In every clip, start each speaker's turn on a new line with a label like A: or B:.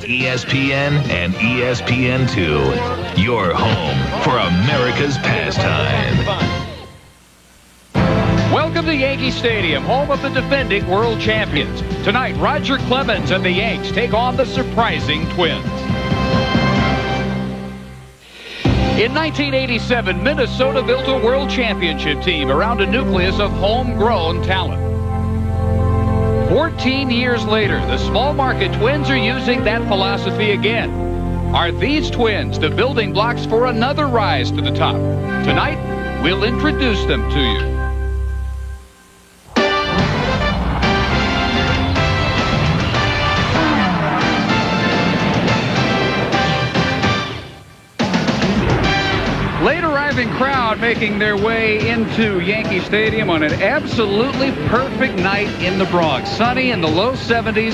A: ESPN and ESPN2. Your home for America's pastime.
B: Welcome to Yankee Stadium, home of the defending world champions. Tonight, Roger Clemens and the Yanks take on the surprising Twins. In 1987, Minnesota built a world championship team around a nucleus of homegrown talent. 14 years later, the small market Twins are using that philosophy again. Are these Twins the building blocks for another rise to the top? Tonight, we'll introduce them to you. Late arriving crowd making their way into Yankee Stadium on an absolutely perfect night in the Bronx. Sunny in the low 70s.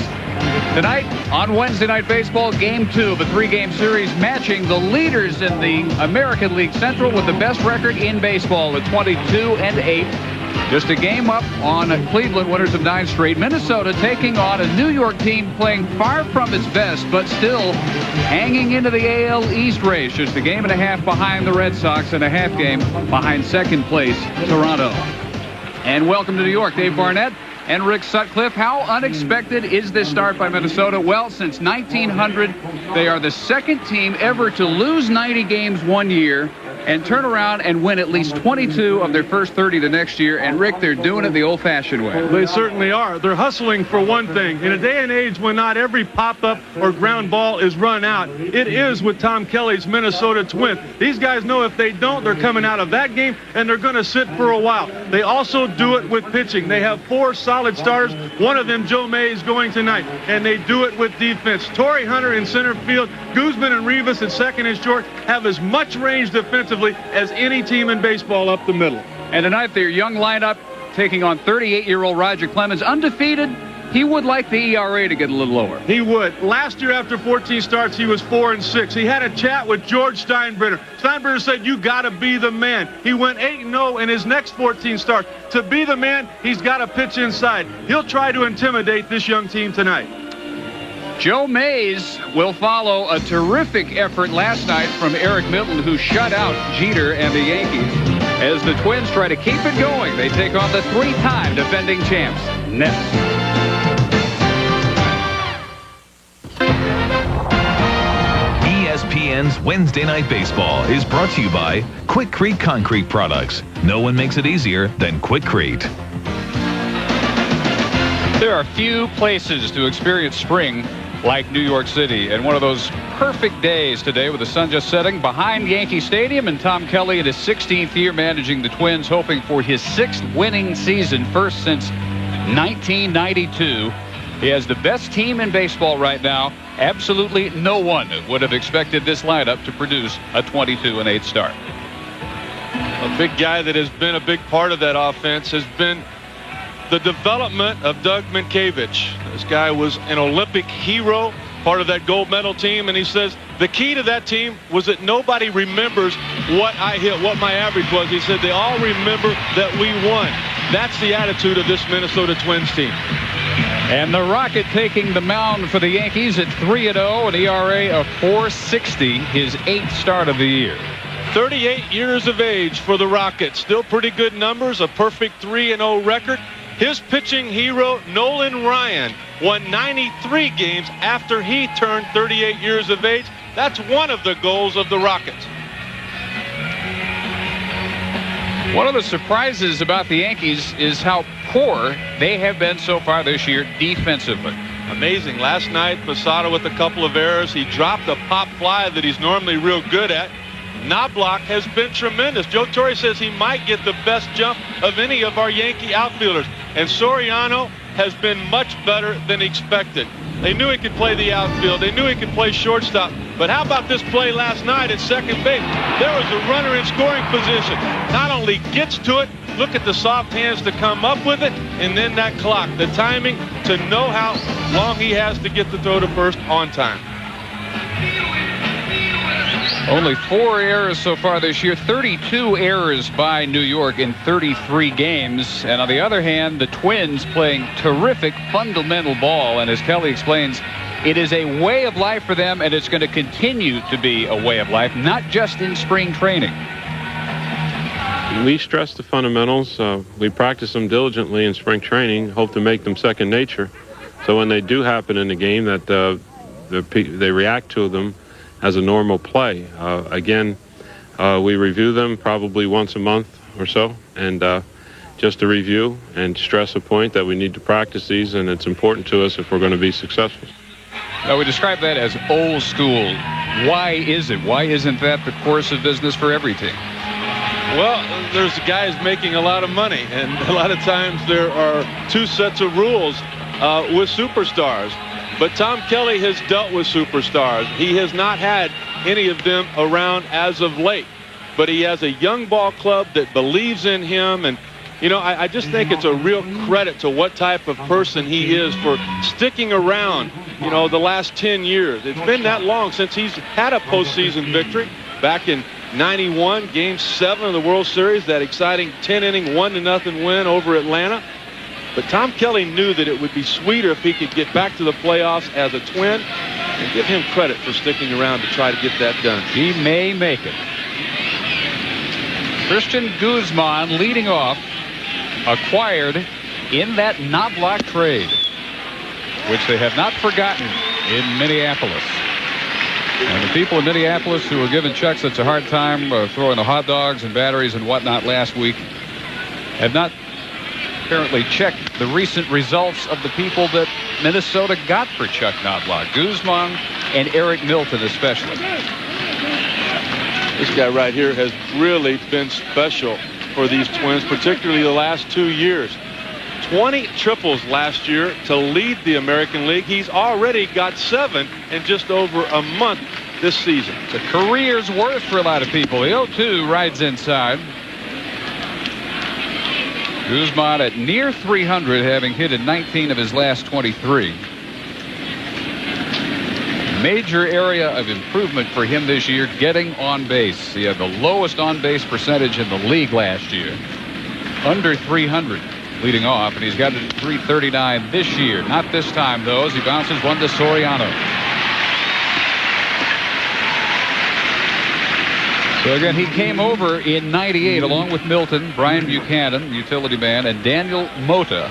B: Tonight on Wednesday Night Baseball, Game 2 of a 3-game series matching the leaders in the American League Central with the best record in baseball at 22-8. Just a game up on Cleveland, winners of 9 straight. Minnesota taking on a New York team playing far from its best, but still hanging into the AL East race. Just a game and a half behind the Red Sox and a half game behind second place Toronto. And welcome to New York, Dave Barnett and Rick Sutcliffe. How unexpected is this start by Minnesota? Well, since 1900, they are the second team ever to lose 90 games one year and turn around and win at least 22 of their first 30 the next year. And, Rick, they're doing it the old-fashioned way.
C: They certainly are. They're hustling for one thing. In a day and age when not every pop-up or ground ball is run out, it is with Tom Kelly's Minnesota Twins. These guys know if they don't, they're coming out of that game, and they're going to sit for a while. They also do it with pitching. They have 4 solid starters. One of them, Joe May, is going tonight, and they do it with defense. Torrey Hunter in center field, Guzman and Rivas at second and short have as much range defensively as any team in baseball up the middle.
B: And tonight, their young lineup taking on 38-year-old Roger Clemens, undefeated. He would like the ERA to get a little lower.
C: He would. Last year, after 14 starts, he was 4-6. He had a chat with George Steinbrenner. Steinbrenner said, "You got to be the man." He went 8-0 in his next 14 starts. To be the man, he's got to pitch inside. He'll try to intimidate this young team tonight.
B: Joe Mays will follow a terrific effort last night from Eric Milton, who shut out Jeter and the Yankees. As the Twins try to keep it going, they take on the 3-time defending champs. Next.
A: ESPN's Wednesday Night Baseball is brought to you by Quikrete Concrete Products. No one makes it easier than Quikrete.
B: There are few places to experience spring like New York City, and one of those perfect days today with the sun just setting behind Yankee Stadium, and Tom Kelly in his 16th year managing the Twins, hoping for his 6th winning season, first since 1992. He has the best team in baseball right now. Absolutely no one would have expected this lineup to produce a 22-8 start.
C: A big guy that has been a big part of that offense has been the development of Doug Minkiewicz. This guy was an Olympic hero, part of that gold medal team, and he says the key to that team was that nobody remembers what I hit, what my average was. He said they all remember that we won. That's the attitude of this Minnesota Twins team.
B: And the Rocket taking the mound for the Yankees at 3-0, an ERA of 4.60, his 8th start of the year.
C: 38 years of age for the Rocket. Still pretty good numbers, a perfect 3-0 record. His pitching hero, Nolan Ryan, won 93 games after he turned 38 years of age. That's one of the goals of the Rockets.
B: One of the surprises about the Yankees is how poor they have been so far this year defensively.
C: Amazing. Last night, Posada with a couple of errors. He dropped a pop fly that he's normally real good at. Knobloch has been tremendous. Joe Torre says he might get the best jump of any of our Yankee outfielders. And Soriano has been much better than expected. They knew he could play the outfield. They knew he could play shortstop. But how about this play last night at second base? There was a runner in scoring position. Not only gets to it, look at the soft hands to come up with it, and then that clock, the timing to know how long he has to get the throw to first on time.
B: Only 4 errors so far this year, 32 errors by New York in 33 games. And on the other hand, the Twins playing terrific fundamental ball. And as Kelly explains, It is a way of life for them, and it's going to continue to be a way of life, not just in spring training.
D: We stress the fundamentals. We practice them diligently in spring training, hope to make them second nature. So when they do happen in the game, that they react to them as a normal play. Again, we review them probably once a month or so, and just to review and stress a point that we need to practice these, and it's important to us if we're going to be successful.
B: Now, we describe that as old school. Why is it? Why isn't that the course of business for every team?
C: Well, there's guys making a lot of money, and a lot of times there are two sets of rules with superstars. But Tom Kelly has dealt with superstars. He has not had any of them around as of late. But he has a young ball club that believes in him. And, you know, I just think it's a real credit to what type of person he is for sticking around, you know, the last 10 years. It's been that long since he's had a postseason victory. Back in 91, Game 7 of the World Series, that exciting 10-inning 1-0 win over Atlanta. But Tom Kelly knew that it would be sweeter if he could get back to the playoffs as a Twin, and give him credit for sticking around to try to get that done.
B: He may make it. Christian Guzman leading off, acquired in that Knobloch trade, which they have not forgotten in Minneapolis. And the people in Minneapolis who were giving Chuck such a hard time throwing the hot dogs and batteries and whatnot last week have not apparently checked the recent results of the people that Minnesota got for Chuck Knobloch. Guzman and Eric Milton especially.
C: This guy right here has really been special for these Twins, particularly the last 2 years. 20 triples last year to lead the American League. He's already got 7 in just over a month this season.
B: It's a career's worth for a lot of people. The 0-2 rides inside. Guzman at near 300, having hit in 19 of his last 23. Major area of improvement for him this year, getting on base. He had the lowest on-base percentage in the league last year. Under 300 leading off, and he's got it at 339 this year. Not this time, though, as he bounces one to Soriano. So again, he came over in 98 along with Milton, Brian Buchanan, utility man, and Daniel Mota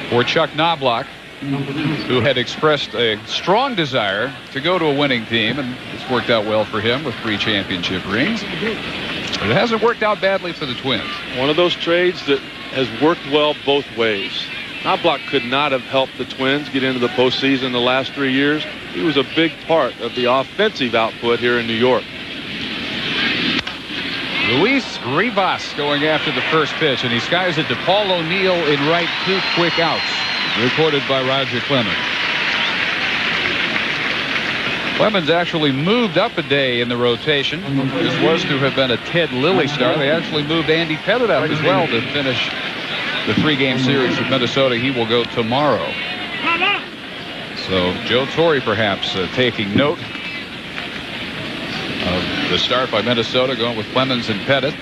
B: for Chuck Knobloch, who had expressed a strong desire to go to a winning team, and it's worked out well for him with 3 championship rings. But it hasn't worked out badly for the Twins.
C: One of those trades that has worked well both ways. Knobloch could not have helped the Twins get into the postseason the last 3 years. He was a big part of the offensive output here in New York.
B: Luis Rivas going after the first pitch, and he skies it to Paul O'Neill in right, 2 quick outs. Recorded by Roger Clemens. Clemens actually moved up a day in the rotation. This was to have been a Ted Lilly start. They actually moved Andy Pettit up as well to finish the 3-game series with Minnesota. He will go tomorrow. So Joe Torre perhaps taking note of the start by Minnesota, going with Clemens and Pettit.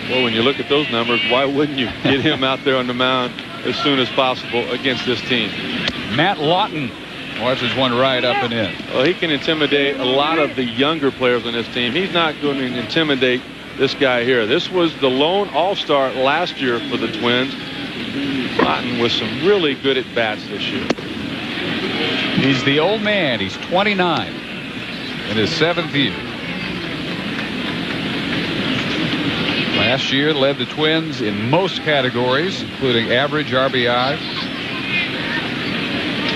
C: Well, when you look at those numbers, why wouldn't you get him out there on the mound as soon as possible against this team?
B: Matt Lawton watches one right up and in.
C: Well, he can intimidate a lot of the younger players on this team. He's not going to intimidate this guy here. This was the lone all-star last year for the Twins. Lawton with some really good at-bats this year.
B: He's the old man. He's 29 in his 7th year. Last year led the Twins in most categories, including average RBI,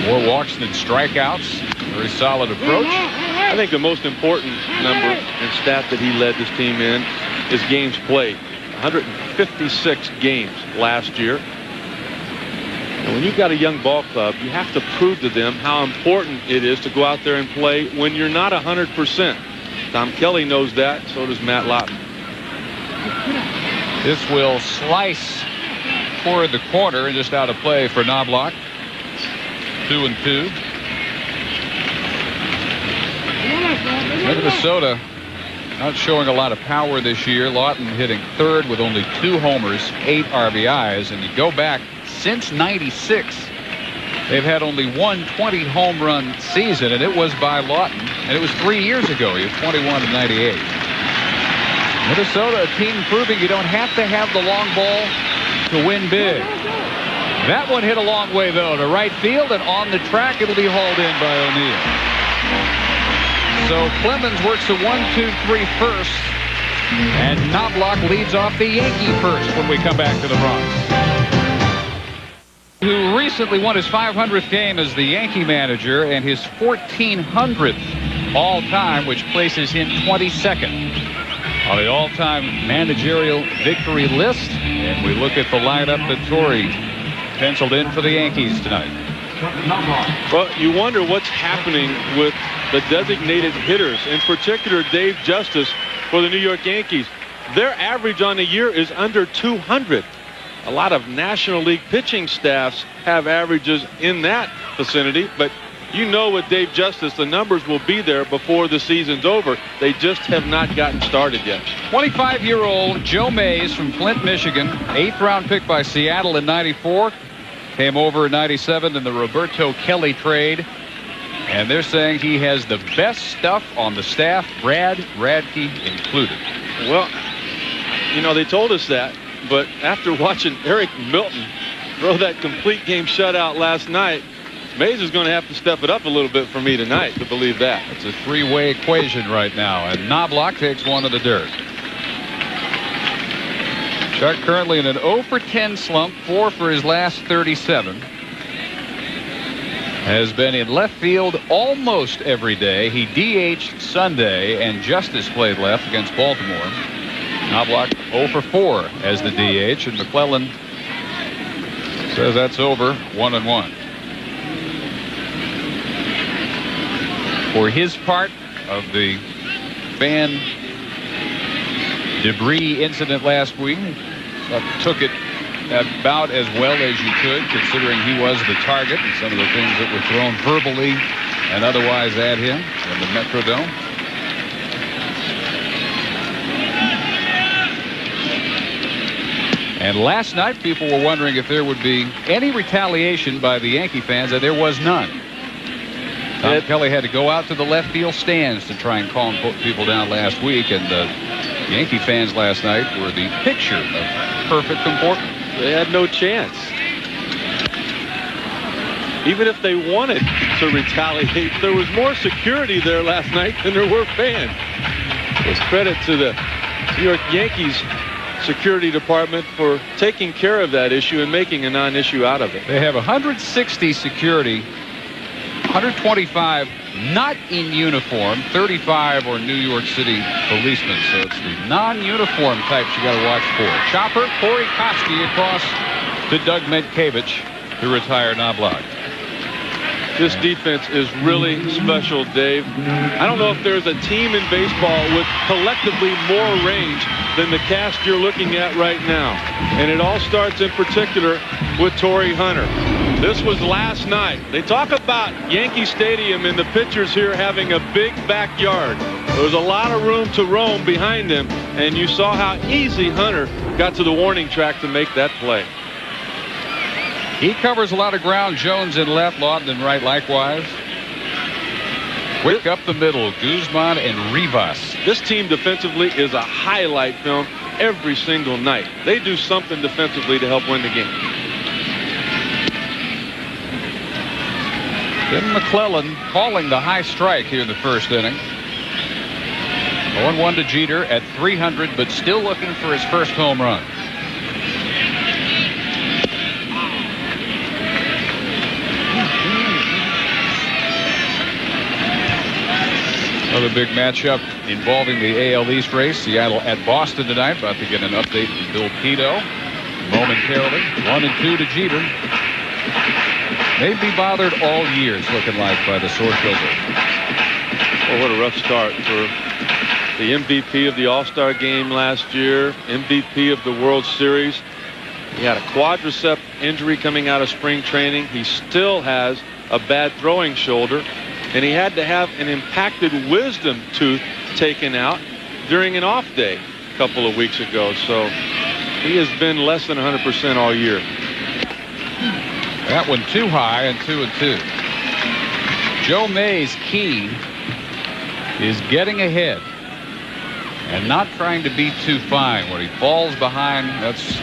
B: more walks than strikeouts. Very solid approach.
C: I think the most important number and stat that he led this team in is games played. 156 games last year. And when you've got a young ball club, you have to prove to them how important it is to go out there and play when you're not 100%. Tom Kelly knows that, so does Matt Lawton.
B: This will slice toward the corner and just out of play for Knobloch. 2-2. Minnesota not showing a lot of power this year. Lawton hitting 3rd with only 2 homers, 8 RBIs, and you go back since '96. They've had only one 20 home run season, and it was by Lawton, and it was 3 years ago. He was 21 in 98. Minnesota, a team proving you don't have to have the long ball to win big. That one hit a long way, though, to right field, and on the track, it'll be hauled in by O'Neill. So Clemens works a 1-2-3 first, and Knobloch leads off the Yankee first when we come back to the Bronx. Who recently won his 500th game as the Yankee manager and his 1400th all-time, which places him 22nd on the all-time managerial victory list. And we look at the lineup that Torrey penciled in for the Yankees tonight.
C: Well, you wonder what's happening with the designated hitters, in particular Dave Justice for the New York Yankees. Their average on the year is under 200. A lot of National League pitching staffs have averages in that vicinity, but you know with Dave Justice, the numbers will be there before the season's over. They just have not gotten started yet.
B: 25-year-old Joe Mays from Flint, Michigan, 8th-round pick by Seattle in '94. Came over in '97 in the Roberto Kelly trade. And they're saying he has the best stuff on the staff, Brad Radke included.
C: Well, you know, they told us that, but after watching Eric Milton throw that complete game shutout last night, Mays is going to have to step it up a little bit for me tonight to believe that.
B: It's a three-way equation right now, and Knobloch takes one to the dirt. Chuck currently in an 0 for 10 slump, 4 for his last 37. Has been in left field almost every day. He DH'd Sunday, and Justice played left against Baltimore. Knobloch 0 for 4 as the DH, and McClellan says that's over, 1-1. For his part of the fan debris incident last week, took it about as well as you could, considering he was the target and some of the things that were thrown verbally and otherwise at him in the Metrodome. And last night, people were wondering if there would be any retaliation by the Yankee fans, and there was none. Tom Kelly had to go out to the left field stands to try and calm people down last week, and the Yankee fans last night were the picture of perfect comportment.
C: They had no chance. Even if they wanted to retaliate, there was more security there last night than there were fans. It's credit to the New York Yankees security department for taking care of that issue and making a non-issue out of it.
B: They have 160 security, 125 not in uniform, 35 are New York City policemen. So it's the non-uniform types you got to watch for. Chopper, Corey Koski across to Doug Medkevich to retire Knobloch.
C: This defense is really special, Dave. I don't know if there's a team in baseball with collectively more range than the cast you're looking at right now. And it all starts in particular with Torrey Hunter. This was last night. They talk about Yankee Stadium and the pitchers here having a big backyard. There was a lot of room to roam behind them, and you saw how easy Hunter got to the warning track to make that play.
B: He covers a lot of ground. Jones in left, Lawton in right likewise. Quick up the middle, Guzman and Rivas.
C: This team defensively is a highlight film every single night. They do something defensively to help win the game.
B: Tim McClellan calling the high strike here in the first inning. 0-1 to Jeter at 300, but still looking for his first home run. Another big matchup involving the AL East race. Seattle at Boston tonight. About to get an update from Bill Pito momentarily. 1-2 to Jeter. They'd be bothered all year, it's looking like, by the sore shoulder.
C: Well, what a rough start for the MVP of the All-Star game last year, MVP of the World Series. He had a quadricep injury coming out of spring training. He still has a bad throwing shoulder, and he had to have an impacted wisdom tooth taken out during an off day a couple of weeks ago. So he has been less than 100% all year.
B: That one too high, and 2-2. Joe May's key is getting ahead and not trying to be too fine. When he falls behind, that's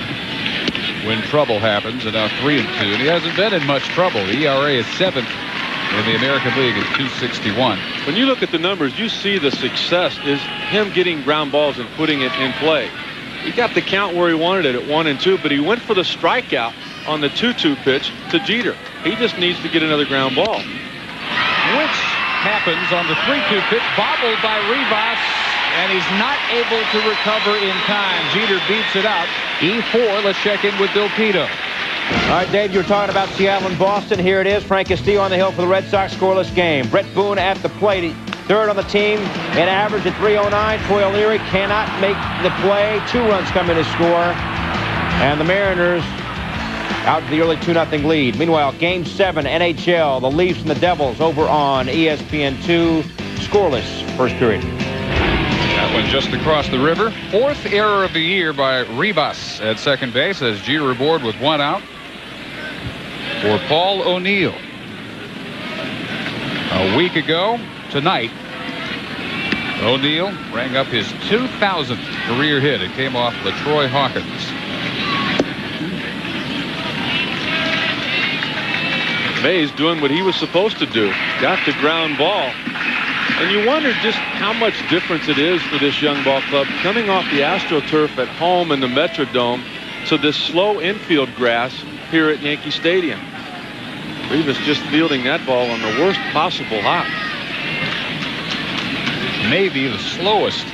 B: when trouble happens. And now 3-2, and he hasn't been in much trouble. The ERA is 7th in the American League at 261.
C: When you look at the numbers, you see the success is him getting ground balls and putting it in play. He got the count where he wanted it at 1-2, but he went for the strikeout on the 2-2 pitch to Jeter. He just needs to get another ground ball.
B: Which happens on the 3-2 pitch, bobbled by Rivas, and he's not able to recover in time. Jeter beats it out. E4, let's check in with Bill Pito.
E: All right, Dave, you were talking about Seattle and Boston. Here it is. Frank Castillo on the hill for the Red Sox, scoreless game. Brett Boone at the plate, third on the team, an average at 309. Troy O'Leary cannot make the play. 2 runs come in to score. And the Mariners out to the early 2-0 lead. Meanwhile, Game 7, NHL, the Leafs and the Devils over on ESPN2. Scoreless first period.
B: That one just across the river. 4th error of the year by Rivas at second base as Jeter aboard with 1 out for Paul O'Neill. A week ago tonight, O'Neill rang up his 2,000th career hit. It came off LaTroy Hawkins.
C: Mays doing what he was supposed to do. Got the ground ball. And you wonder just how much difference it is for this young ball club coming off the AstroTurf at home in the Metrodome to this slow infield grass here at Yankee Stadium. Rivas just fielding that ball on the worst possible hop.
B: Maybe the slowest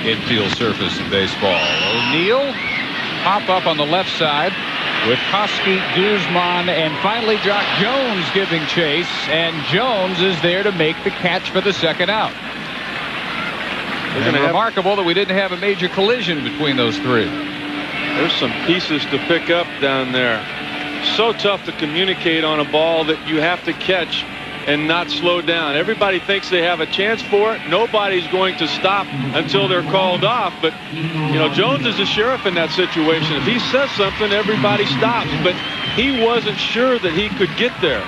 B: infield surface in baseball. O'Neill pop up on the left side with Koski, Guzman, and finally Jock Jones giving chase, and Jones is there to make the catch for the second out. It's remarkable that we didn't have a major collision between those 3.
C: There's some pieces to pick up down there. So tough to communicate on a ball that you have to catch and not slow down. Everybody thinks they have a chance for it. Nobody's going to stop until they're called off. But, you know, Jones is the sheriff in that situation. If he says something, everybody stops. But he wasn't sure that he could get there.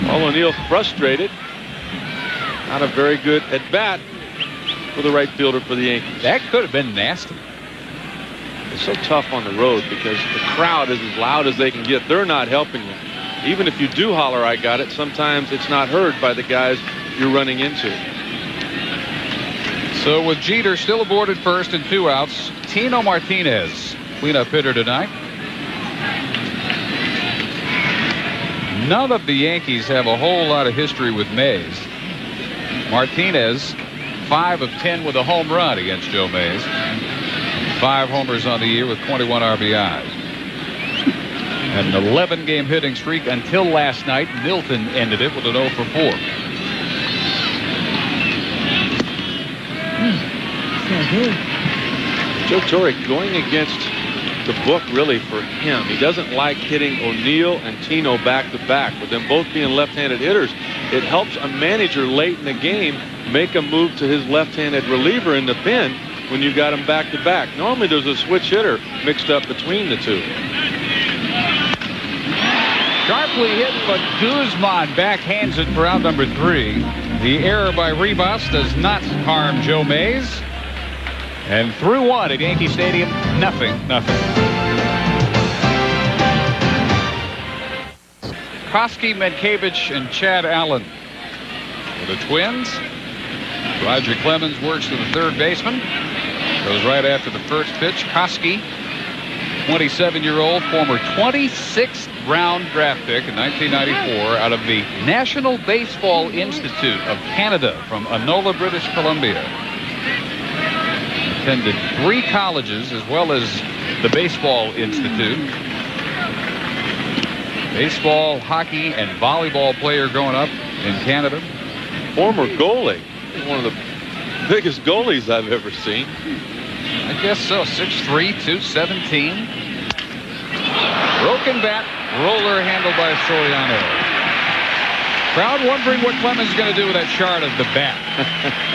C: Paul O'Neill frustrated. Not a very good at-bat for the right fielder for the Yankees.
B: That could have been nasty.
C: It's so tough on the road because the crowd is as loud as they can get. They're not helping you. Even if you do holler, "I got it," sometimes it's not heard by the guys you're running into.
B: So with Jeter still aboard at first and 2 outs, Tino Martinez, cleanup hitter tonight. None of the Yankees have a whole lot of history with Mays. Martinez, 5 of 10 with a home run against Joe Mays. 5 homers on the year with 21 RBIs. An 11-game hitting streak until last night. Milton ended it with an 0 for 4.
C: Joe Torre going against the book really for him. He doesn't like hitting O'Neill and Tino back-to-back. With them both being left-handed hitters, it helps a manager late in the game make a move to his left-handed reliever in the pen when you got them back-to-back. Normally there's a switch hitter mixed up between the 2.
B: Sharply hit, but Guzman backhands it for out number 3. The error by Rivas does not harm Joe Mays. And through 1 at Yankee Stadium, nothing. Koski, Medkevich, and Chad Allen for the Twins. Roger Clemens works to the third baseman. Goes right after the first pitch. Koski, 27-year-old, former 26th round draft pick in 1994 out of the National Baseball Institute of Canada from Enola, British Columbia. Attended 3 colleges as well as the Baseball Institute. Baseball, hockey, and volleyball player growing up in Canada.
C: Former goalie. One of the biggest goalies I've ever seen.
B: I guess so. 6'3", 217. Broken bat, roller handled by Soriano. Crowd wondering what Clemens is going to do with that shard of the bat.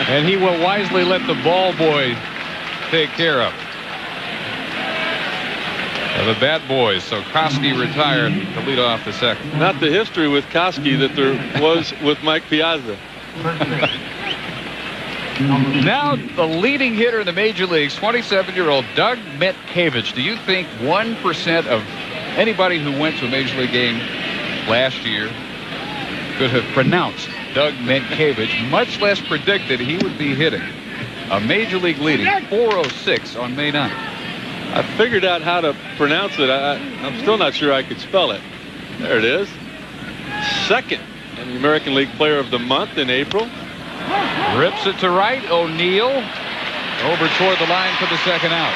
B: And he will wisely let the ball boy take care of it. The Bad Boys. So Koski retired to lead off the second.
C: Not the history with Koski that there was with Mike Piazza.
B: Now the leading hitter in the major leagues, 27-year-old Doug Mientkiewicz. Do you think 1% of anybody who went to a major league game last year could have pronounced Doug Mientkiewicz, much less predicted he would be hitting a major league leading 406 on May 9th?
C: I figured out how to pronounce it. I'm still not sure I could spell it. There it is. Second in the American League Player of the Month in April.
B: Rips it to right. O'Neill over toward the line for the second out.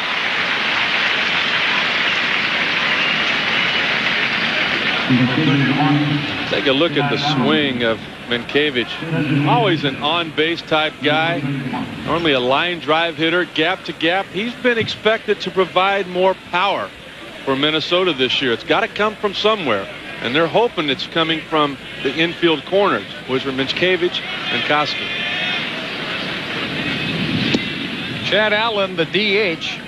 C: Take a look at the swing of Mientkiewicz. Always an on-base type guy. Normally a line drive hitter, gap to gap. He's been expected to provide more power for Minnesota this year. It's got to come from somewhere. And they're hoping it's coming from the infield corners, which are Mientkiewicz and Koski.
B: Chad Allen, the DH.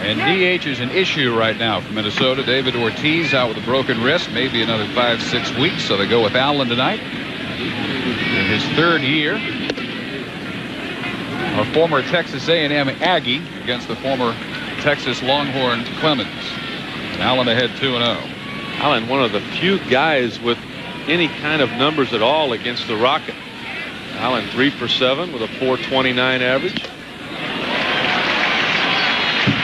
B: And DH is an issue right now for Minnesota. David Ortiz out with a broken wrist, maybe another 5-6 weeks. So they go with Allen tonight in his third year. A former Texas A&M Aggie against the former Texas Longhorn Clemens. Allen ahead 2-0.
C: Allen, one of the few guys with any kind of numbers at all against the Rocket. Allen 3 for 7 with a .429 average.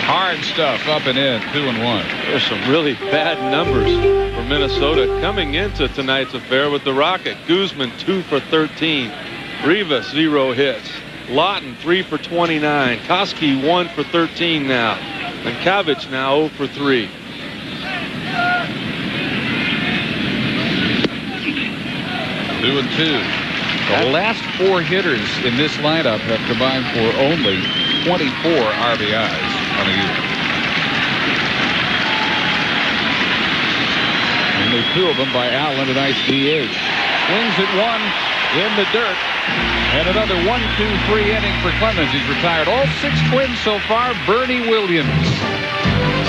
B: Hard stuff up and in, 2-1.
C: There's some really bad numbers for Minnesota coming into tonight's affair with the Rocket. Guzman 2 for 13. Rivas 0 hits. Lawton 3 for 29. Koski 1 for 13 now. And Mientkiewicz now 0 for 3.
B: Two and two. The last four hitters in this lineup have combined for only 24 RBIs on the year. Only two of them by Allen, a nice DH. Swings at one in the dirt. And another 1-2-3 inning for Clemens. He's retired all 6 Twins so far. Bernie Williams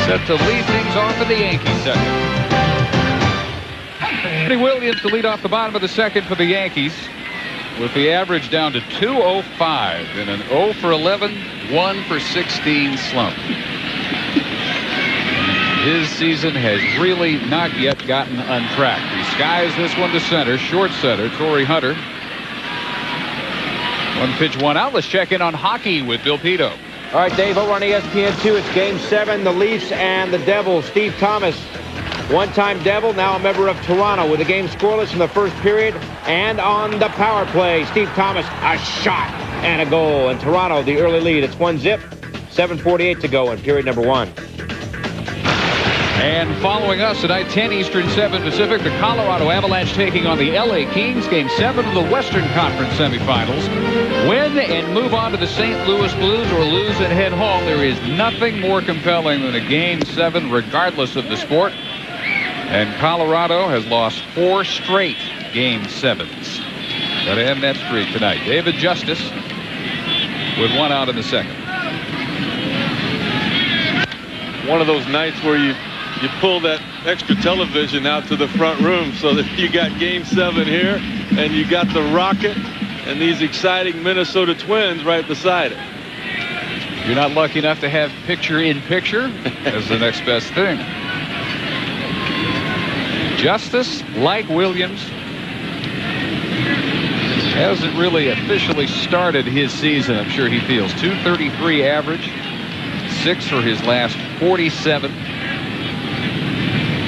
B: set to lead things off in the Yankees second. Bernie Williams to lead off the bottom of the second for the Yankees, with the average down to 205 in an 0 for 11, 1 for 16 slump. His season has really not yet gotten on track. He skies this one to center, short center, Torrey Hunter. 1 pitch, 1 out. Let's check in on hockey with Bill Pito.
E: All right, Dave, over on ESPN2, it's Game 7, the Leafs and the Devils. Steve Thomas, one-time Devil, now a member of Toronto, with the game scoreless in the first period. And on the power play, Steve Thomas, a shot and a goal. And Toronto, the early lead. It's 1-0, 7:48 to go in period number 1.
B: And following us tonight, 10 Eastern, 7 Pacific, the Colorado Avalanche taking on the LA Kings. Game 7 of the Western Conference semifinals. Win and move on to the St. Louis Blues, or lose and head home. There is nothing more compelling than a Game 7, regardless of the sport. And Colorado has lost 4 straight Game 7s. Got to end that streak tonight. David Justice with 1 out in the second.
C: One of those nights where you pull that extra television out to the front room so that you got Game 7 here and you got the Rocket and these exciting Minnesota Twins right beside it.
B: You're not lucky enough to have picture-in-picture as the next best thing. Justice, like Williams, hasn't really officially started his season. I'm sure he feels. .233 average, 6 for his last 47.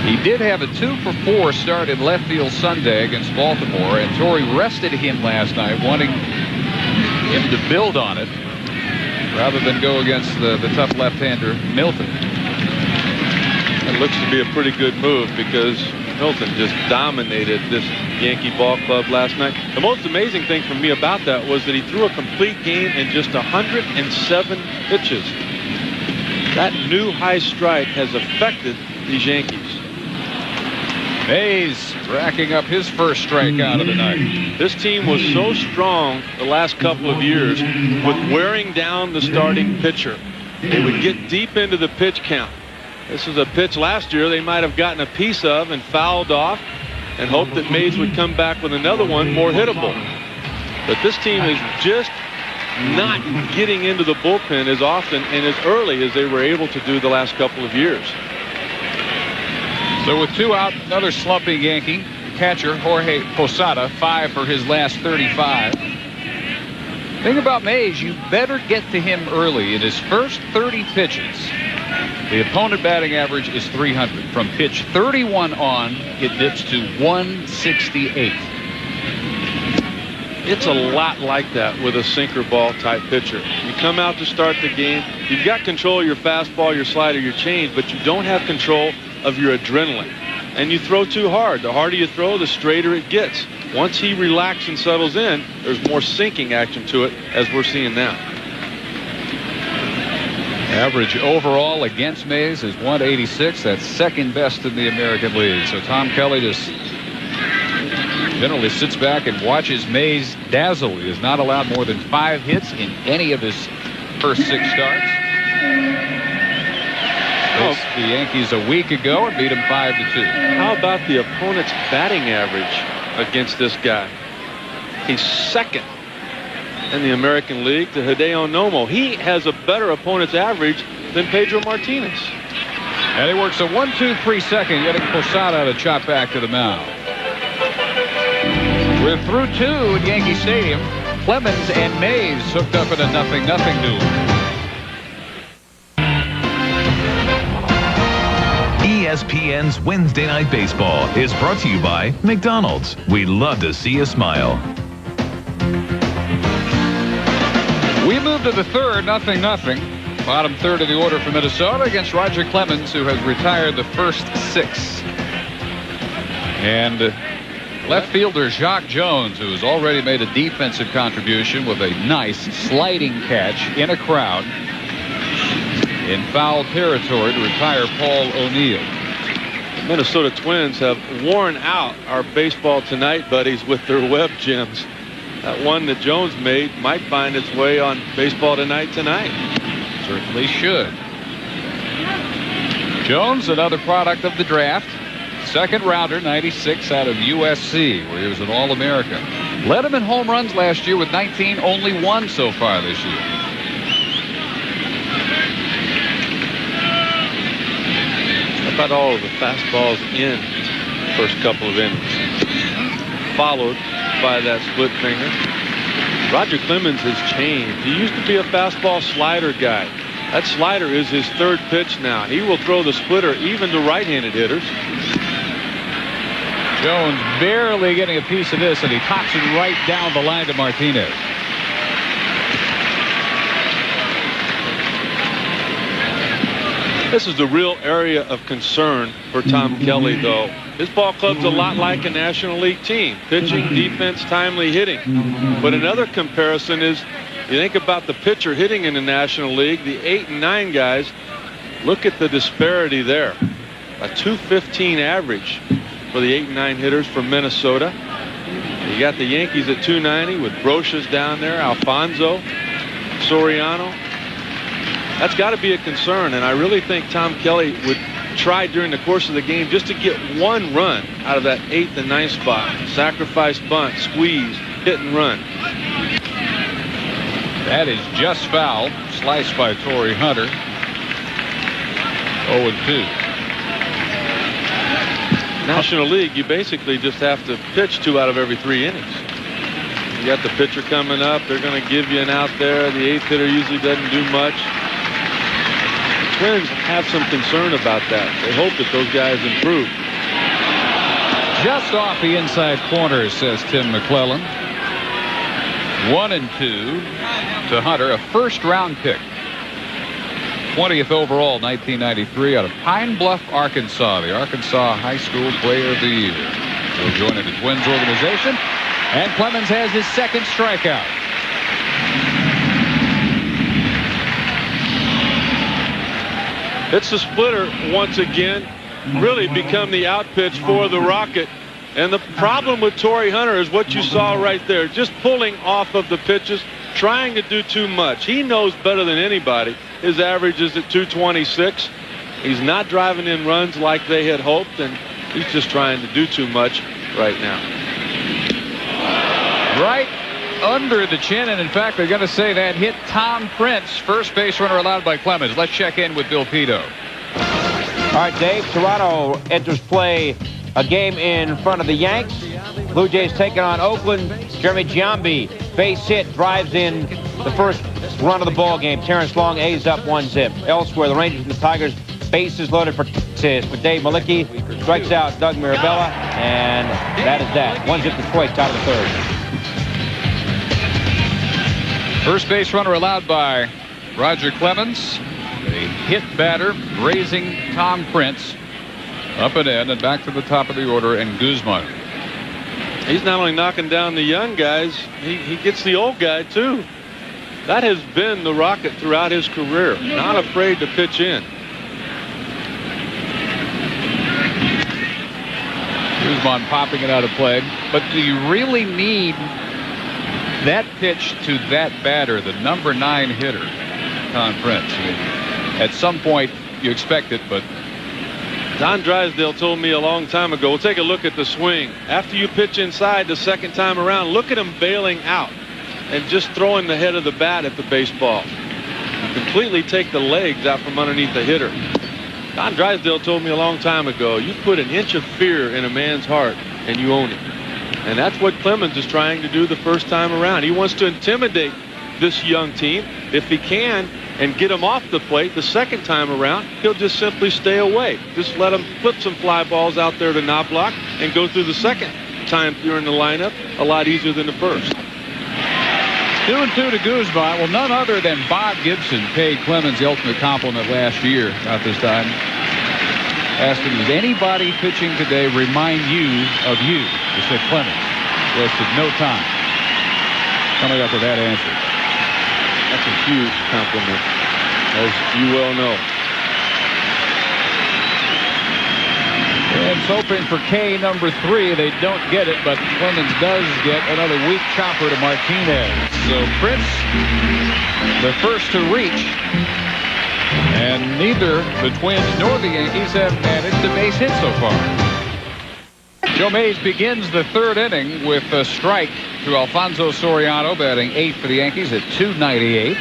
B: He did have a 2 for 4 start in left field Sunday against Baltimore, and Torrey rested him last night, wanting him to build on it rather than go against the tough left-hander Milton.
C: It looks to be a pretty good move because Milton just dominated this Yankee ball club last night. The most amazing thing for me about that was that he threw a complete game in just 107 pitches. That new high strike has affected these Yankees.
B: Mays racking up his first strikeout of the night.
C: This team was so strong the last couple of years with wearing down the starting pitcher. They would get deep into the pitch count. This was a pitch last year they might have gotten a piece of and fouled off and hoped that Mays would come back with another one more hittable. But this team is just not getting into the bullpen as often and as early as they were able to do the last couple of years.
B: So with 2 out, another slumping Yankee. Catcher Jorge Posada, 5 for his last 35. Thing about Mays, you better get to him early. In his first 30 pitches, the opponent batting average is 300. From pitch 31 on, it dips to 168.
C: It's a lot like that with a sinker ball type pitcher. You come out to start the game, you've got control of your fastball, your slider, your change, but you don't have control of your adrenaline. And you throw too hard. The harder you throw, the straighter it gets. Once he relaxes and settles in, there's more sinking action to it, as we're seeing now.
B: Average overall against Mays is 186. That's second best in the American League. So Tom Kelly just generally sits back and watches Mays dazzle. He has not allowed more than 5 hits in any of his first 6 starts. Faced the Yankees a week ago and beat them 5-2.
C: How about the opponent's batting average against this guy? He's second in the American League to Hideo Nomo. He has a better opponent's average than Pedro Martinez.
B: And he works a 1-2-3 second, getting Posada to chop back to the mound. We're through 2 at Yankee Stadium. Clemens and Mays hooked up in a 0-0 duel.
A: ESPN's Wednesday Night Baseball is brought to you by McDonald's. We love to see you smile.
B: We move to the 3rd, 0-0. Bottom 3rd of the order for Minnesota against Roger Clemens, who has retired the first 6. And left fielder Jacques Jones, who has already made a defensive contribution with a nice sliding catch in a crowd in foul territory to retire Paul O'Neill.
C: Minnesota Twins have worn out our Baseball Tonight buddies with their web gems. That one that Jones made might find its way on Baseball Tonight tonight.
B: Certainly should. Jones, another product of the draft. Second rounder, 96 out of USC, where he was an All-American. Led him in home runs last year with 19, only 1 so far this year.
C: How about all of the fastballs in the first couple of innings? Followed by that split finger. Roger Clemens has changed. He used to be a fastball slider guy. That slider is his 3rd pitch now. He will throw the splitter even to right-handed hitters.
B: Jones barely getting a piece of this, and he pops it right down the line to Martinez.
C: This is the real area of concern for Tom Kelly, though. His ball club's a lot like a National League team. Pitching, defense, timely hitting. But another comparison is, you think about the pitcher hitting in the National League, the 8 and 9 guys, look at the disparity there. A 215 average for the 8 and 9 hitters from Minnesota. You got the Yankees at 290 with Brochus down there, Alfonso, Soriano. That's got to be a concern, and I really think Tom Kelly would try during the course of the game just to get 1 run out of that 8th and 9th spot. Sacrifice bunt, squeeze, hit and run.
B: That is just foul. Sliced by Torrey Hunter. 0-2.
C: National League, you basically just have to pitch 2 out of every 3 innings. You got the pitcher coming up. They're going to give you an out there. The 8th hitter usually doesn't do much. Twins have some concern about that. They hope that those guys improve.
B: Just off the inside corner, says Tim McClellan. 1-2 to Hunter, a first-round pick. 20th overall, 1993, out of Pine Bluff, Arkansas, the Arkansas High School Player of the Year. He'll join the Twins organization, and Clemens has his 2nd strikeout.
C: It's the splitter once again, really become the out pitch for the Rocket. And the problem with Torrey Hunter is what you saw right there, just pulling off of the pitches, trying to do too much. He knows better than anybody. His average is at 226. He's not driving in runs like they had hoped, and he's just trying to do too much right now.
B: Right under the chin, and in fact, they're going to say that hit Tom Prince, first base runner allowed by Clemens. Let's check in with Bill Pito.
E: All right, Dave, Toronto enters play a game in front of the Yanks. Blue Jays taking on Oakland. Jeremy Giambi, base hit, drives in the first run of the ball game. Terrence Long A's up 1-zip. Elsewhere, the Rangers and the Tigers, bases loaded for Texas. But Dave Malicki strikes out Doug Mirabella, and that is that. 1-zip Detroit, top of the third.
B: First base runner allowed by Roger Clemens. A hit batter, raising Tom Prince up and in, and back to the top of the order, and Guzman.
C: He's not only knocking down the young guys, he gets the old guy too. That has been the Rocket throughout his career. Not afraid to pitch in.
B: Guzman popping it out of play. But do you really need that pitch to that batter, the number 9 hitter, Tom Prince? I mean, at some point you expect it, but
C: Don Drysdale told me a long time ago, we'll take a look at the swing. After you pitch inside the second time around, look at him bailing out and just throwing the head of the bat at the baseball. You completely take the legs out from underneath the hitter. Don Drysdale told me a long time ago, you put an inch of fear in a man's heart and you own it. And that's what Clemens is trying to do the first time around. He wants to intimidate this young team if he can, and get him off the plate. The second time around, he'll just simply stay away. Just let him flip some fly balls out there to Knobloch and go through the second time during the lineup a lot easier than the first.
B: 2-2 to Guzman. Well, none other than Bob Gibson paid Clemens the ultimate compliment last year about this time. Asked him, does anybody pitching today remind you of you? He said, Clemens. Wasted no time coming up with that answer.
C: That's a huge compliment, as you well know.
B: And hoping for K number 3. They don't get it, but Clemens does get another weak chopper to Martinez. So Prince, the first to reach. And neither the Twins nor the Yankees have managed a base hit so far. Joe Mays begins the third inning with a strike to Alfonso Soriano, batting 8th for the Yankees at .298.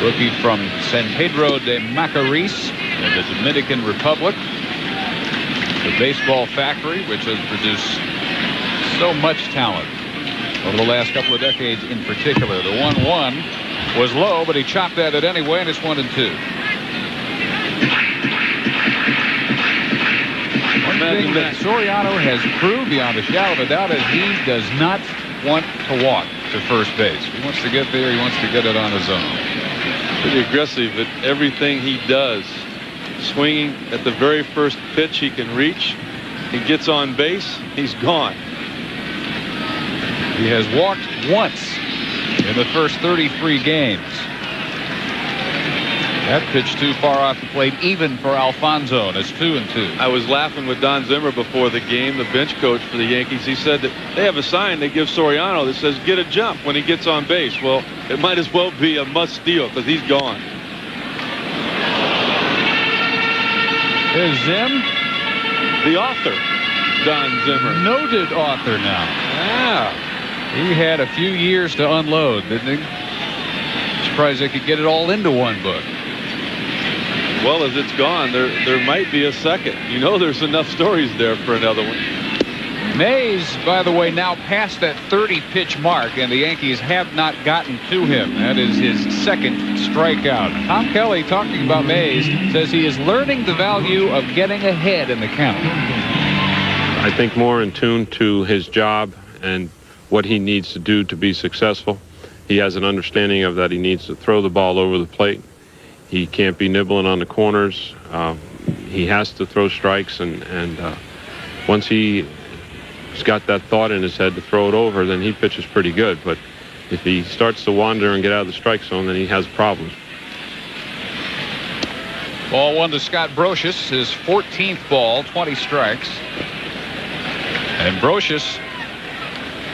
B: Rookie from San Pedro de Macorís in the Dominican Republic. The baseball factory, which has produced so much talent over the last couple of decades in particular. The 1-1 was low, but he chopped at it anyway, and it's 1-2. One thing that Soriano has proved beyond a shadow of a doubt is he does not want to walk to first base. He wants to get there. He wants to get it on his own.
C: Pretty aggressive at everything he does. Swinging at the very first pitch he can reach. He gets on base. He's gone.
B: He has walked once in the first 33 games. That pitch too far off the plate, even for Alfonso, and it's 2-2.
C: I was laughing with Don Zimmer before the game, the bench coach for the Yankees. He said that they have a sign they give Soriano that says get a jump when he gets on base. Well, it might as well be a must steal because he's gone.
B: There's Zim.
C: The author, Don Zimmer.
B: Noted author now.
C: Yeah.
B: He had a few years to unload, didn't he? Surprised they could get it all into one book.
C: Well, as it's gone, there might be a second. You know there's enough stories there for another one.
B: Mays, by the way, now past that 30-pitch mark, and the Yankees have not gotten to him. That is his second strikeout. Tom Kelly, talking about Mays, says he is learning the value of getting ahead in the count.
D: I think more in tune to his job and what he needs to do to be successful. He has an understanding of that he needs to throw the ball over the plate. He can't be nibbling on the corners. He has to throw strikes, and once he's got that thought in his head to throw it over, then he pitches pretty good. But if he starts to wander and get out of the strike zone, then he has problems.
B: Ball one to Scott Brocious, his 14th ball, 20 strikes. And Brocious,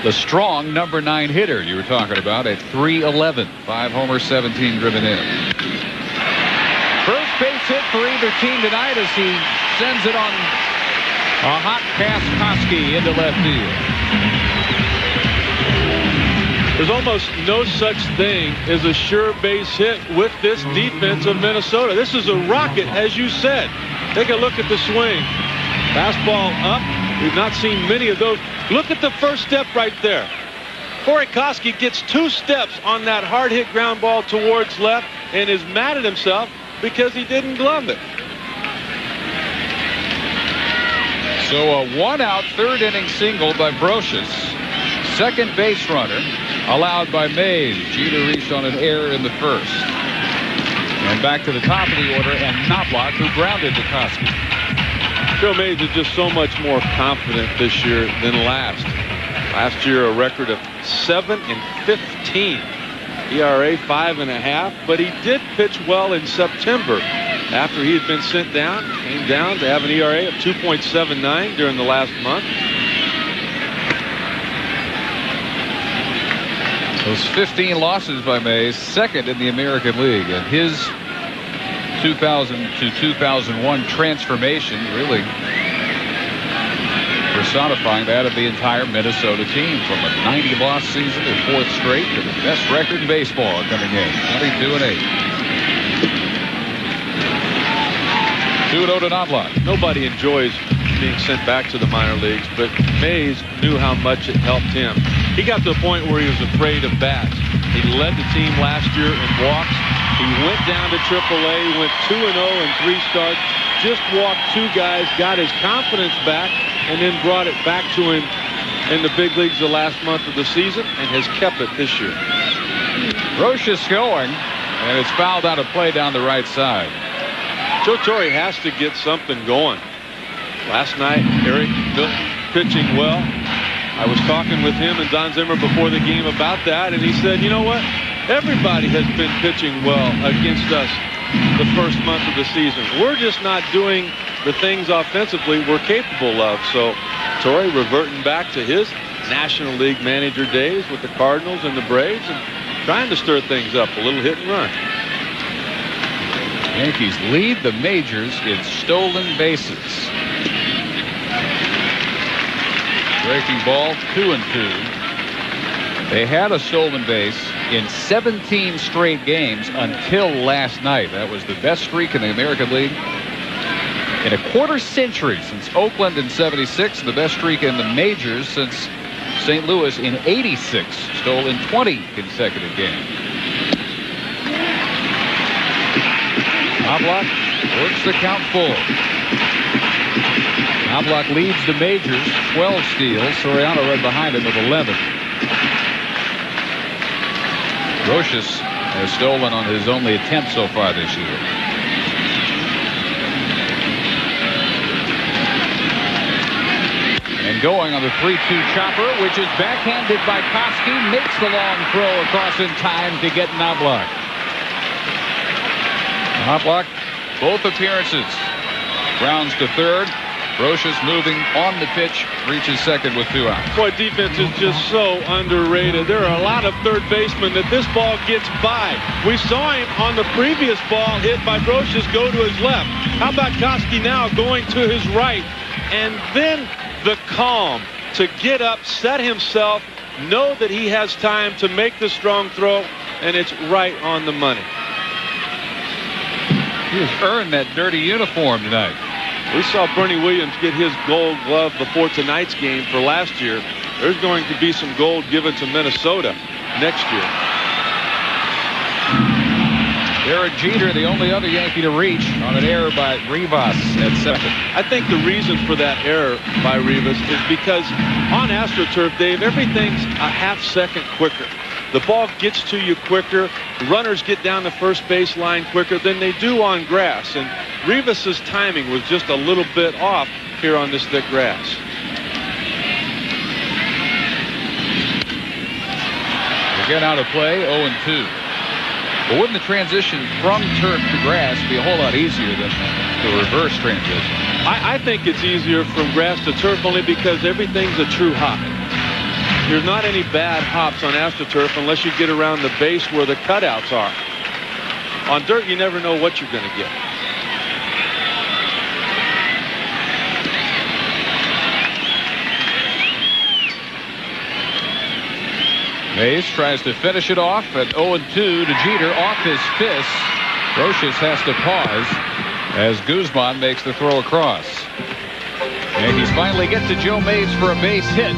B: the strong number 9 hitter you were talking about at .311, 5 homers, 17 driven in. First for either team tonight as he sends it on a hot pass Koski into left field.
C: There's almost no such thing as a sure base hit with this defense of Minnesota. This is a rocket, as you said. Take a look at the swing. Fastball up. We've not seen many of those. Look at the first step right there. Corey Koski gets 2 steps on that hard hit ground ball towards left and is mad at himself because he didn't glove it.
B: So a 1-out 3rd inning single by Brocious. Second base runner allowed by Mays. Jeter reached on an error in the first. And back to the top of the order, and Knobloch, who grounded to Koski.
C: Joe Mays is just so much more confident this year than last. Last year, a record of 7-15. ERA 5.5, but he did pitch well in September. After he had been sent down, came down to have an ERA of 2.79 during the last month.
B: Those 15 losses by Mays, second in the American League, and his 2000 to 2001 transformation really personifying that of the entire Minnesota team, from a 90-loss season to 4th straight to the best record in baseball coming in, 22-8. 2-0 to Knobloch.
C: Nobody enjoys being sent back to the minor leagues, but Mays knew how much it helped him. He got to a point where he was afraid of bats. He led the team last year in walks. He went down to AAA, went 2-0 in 3 starts, just walked 2 guys, got his confidence back, and then brought it back to him in the big leagues the last month of the season, and has kept it this year.
B: Brocious going, and it's fouled out of play down the right side.
C: Joe Torre has to get something going. Last night, Eric Milton pitching well. I was talking with him and Don Zimmer before the game about that, and he said, you know what? Everybody has been pitching well against us the first month of the season. We're just not doing the things offensively we're capable of. So Torre reverting back to his National League manager days with the Cardinals and the Braves and trying to stir things up, a little hit and run.
B: Yankees lead the majors in stolen bases. Breaking ball, 2-2. They had a stolen base in 17 straight games until last night. That was the best streak in the American League in a quarter century since Oakland in '76, and the best streak in the majors since St. Louis in '86. Stole in 20 consecutive games. Knobloch works the count full. Knobloch leads the majors, 12 steals. Soriano right behind him with 11. Brocious has stolen on his only attempt so far this year. And going on the 3-2 chopper, which is backhanded by Koski, makes the long throw across in time to get Knobloch. Knobloch, both appearances. Grounds to third. Brocious moving on the pitch, reaches second with 2 outs.
C: Boy, defense is just so underrated. There are a lot of third basemen that this ball gets by. We saw him on the previous ball hit by Brocious go to his left. How about Koski now going to his right? And then the calm to get up, set himself, know that he has time to make the strong throw, and it's right on the money.
B: He has earned that dirty uniform tonight.
C: We saw Bernie Williams get his gold glove before tonight's game for last year. There's going to be some gold given to Minnesota next year.
B: Derek Jeter, the only other Yankee to reach on an error by Rivas at second.
C: I think the reason for that error by Rivas is because on AstroTurf, Dave, everything's a half second quicker. The ball gets to you quicker. Runners get down the first base line quicker than they do on grass. And Rivas's timing was just a little bit off here on this thick grass.
B: Again out of play, 0-2. But wouldn't the transition from turf to grass be a whole lot easier than the reverse transition?
C: I think it's easier from grass to turf only because everything's a true hop. There's not any bad hops on AstroTurf unless you get around the base where the cutouts are. On dirt, you never know what you're going to get.
B: Mays tries to finish it off at 0-2 to Jeter off his fist. Brocious has to pause as Guzman makes the throw across. Yankees finally get to Joe Mays for a base hit.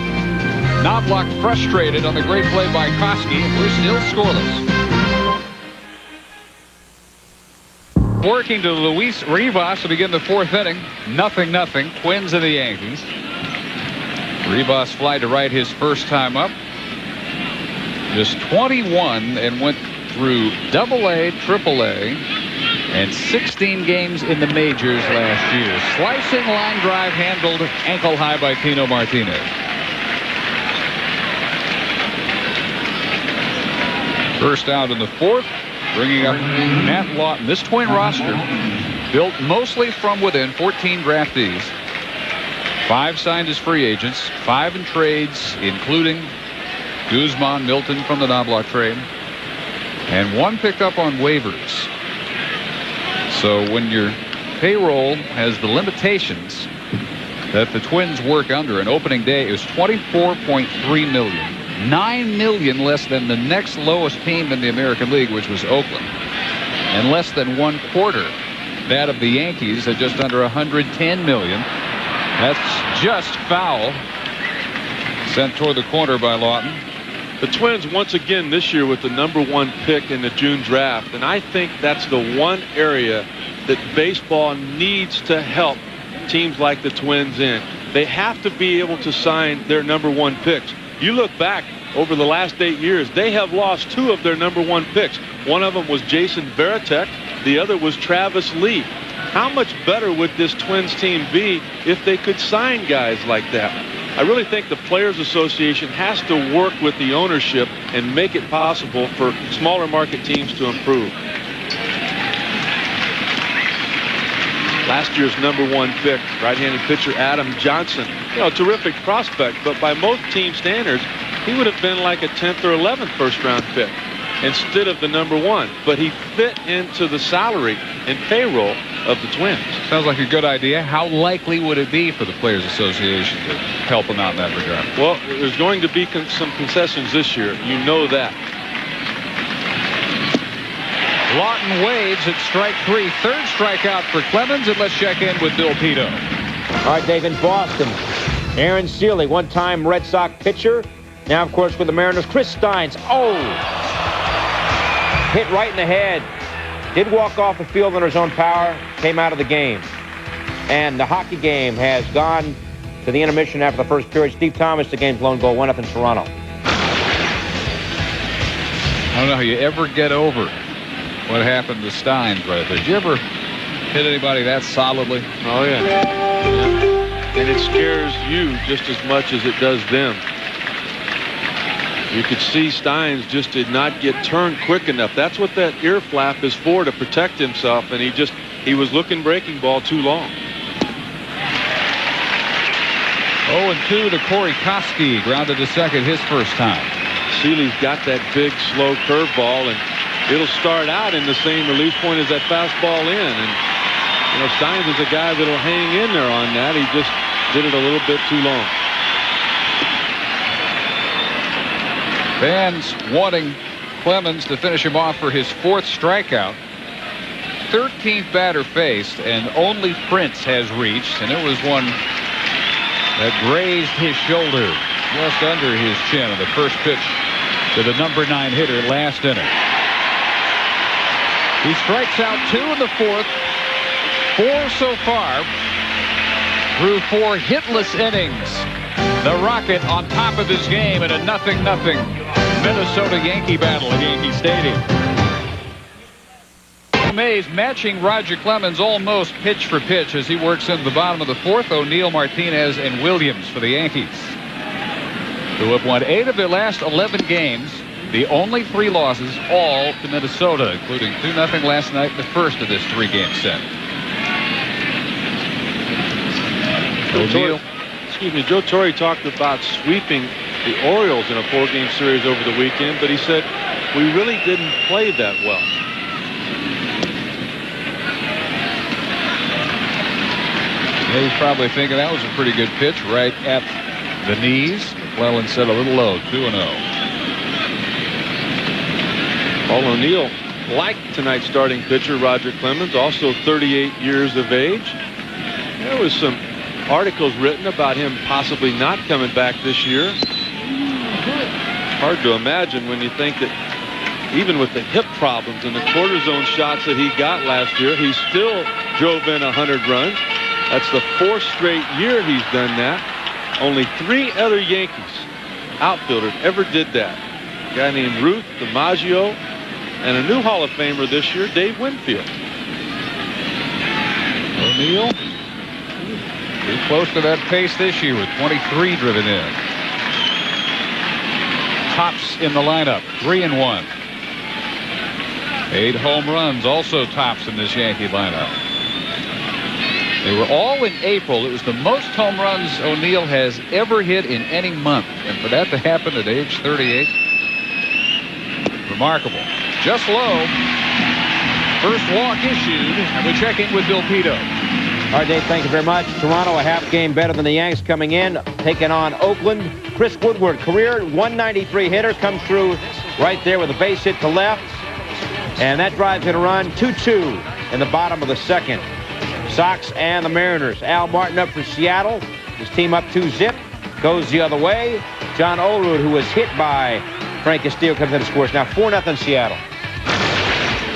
B: Knobloch frustrated on the great play by Koski. We're still scoreless. Working to Luis Rivas to begin the fourth inning. 0-0. Twins and the Yankees. Rivas fly to right his first time up. Just 21 and went through AA, AAA, and 16 games in the majors last year. Slicing line drive handled ankle high by Tino Martinez. First out in the fourth, bringing up Matt Lawton. This Twin roster built mostly from within, 14 draftees. 5 signed as free agents, 5 in trades, including Guzman, Milton from the Knobloch trade, and 1 picked up on waivers. So when your payroll has the limitations that the Twins work under, an opening day it was $24.3 million. $9 million less than the next lowest team in the American League, which was Oakland, and less than 1/4 that of the Yankees at just under $110 million. That's just foul. Sent toward the corner by Lawton.
C: The Twins once again this year with the #1 pick in the June draft, and I think that's the one area that baseball needs to help teams like the Twins in. They have to be able to sign their #1 picks. You look back over the last 8 years, they have lost 2 of their #1 picks. One of them was Jason Varitek. The other was Travis Lee. How much better would this Twins team be if they could sign guys like that? I really think the Players Association has to work with the ownership and make it possible for smaller market teams to improve. Last year's #1 pick, right-handed pitcher Adam Johnson. You know, a terrific prospect, but by most team standards, he would have been like a 10th or 11th first-round pick instead of the #1. But he fit into the salary and payroll of the Twins.
B: Sounds like a good idea. How likely would it be for the Players Association to help them out in that regard?
C: Well, there's going to be some concessions this year. You know that.
B: Lawton waves at strike 3. Third strikeout for Clemens, and let's check in with Bill Pito.
E: All right, Dave, in Boston, Aaron Seeley, one-time Red Sox pitcher. Now, of course, with the Mariners, Chris Steins. Oh! Hit right in the head. Did walk off the field under his own power. Came out of the game. And the hockey game has gone to the intermission after the first period. Steve Thomas, the game's lone goal, 1-0 Toronto.
B: I don't know how you ever get over what happened to Steins right there. Did you ever hit anybody that solidly?
C: Oh, yeah. And it scares you just as much as it does them. You could see Steins just did not get turned quick enough. That's what that ear flap is for, to protect himself, and he was looking breaking ball too long.
B: 0-2 to Corey Koski, grounded to second his first time.
C: Seeley's got that big, slow curveball, and it'll start out in the same release point as that fastball in. And, you know, Steins is a guy that'll hang in there on that. He just did it a little bit too long.
B: Fans wanting Clemens to finish him off for his 4th strikeout. 13th batter faced, and only Prince has reached, and it was one that grazed his shoulder just under his chin on the first pitch to the #9 hitter last inning. He strikes out 2 in the 4th, 4 so far through 4 hitless innings. The Rocket on top of his game in a 0-0 Minnesota Yankee battle at Yankee Stadium. Mays matching Roger Clemens almost pitch for pitch as he works into the bottom of the 4th. O'Neill, Martinez, and Williams for the Yankees, who have won 8 of their last 11 games. The only 3 losses, all to Minnesota, including 2-0 last night, the first of this 3-game set. O'Neill.
C: Joe Torre talked about sweeping the Orioles in a 4-game series over the weekend, but he said we really didn't play that well.
B: Yeah, he's probably thinking that was a pretty good pitch right at the knees. McClellan said a little low, 2-0.
C: Paul O'Neill, like tonight's starting pitcher Roger Clemens, also 38 years of age. There was some articles written about him possibly not coming back this year. Hard to imagine when you think that even with the hip problems and the cortisone shots that he got last year, he still drove in 100 runs. That's the 4th straight year he's done that. Only 3 other Yankees outfielders ever did that. A guy named Ruth DiMaggio and a new Hall of Famer this year, Dave Winfield.
B: O'Neill pretty close to that pace this year with 23 driven in. Tops in the lineup, 3-1. 8 home runs, also tops in this Yankee lineup. They were all in April. It was the most home runs O'Neill has ever hit in any month. And for that to happen at age 38, remarkable. Just low. First walk issued, and we check in with Bill Pito.
E: All right, Dave, thank you very much. Toronto a half game better than the Yanks coming in, taking on Oakland. Chris Woodward, career 193 hitter, comes through right there with a base hit to left. And that drives in a run, 2-2 in the bottom of the second. Sox and the Mariners. Al Martin up for Seattle. His team up 2-zip. Goes the other way. John Olerud, who was hit by Frank Castillo, comes in to score. Now 4-0 Seattle.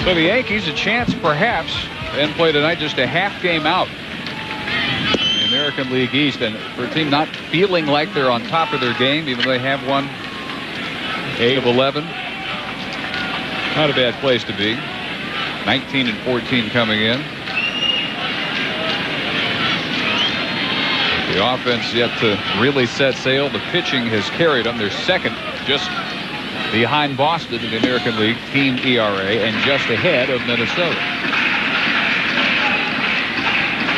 B: So the Yankees a chance perhaps and play tonight just a half game out in the American League East, and for a team not feeling like they're on top of their game, even though they have won 8 of 11. Not a bad place to be. 19-14 coming in. The offense yet to really set sail. The pitching has carried them. They're second, just behind Boston in the American League team ERA and just ahead of Minnesota.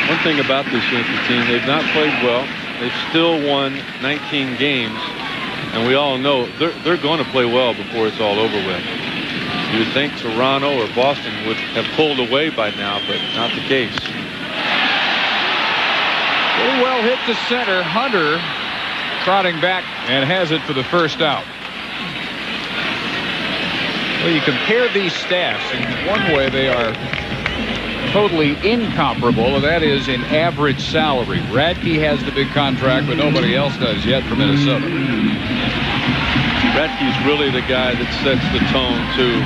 C: One thing about this Yankee team, they've not played well. They've still won 19 games, and we all know they're going to play well before it's all over with. You would think Toronto or Boston would have pulled away by now, but not the case.
B: Pretty well hit to center. Hunter trotting back and has it for the first out. Well, you compare these staffs, in one way they are totally incomparable, and that is in average salary. Radke has the big contract, but nobody else does yet for Minnesota.
C: Radke's really the guy that sets the tone, too.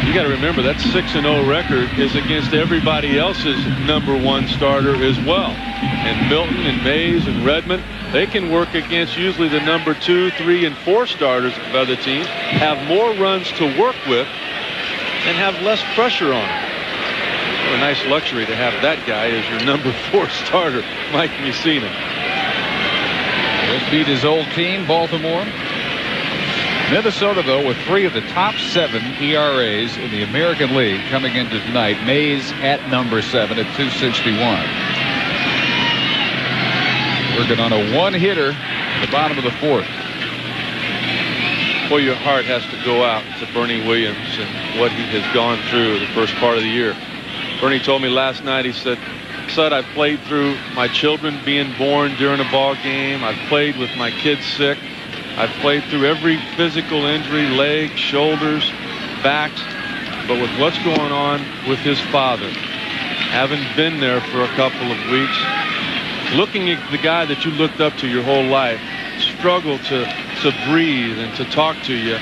C: You got to remember that 6-0 record is against everybody else's #1 starter as well. And Milton and Mays and Redmond, they can work against usually the #2, 3, and 4 starters of other teams, have more runs to work with, and have less pressure on them. What a nice luxury to have that guy as your #4 starter, Mike Mussina.
B: Just beat his old team, Baltimore. Minnesota, though, with 3 of the top 7 ERAs in the American League coming into tonight. Mays at #7 at 261. Working on a one-hitter at the bottom of the 4th.
C: Well, your heart has to go out to Bernie Williams and what he has gone through the first part of the year. Bernie told me last night, he said, "Son, I've played through my children being born during a ball game. I've played with my kids sick. I've played through every physical injury, legs, shoulders, backs. But with what's going on with his father, having been there for a couple of weeks, looking at the guy that you looked up to your whole life, struggle to breathe and to talk to you."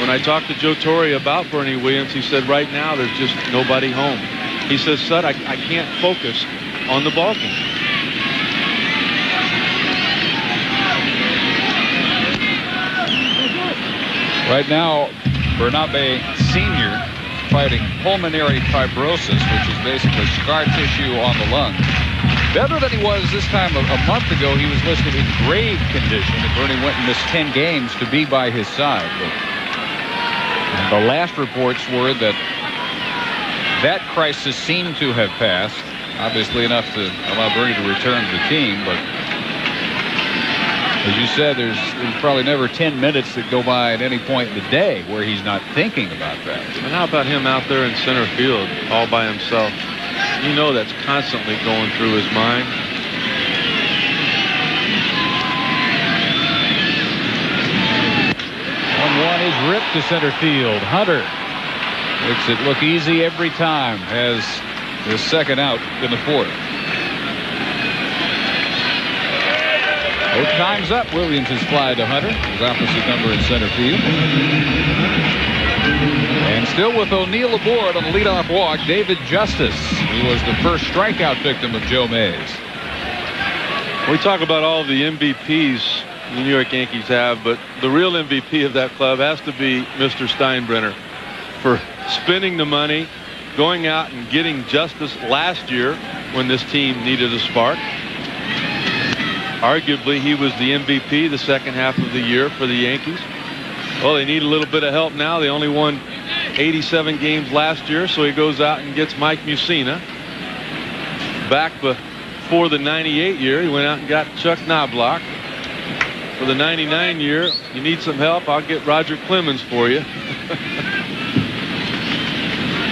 C: When I talked to Joe Torre about Bernie Williams, he said right now there's just nobody home. He says, "Son, I can't focus on the ball game."
B: Right now, Bernabe Sr. fighting pulmonary fibrosis, which is basically scar tissue on the lung. Better than he was this time a month ago. He was listed in grave condition, and Bernie went and missed 10 games to be by his side. But the last reports were that that crisis seemed to have passed, obviously enough to allow Bernie to return to the team. But as you said, there's probably never 10 minutes that go by at any point in the day where he's not thinking about that.
C: And how about him out there in center field all by himself? You know that's constantly going through his mind.
B: One is ripped to center field. Hunter makes it look easy every time. Has his second out in the fourth. Both times up, Williams' fly to Hunter, his opposite number in center field. And still with O'Neill aboard on the leadoff walk, David Justice, who was the first strikeout victim of Joe Mays.
C: We talk about all the MVPs the New York Yankees have, but the real MVP of that club has to be Mr. Steinbrenner for spending the money, going out and getting Justice last year when this team needed a spark. Arguably, he was the MVP the second half of the year for the Yankees. Well, they need a little bit of help now. They only won 87 games last year, so he goes out and gets Mike Mussina. Back before the 98 year, he went out and got Chuck Knobloch. For the 99 year, you need some help, I'll get Roger Clemens for you.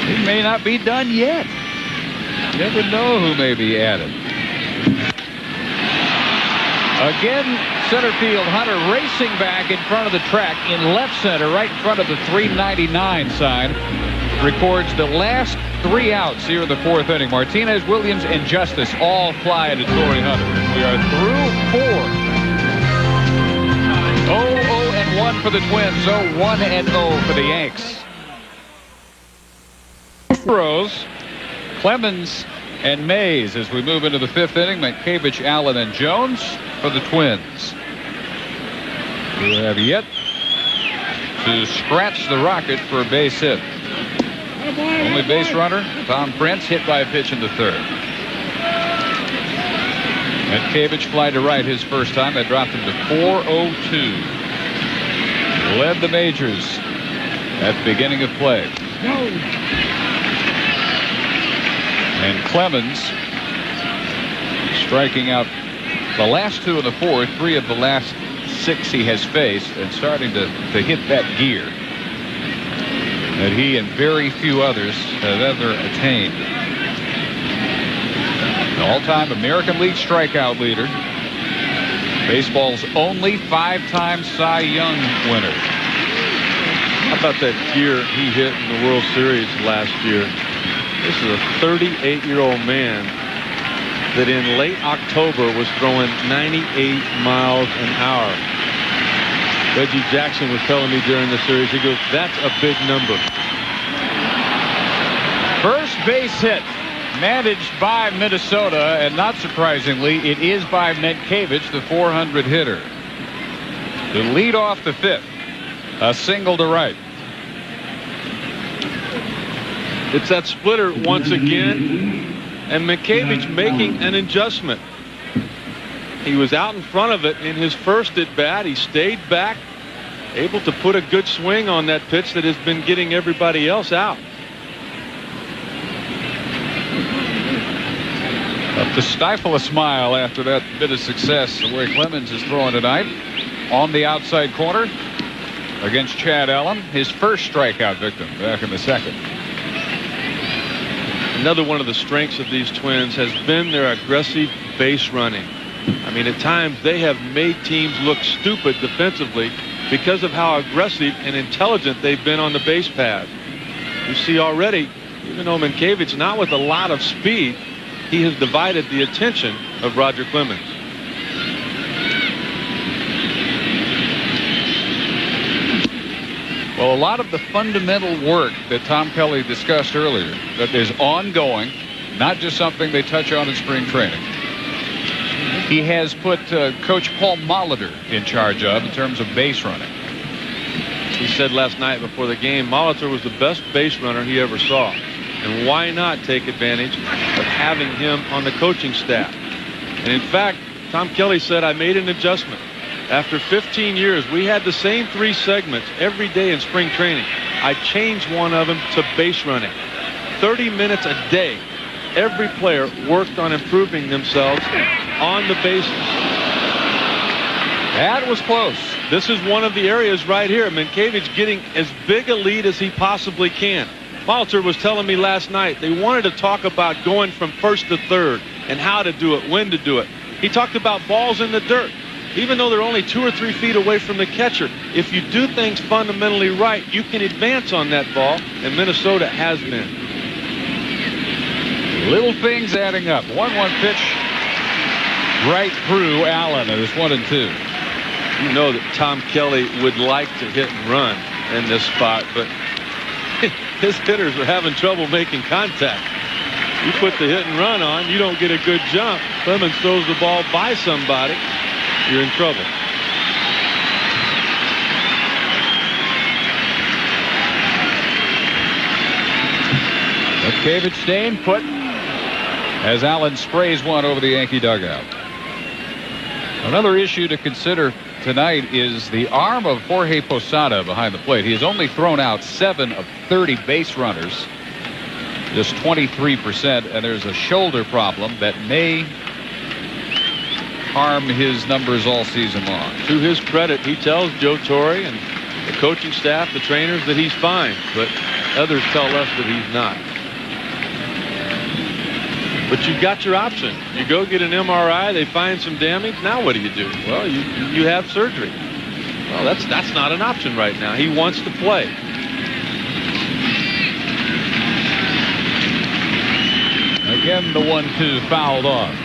B: He may not be done yet. You never know who may be added. Again, center field, Hunter racing back in front of the track in left center, right in front of the 399 sign. Records the last 3 outs here in the fourth inning. Martinez, Williams, and Justice all fly to Torrey Hunter. We are through 4. 0-0-1 for the Twins. 0-1-0 for the Yanks. Rose, Clemens, and Mays as we move into the fifth inning. Mankiewicz, Allen, and Jones for the Twins, who have yet to scratch the rocket for a base hit. Only base runner, Tom Prince, hit by a pitch in the third. Mankiewicz fly to right his first time. That dropped him to 4-0-2. Led the majors at the beginning of play. And Clemens striking out the last 2 in the fourth, 3 of the last 6 he has faced, and starting to hit that gear that he and very few others have ever attained. The all-time American League strikeout leader. Baseball's only 5-time Cy Young winner.
C: How about that gear he hit in the World Series last year? This is a 38-year-old man that in late October was throwing 98 miles an hour. Reggie Jackson was telling me during the series, he goes, that's a big number.
B: First base hit managed by Minnesota, and not surprisingly, it is by Mankiewicz, the 400 hitter. To lead off the fifth, a single to right.
C: It's that splitter once again, and Mankiewicz making an adjustment. He was out in front of it in his first at bat. He stayed back, able to put a good swing on that pitch that has been getting everybody else out.
B: Up to stifle a smile after that bit of success, the way Clemens is throwing tonight. On the outside corner against Chad Allen, his first strikeout victim back in the second.
C: Another one of the strengths of these Twins has been their aggressive base running. I mean, at times they have made teams look stupid defensively because of how aggressive and intelligent they've been on the base paths. You see already, even though Mankiewicz not with a lot of speed, he has divided the attention of Roger Clemens.
B: Well, a lot of the fundamental work that Tom Kelly discussed earlier that is ongoing, not just something they touch on in spring training. He has put Coach Paul Molitor in charge of in terms of base running.
C: He said last night before the game, Molitor was the best base runner he ever saw. And why not take advantage of having him on the coaching staff? And in fact, Tom Kelly said, I made an adjustment. After 15 years, we had the same 3 segments every day in spring training. I changed one of them to base running. 30 minutes a day. Every player worked on improving themselves on the bases.
B: That was close.
C: This is one of the areas right here. Mankiewicz getting as big a lead as he possibly can. Molitor was telling me last night they wanted to talk about going from first to third and how to do it, when to do it. He talked about balls in the dirt. even though they're only 2 or 3 feet away from the catcher. If you do things fundamentally right, you can advance on that ball, and Minnesota has been.
B: Little things adding up. 1-1 pitch right through Allen. It is 1-2.
C: You know that Tom Kelly would like to hit and run in this spot, but his hitters are having trouble making contact. You put the hit and run on, you don't get a good jump. Clemens throws the ball by somebody, you're in trouble.
B: Mientkiewicz staying put as Allen sprays one over the Yankee dugout. Another issue to consider tonight is the arm of Jorge Posada behind the plate. He has only thrown out 7 of 30 base runners, just 23%, and there's a shoulder problem that may harm his numbers all season long.
C: To his credit, he tells Joe Torre and the coaching staff, the trainers, that he's fine, but others tell us that he's not. But you've got your option. You go get an MRI, they find some damage. Now what do? Well, you have surgery. Well, that's not an option right now. He wants to play.
B: Again, the 1-2 fouled off.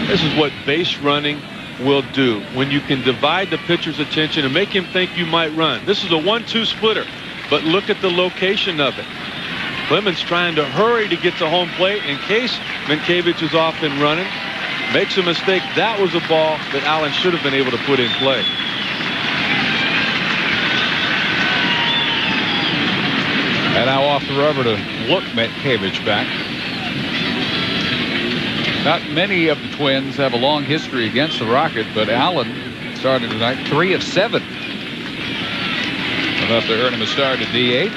C: This is what base running will do when you can divide the pitcher's attention and make him think you might run. This is a 1-2 splitter, but look at the location of it. Clemens trying to hurry to get to home plate in case Mientkiewicz is off and running. Makes a mistake. That was a ball that Allen should have been able to put in play.
B: And now off the rubber to look Mientkiewicz back. Not many of the Twins have a long history against the Rocket, but Allen started tonight 3 of 7. Enough to earn him a start at DH.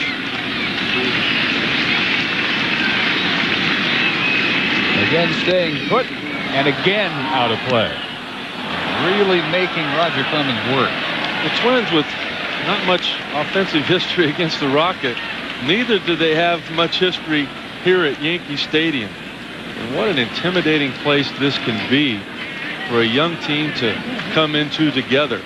B: Again staying put, and again out of play. Really making Roger Clemens work.
C: The Twins, with not much offensive history against the Rocket, neither do they have much history here at Yankee Stadium. And what an intimidating place this can be for a young team to come into together.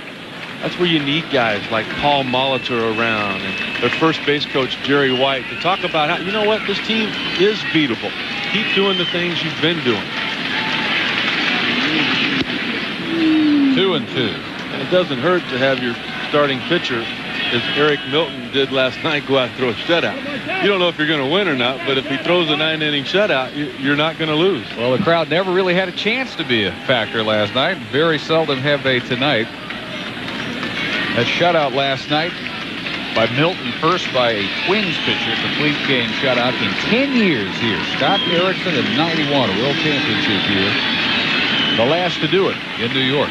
C: That's where you need guys like Paul Molitor around and their first base coach Jerry White to talk about how, you know what, this team is beatable. Keep doing the things you've been doing.
B: 2-2.
C: And it doesn't hurt to have your starting pitcher, as Eric Milton did last night, go out and throw a shutout. You don't know if you're going to win or not, but if he throws a 9-inning shutout, you're not going to lose.
B: Well, the crowd never really had a chance to be a factor last night. Very seldom have they tonight. That shutout last night by Milton, first by a Twins pitcher, complete game shutout in 10 years here. Scott Erickson in '91, a World Championship year. The last to do it in New York.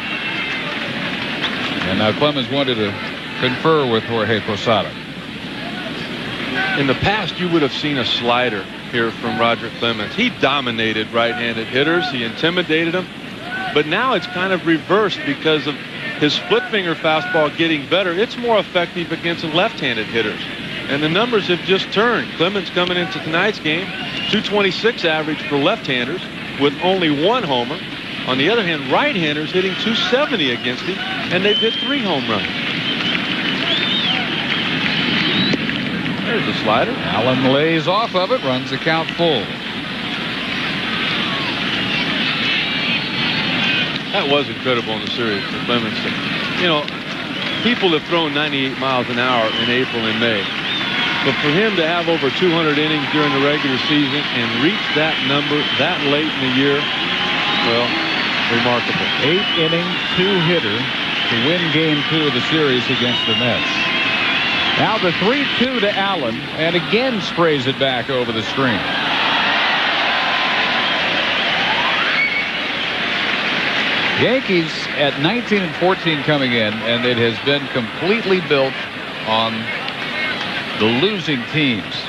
B: And now Clemens wanted to confer with Jorge Posada.
C: In the past, you would have seen a slider here from Roger Clemens. He dominated right-handed hitters. He intimidated them. But now it's kind of reversed because of his split finger fastball getting better. It's more effective against left-handed hitters. And the numbers have just turned. Clemens coming into tonight's game, 226 average for left-handers with only 1 homer. On the other hand, right-handers hitting 270 against him, and they've hit 3 home runs. There's the slider.
B: Allen lays off of it, runs the count full.
C: That was incredible in the series for Clemens. You know, people have thrown 98 miles an hour in April and May. But for him to have over 200 innings during the regular season and reach that number that late in the year, well, remarkable.
B: 8-inning, 2-hitter to win game 2 of the series against the Mets. Now the 3-2 to Allen, and again sprays it back over the screen. Yankees at 19 and 14 coming in, and it has been completely built on the losing teams.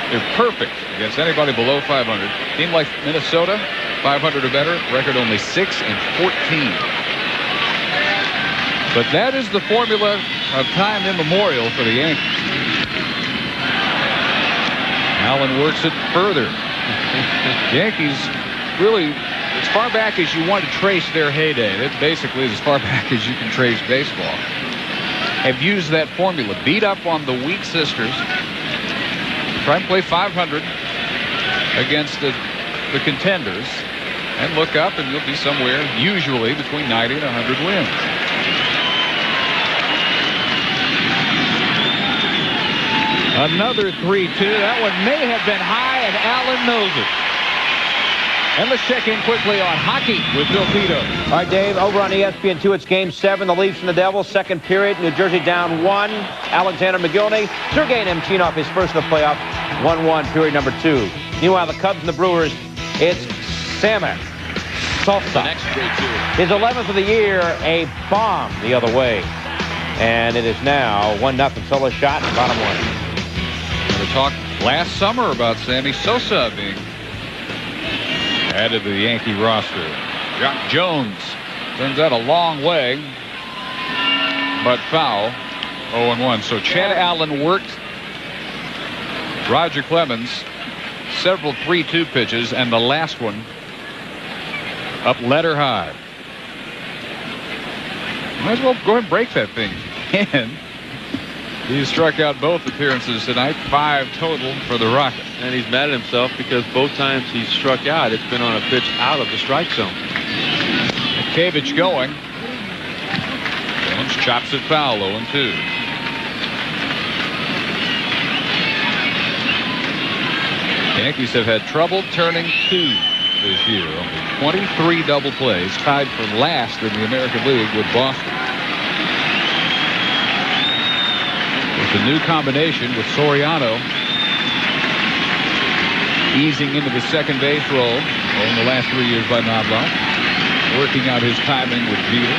B: They're perfect against anybody below 500. Team like Minnesota, 500 or better, record only 6 and 14. But that is the formula of time immemorial for the Yankees. Allen works it further. Yankees really as far back as you want to trace their heyday. It basically is as far back as you can trace baseball. Have used that formula. Beat up on the weak sisters. Try and play 500 against the contenders. And look up and you'll be somewhere usually between 90 and 100 wins. Another 3-2. That one may have been high, and Allen knows it. And let's check in quickly on hockey with Bill Pito.
E: All right, Dave, over on ESPN2, it's Game 7, the Leafs and the Devils. Second period, New Jersey down 1. Alexander McGillney, Sergei Nemchinov, his first of the playoffs, 1-1, period number 2. Meanwhile, the Cubs and the Brewers, it's Samek Sosa. His 11th of the year, a bomb the other way. And it is now 1-0 solo shot, bottom 1.
B: We talked last summer about Sammy Sosa being added to the Yankee roster. Jock Jones turns out a long way, but foul. 0-1. So Chad Allen worked Roger Clemens several 3-2 pitches, and the last one up letter high. Might as well go ahead and break that thing. And he struck out both appearances tonight, 5 total for the Rockets.
C: And he's mad at himself because both times he's struck out, it's been on a pitch out of the strike zone.
B: Cavich going. Jones chops it foul, 0-2. Yankees have had trouble turning 2 this year. Only 23 double plays, tied for last in the American League with Boston. With the new combination with Soriano easing into the second base role in the last 3 years by Knobloch, working out his timing with Jeter.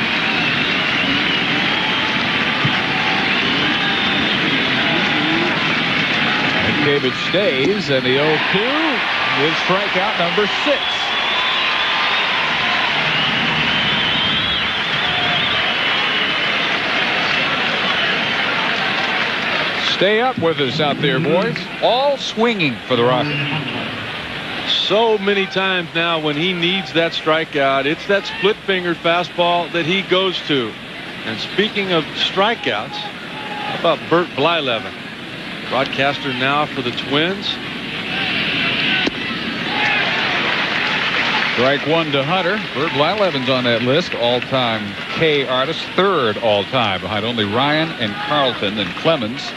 B: And Cavich stays, and the 0-2 is strikeout number 6. Stay up with us out there, boys. All swinging for the Rockets.
C: So many times now when he needs that strikeout, it's that split-fingered fastball that he goes to. And speaking of strikeouts, how about Bert Blyleven? Broadcaster now for the Twins.
B: Strike 1 to Hunter. Bert Blyleven's on that list. All-time K artist. 3rd all-time behind only Ryan and Carlton and Clemens.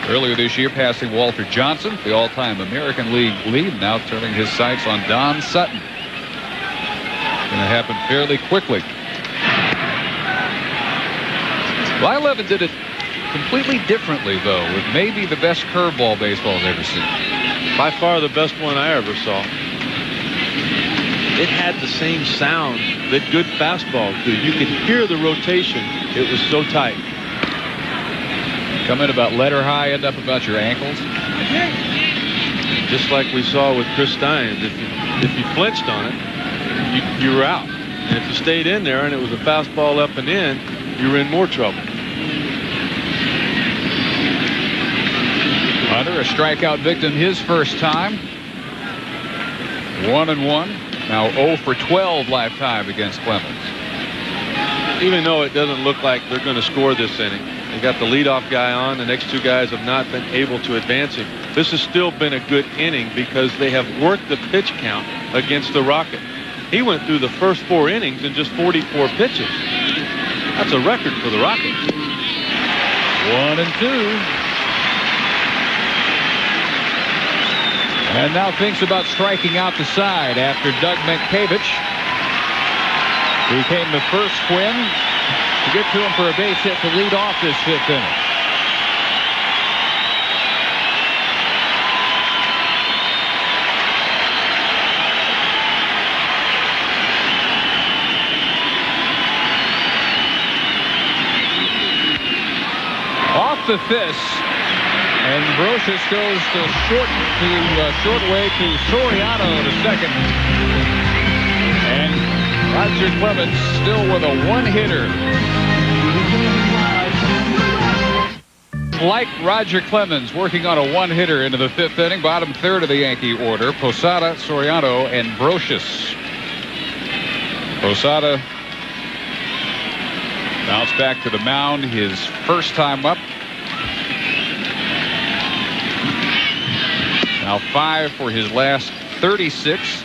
B: Earlier this year, passing Walter Johnson, the all-time American League lead, now turning his sights on Don Sutton. Going to happen fairly quickly. Blyleven did it completely differently, though, with maybe the best curveball baseball's ever seen.
C: By far the best one I ever saw. It had the same sound that good fastballs do. You could hear the rotation. It was so tight.
B: Come in about letter high, end up about your ankles.
C: Just like we saw with Chris Stein, if you flinched on it, you were out. And if you stayed in there and it was a fastball up and in, you were in more trouble.
B: Hunter, a strikeout victim his first time. 1-1. Now 0 for 12 lifetime against Clemens.
C: Even though it doesn't look like they're going to score this inning, they got the leadoff guy on. The next 2 guys have not been able to advance him. This has still been a good inning because they have worked the pitch count against the Rockets. He went through the first 4 innings in just 44 pitches. That's a record for the Rockets.
B: 1-2. And now thinks about striking out the side after Doug Mientkiewicz became the first Twin to get to him for a base hit to lead off this 5th inning. Off the fist, and Brocious goes to short way to Soriano to second. And Roger Clemens still with a 1-hitter. Like Roger Clemens working on a 1-hitter into the 5th inning, bottom 3rd of the Yankee order. Posada, Soriano, and Brocious. Posada bounced back to the mound his first time up. Now 5 for his last 36.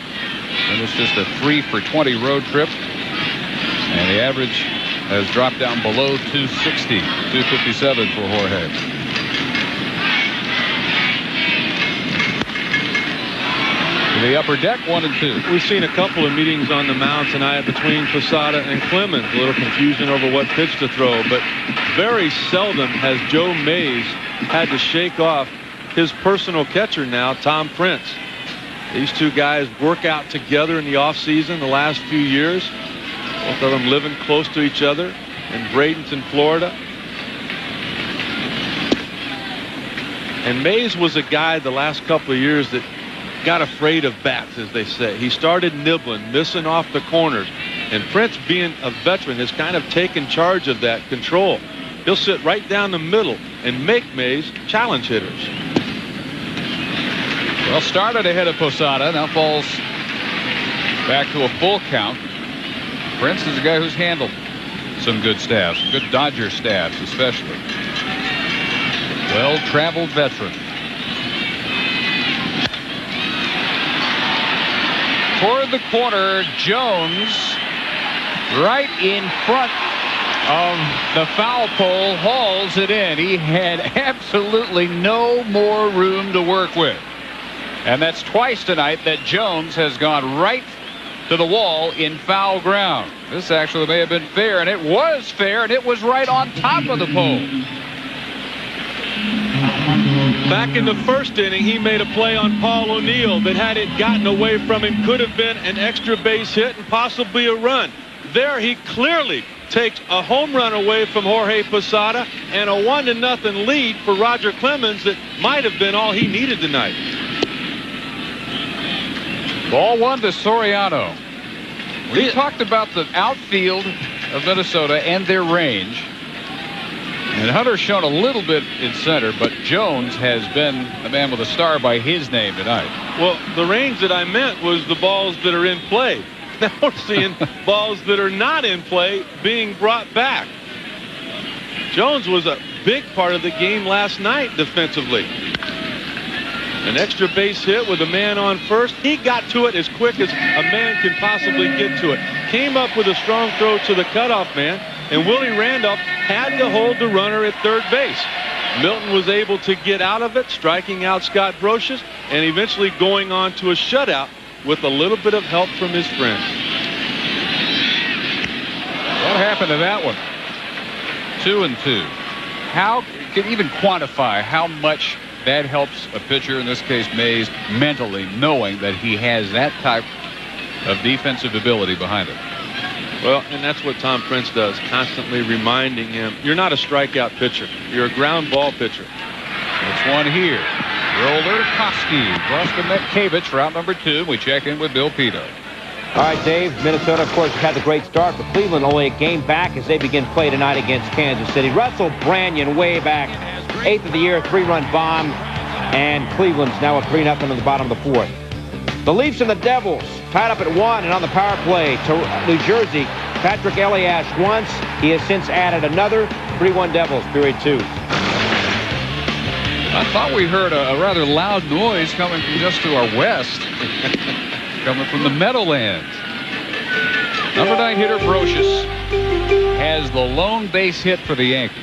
B: It was just a 3 for 20 road trip. And the average has dropped down below 260. 257 for Jorge. The upper deck, 1 and 2.
C: We've seen a couple of meetings on the mound tonight between Posada and Clemens. A little confusion over what pitch to throw, but very seldom has Joe Mays had to shake off his personal catcher now, Tom Prince. These two guys work out together in the offseason the last few years. Both of them living close to each other in Bradenton, Florida. And Mays was a guy the last couple of years that got afraid of bats, as they say. He started nibbling, missing off the corners. And Prince, being a veteran, has kind of taken charge of that control. He'll sit right down the middle and make Mays challenge hitters.
B: Well, started ahead of Posada, now falls back to a full count. Prince is a guy who's handled some good staffs, good Dodger staffs especially. Well-traveled veteran. Toward the corner, Jones right in front of the foul pole hauls it in. He had absolutely no more room to work with. And that's twice tonight that Jones has gone right to the wall in foul ground. This actually may have been fair, and it was fair, and it was right on top of the pole.
C: Back in the first inning, he made a play on Paul O'Neill that, had it gotten away from him, could have been an extra base hit and possibly a run. There he clearly takes a home run away from Jorge Posada and a 1-0 lead for Roger Clemens that might have been all he needed tonight.
B: Ball 1 to Soriano. We talked about the outfield of Minnesota and their range. And Hunter's shown a little bit in center, but Jones has been the man with a star by his name tonight.
C: Well, the range that I meant was the balls that are in play. Now we're seeing balls that are not in play being brought back. Jones was a big part of the game last night defensively. An extra base hit with a man on first. He got to it as quick as a man can possibly get to it. Came up with a strong throw to the cutoff man, and Willie Randolph had to hold the runner at third base. Milton was able to get out of it, striking out Scott Brocious, and eventually going on to a shutout with a little bit of help from his friends.
B: What happened to that one? 2-2. How can you even quantify how much that helps a pitcher, in this case Mays, mentally knowing that he has that type of defensive ability behind him?
C: Well, and that's what Tom Prince does, constantly reminding him, you're not a strikeout pitcher. You're a ground ball pitcher.
B: That's one here. Roller Koski across to Metkevich, route number 2. We check in with Bill Pito.
E: All right, Dave. Minnesota, of course, had the great start, but Cleveland only a game back as they begin play tonight against Kansas City. Russell Branyan way back, 8th of the year, 3-run bomb, and Cleveland's now up 3-0 in the bottom of the 4th. The Leafs and the Devils tied up at 1, and on the power play to New Jersey, Patrick Elias once. He has since added another. 3-1 Devils, period 2.
B: I thought we heard a rather loud noise coming from just to our west. Coming from the Meadowlands. Number 9 hitter Brocious has the lone base hit for the Yankees.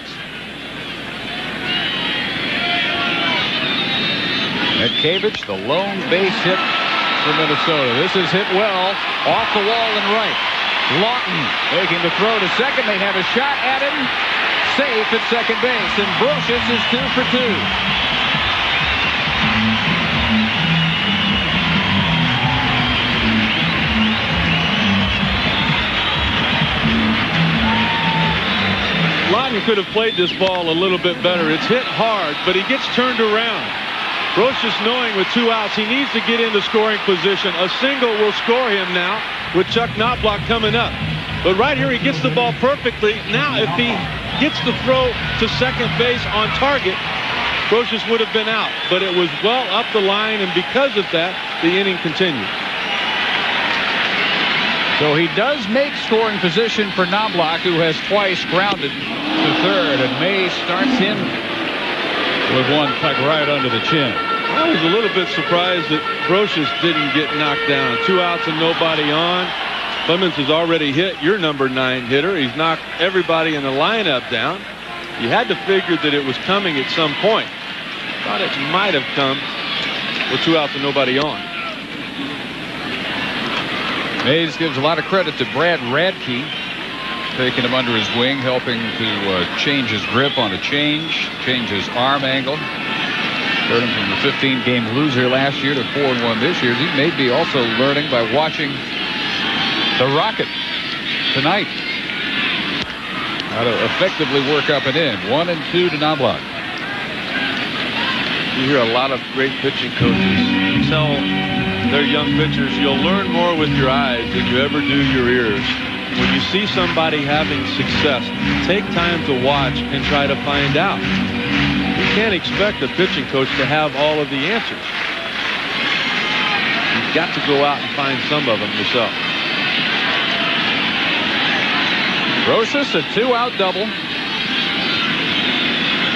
B: Metkevich, the lone base hit for Minnesota. This is hit well off the wall and right. Lawton making the throw to second. They have a shot at him. Safe at second base, and Brocious is 2 for 2.
C: Lawton could have played this ball a little bit better. It's hit hard, but he gets turned around. Brocious, knowing with 2 outs, he needs to get into scoring position. A single will score him now with Chuck Knobloch coming up. But right here, he gets the ball perfectly. Now, if he gets the throw to second base on target, Brocious would have been out. But it was well up the line, and because of that, the inning continued.
B: So he does make scoring position for Knobloch, who has twice grounded to third, and Mays starts him with one tucked right under the chin.
C: I was a little bit surprised that Brocious didn't get knocked down. 2 outs and nobody on. Clemens has already hit your number 9 hitter. He's knocked everybody in the lineup down. You had to figure that it was coming at some point. Thought it might have come with 2 outs and nobody on.
B: Mays gives a lot of credit to Brad Radke, taking him under his wing, helping to change his grip on a change his arm angle. Turned him from the 15-game loser last year to 4-1 this year. He may be also learning by watching the Rocket tonight how to effectively work up and in. 1-2 to Knobloch.
C: You hear a lot of great pitching coaches tell their young pitchers, you'll learn more with your eyes than you ever do your ears. When you see somebody having success, take time to watch and try to find out. You can't expect a pitching coach to have all of the answers. You've got to go out and find some of them yourself.
B: Brocious, a 2-out double.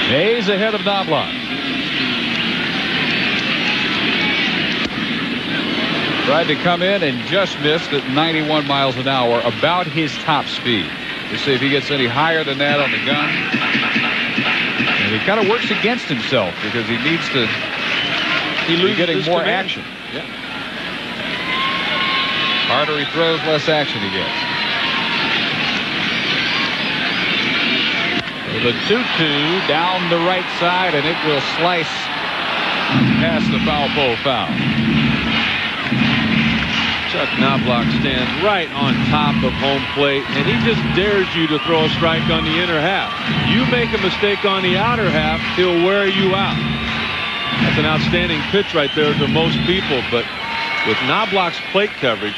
B: Mays ahead of Knobloch. Tried to come in and just missed at 91 miles an hour, about his top speed. We'll see if he gets any higher than that on the gun. And he kind of works against himself because he needs to be getting more action. Yeah. Harder he throws, less action he gets. With a 2-2 down the right side, and it will slice past the foul pole foul.
C: Chuck Knobloch stands right on top of home plate, and he just dares you to throw a strike on the inner half. You make a mistake on the outer half, he'll wear you out. That's an outstanding pitch right there to most people, but with Knobloch's plate coverage,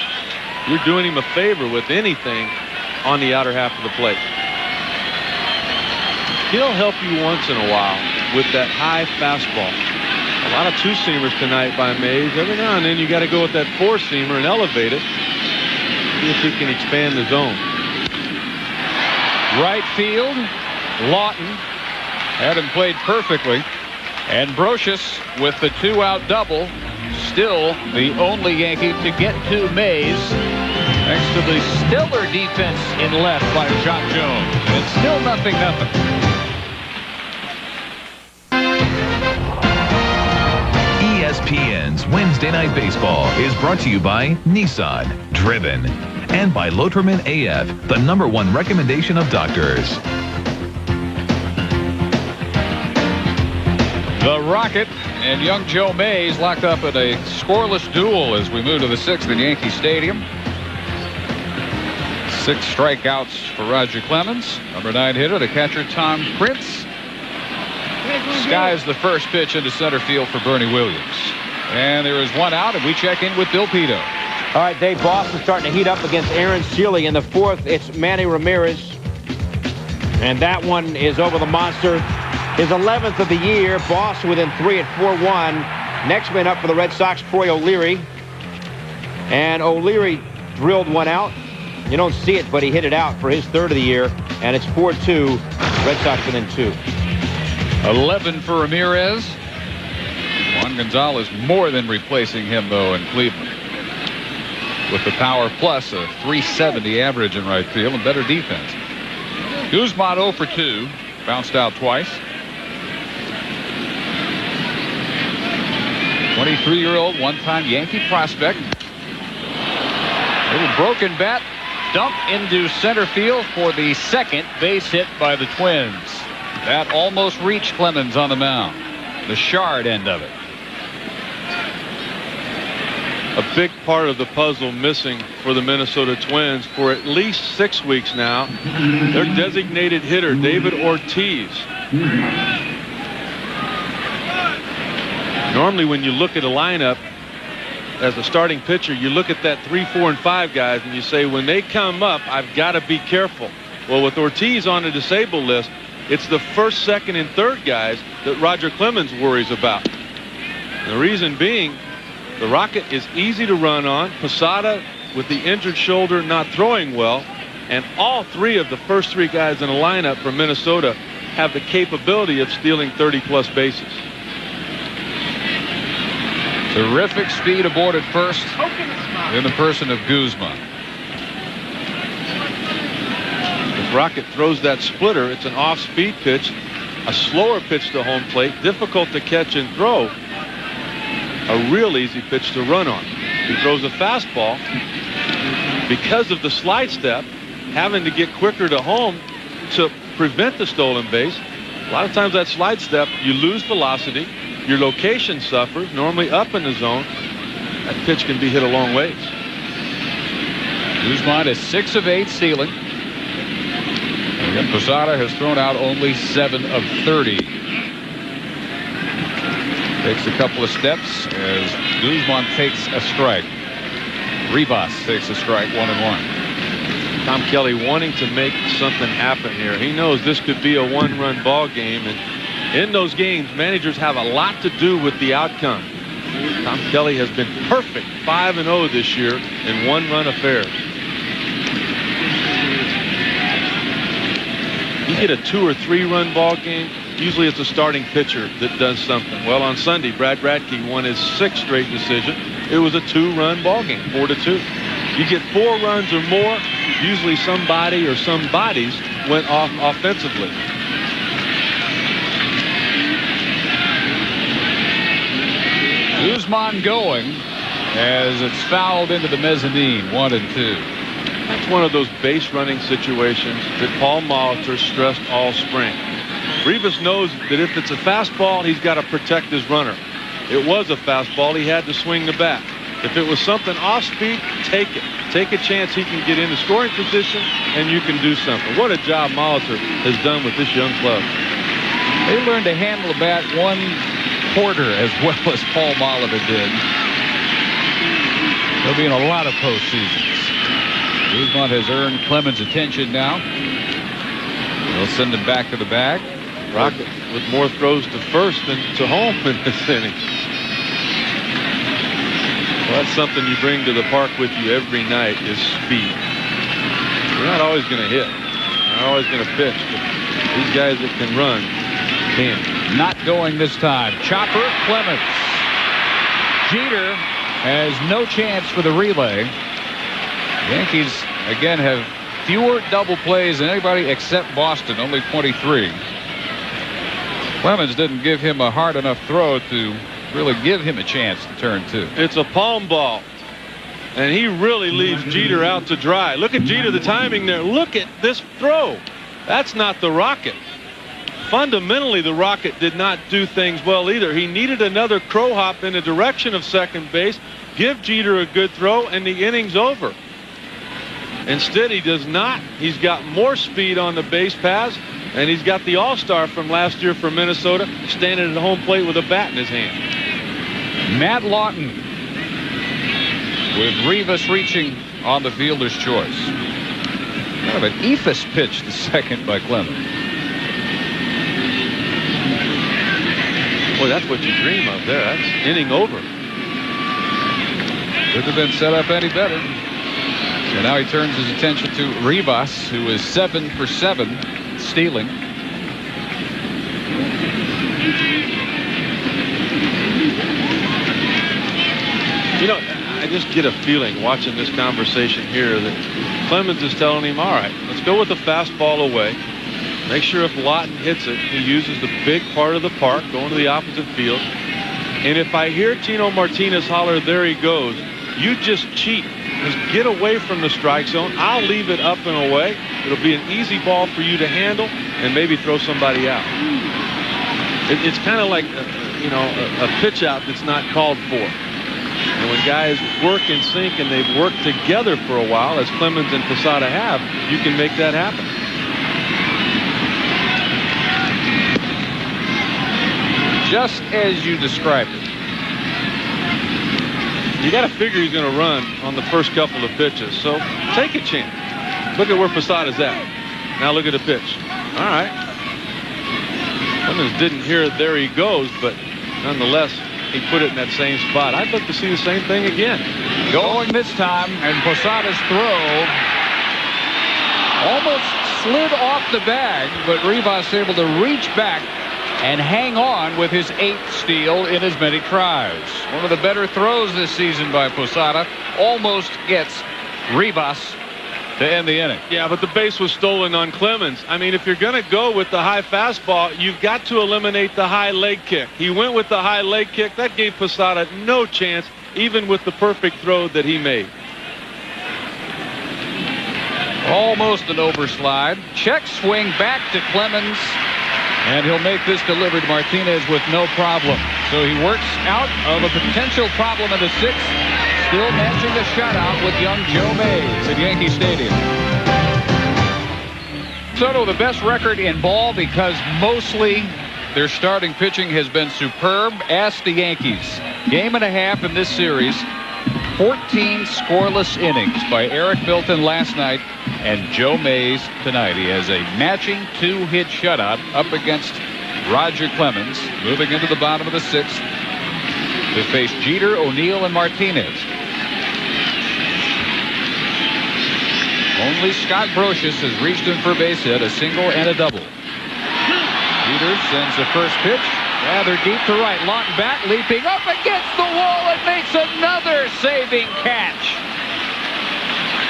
C: you're doing him a favor with anything on the outer half of the plate. He'll help you once in a while with that high fastball. A lot of 2-seamers tonight by Mays. Every now and then you got to go with that 4-seamer and elevate it. See if he can expand the zone.
B: Right field, Lawton had him played perfectly. And Brocious with the 2-out double, still the only Yankee to get to Mays, thanks to the stellar defense in left by Jock Jones. And it's still 0-0.
A: ESPN's Wednesday Night Baseball is brought to you by Nissan, Driven, and by Loterman AF, the #1 recommendation of doctors.
B: The Rocket and young Joe Mays locked up in a scoreless duel as we move to the 6th in Yankee Stadium. 6 strikeouts for Roger Clemens. Number 9 hitter, the catcher Tom Prince. Skies the first pitch into center field for Bernie Williams. And there is 1 out, and we check in with Bill Pito.
E: All right, Dave, Boston starting to heat up against Aaron Seeley. In the 4th, it's Manny Ramirez. And that one is over the monster. His 11th of the year. Boston within 3 at 4-1. Next man up for the Red Sox, Troy O'Leary. And O'Leary drilled 1 out. You don't see it, but he hit it out for his 3rd of the year. And it's 4-2. Red Sox within 2.
B: 11 for Ramirez. Juan Gonzalez more than replacing him, though, in Cleveland. With the power plus a .370 average in right field and better defense. Guzman 0 for 2. Bounced out twice. 23-year-old one-time Yankee prospect. Little broken bat. Dump into center field for the 2nd base hit by the Twins. That almost reached Clemens on the mound. The Shard end of it.
C: A big part of the puzzle missing for the Minnesota Twins for at least 6 weeks now. Their designated hitter, David Ortiz. Normally when you look at a lineup as a starting pitcher, you look at that 3, 4, and 5 guys and you say, when they come up, I've got to be careful. Well, with Ortiz on the disabled list, it's the 1st, 2nd, and 3rd guys that Roger Clemens worries about. The reason being, the Rocket is easy to run on. Posada with the injured shoulder, not throwing well. And all three of the first three guys in the lineup for Minnesota have the capability of stealing 30-plus bases.
B: Terrific speed aboard at first in the person of Guzman.
C: If Rocket throws that splitter, it's an off-speed pitch, a slower pitch to home plate, difficult to catch and throw, a real easy pitch to run on. He throws a fastball. Because of the slide step, having to get quicker to home to prevent the stolen base. A lot of times that slide step, you lose velocity, your location suffers, normally up in the zone. That pitch can be hit a long ways.
B: Guzman is 6 of 8 stealing. And Posada has thrown out only 7 of 30. Takes a couple of steps as Guzman takes a strike. Rivas takes a strike, 1-1.
C: Tom Kelly wanting to make something happen here. He knows this could be a one-run ball game, and in those games, managers have a lot to do with the outcome. Tom Kelly has been perfect, 5-0 this year in one-run affairs. You get a 2 or 3 run ball game, usually it's a starting pitcher that does something. Well, on Sunday, Brad Radke won his 6th straight decision. It was a 2-run ball game, 4-2. You get 4 runs or more, usually somebody or some bodies went off offensively.
B: Guzman going as it's fouled into the mezzanine, 1-2.
C: That's one of those base running situations that Paul Molitor stressed all spring. Rivas knows that if it's a fastball, he's got to protect his runner. It was a fastball. He had to swing the bat. If it was something off speed, take it. Take a chance he can get in the scoring position and you can do something. What a job Molitor has done with this young club.
B: They learned to handle the bat 1/4 as well as Paul Molitor did. He'll be in a lot of postseasons. Guzman has earned Clemens' attention now. They'll send him back to the bag.
C: Rocket with more throws to first than to home in this inning. Well, that's something you bring to the park with you every night is speed. You're not always going to hit. You're not always going to pitch. But these guys that can run can.
B: Not going this time. Chopper, Clemens. Jeter has no chance for the relay. Yankees, again, have fewer double plays than anybody except Boston, only 23. Clemens didn't give him a hard enough throw to really give him a chance to turn 2.
C: It's a palm ball. And he really leaves Jeter out to dry. Look at Jeter, the timing there. Look at this throw. That's not the Rocket. Fundamentally, the Rocket did not do things well either. He needed another crow hop in the direction of second base, give Jeter a good throw, and the inning's over. Instead, he does not. He's got more speed on the base paths, and he's got the all-star from last year for Minnesota standing at home plate with a bat in his hand.
B: Matt Lawton with Rivas reaching on the fielder's choice. Kind of an eephus pitch to second by Clemens.
C: Boy, that's what you dream of there. That's inning over.
B: Couldn't have been set up any better. So now he turns his attention to Rivas, who is 7 for 7 stealing.
C: You know, I just get a feeling watching this conversation here that Clemens is telling him, all right, let's go with the fastball away. Make sure if Lawton hits it, he uses the big part of the park, going to the opposite field. And if I hear Tino Martinez holler, there he goes, you just cheat. Just get away from the strike zone. I'll leave it up and away. It'll be an easy ball for you to handle and maybe throw somebody out. It's kind of like, a pitch out that's not called for. And when guys work in sync and they've worked together for a while, as Clemens and Posada have, you can make that happen.
B: Just as you described it.
C: You got to figure he's going to run on the first couple of pitches, so take a chance. Look at where Posada's at. Now look at the pitch. All right. Clemens didn't hear it, there he goes, but nonetheless, he put it in that same spot. I'd look to see the same thing again.
B: Going this time, and Posada's throw almost slid off the bag, but Rivas able to reach back and hang on with his 8th steal in as many tries. One of the better throws this season by Posada. Almost gets Rivas to end the inning.
C: Yeah, but the base was stolen on Clemens. I mean, if you're going to go with the high fastball, you've got to eliminate the high leg kick. He went with the high leg kick. That gave Posada no chance, even with the perfect throw that he made.
B: Almost an overslide. Check swing back to Clemens, and he'll make this delivery to Martinez with no problem. So he works out of a potential problem in the 6th. Still matching the shutout with young Joe Mays at Yankee Stadium. Soto, the best record in ball because mostly their starting pitching has been superb. Ask the Yankees. Game and a half in this series. 14 scoreless innings by Eric Milton last night and Joe Mays tonight. He has a matching 2-hit shutout up against Roger Clemens, moving into the bottom of the 6th to face Jeter, O'Neill, and Martinez. Only Scott Brocious has reached him for a base hit, a single and a double. Jeter sends the first pitch rather deep to right. Lawton back, leaping up against the wall and makes another saving catch.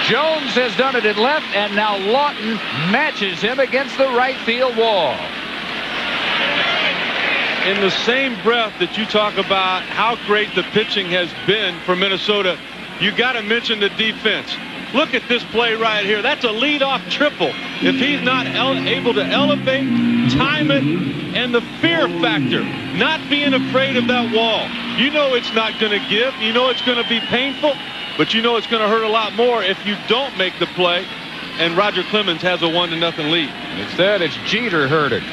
B: Jones has done it in left, and now Lawton matches him against the right field wall.
C: In the same breath that you talk about how great the pitching has been for Minnesota, you got to mention the defense. Look at this play right here. That's a leadoff triple. If he's not able to elevate, time it, and the fear factor, not being afraid of that wall. You know it's not going to give. You know it's going to be painful, but you know it's going to hurt a lot more if you don't make the play, and Roger Clemens has a 1-0 lead.
B: Instead, it's Jeter hurting.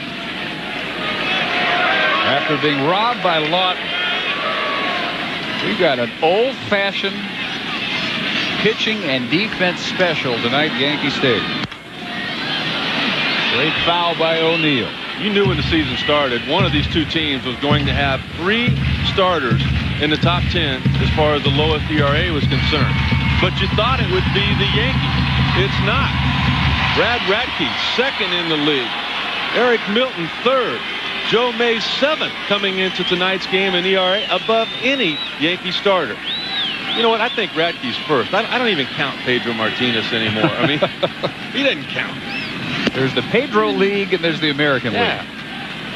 B: After being robbed by Lawton, we've got an old-fashioned pitching and defense special tonight at Yankee Stadium. Great foul by O'Neill.
C: You knew when the season started, one of these two teams was going to have 3 starters in the top 10 as far as the lowest ERA was concerned. But you thought it would be the Yankees. It's not. Brad Radke, 2nd in the league. Eric Milton, 3rd. Joe Mays, 7th, coming into tonight's game in ERA above any Yankee starter. You know what? I think Radke's 1st. I don't even count Pedro Martinez anymore. I mean, he doesn't count.
B: There's the Pedro League and there's the American League.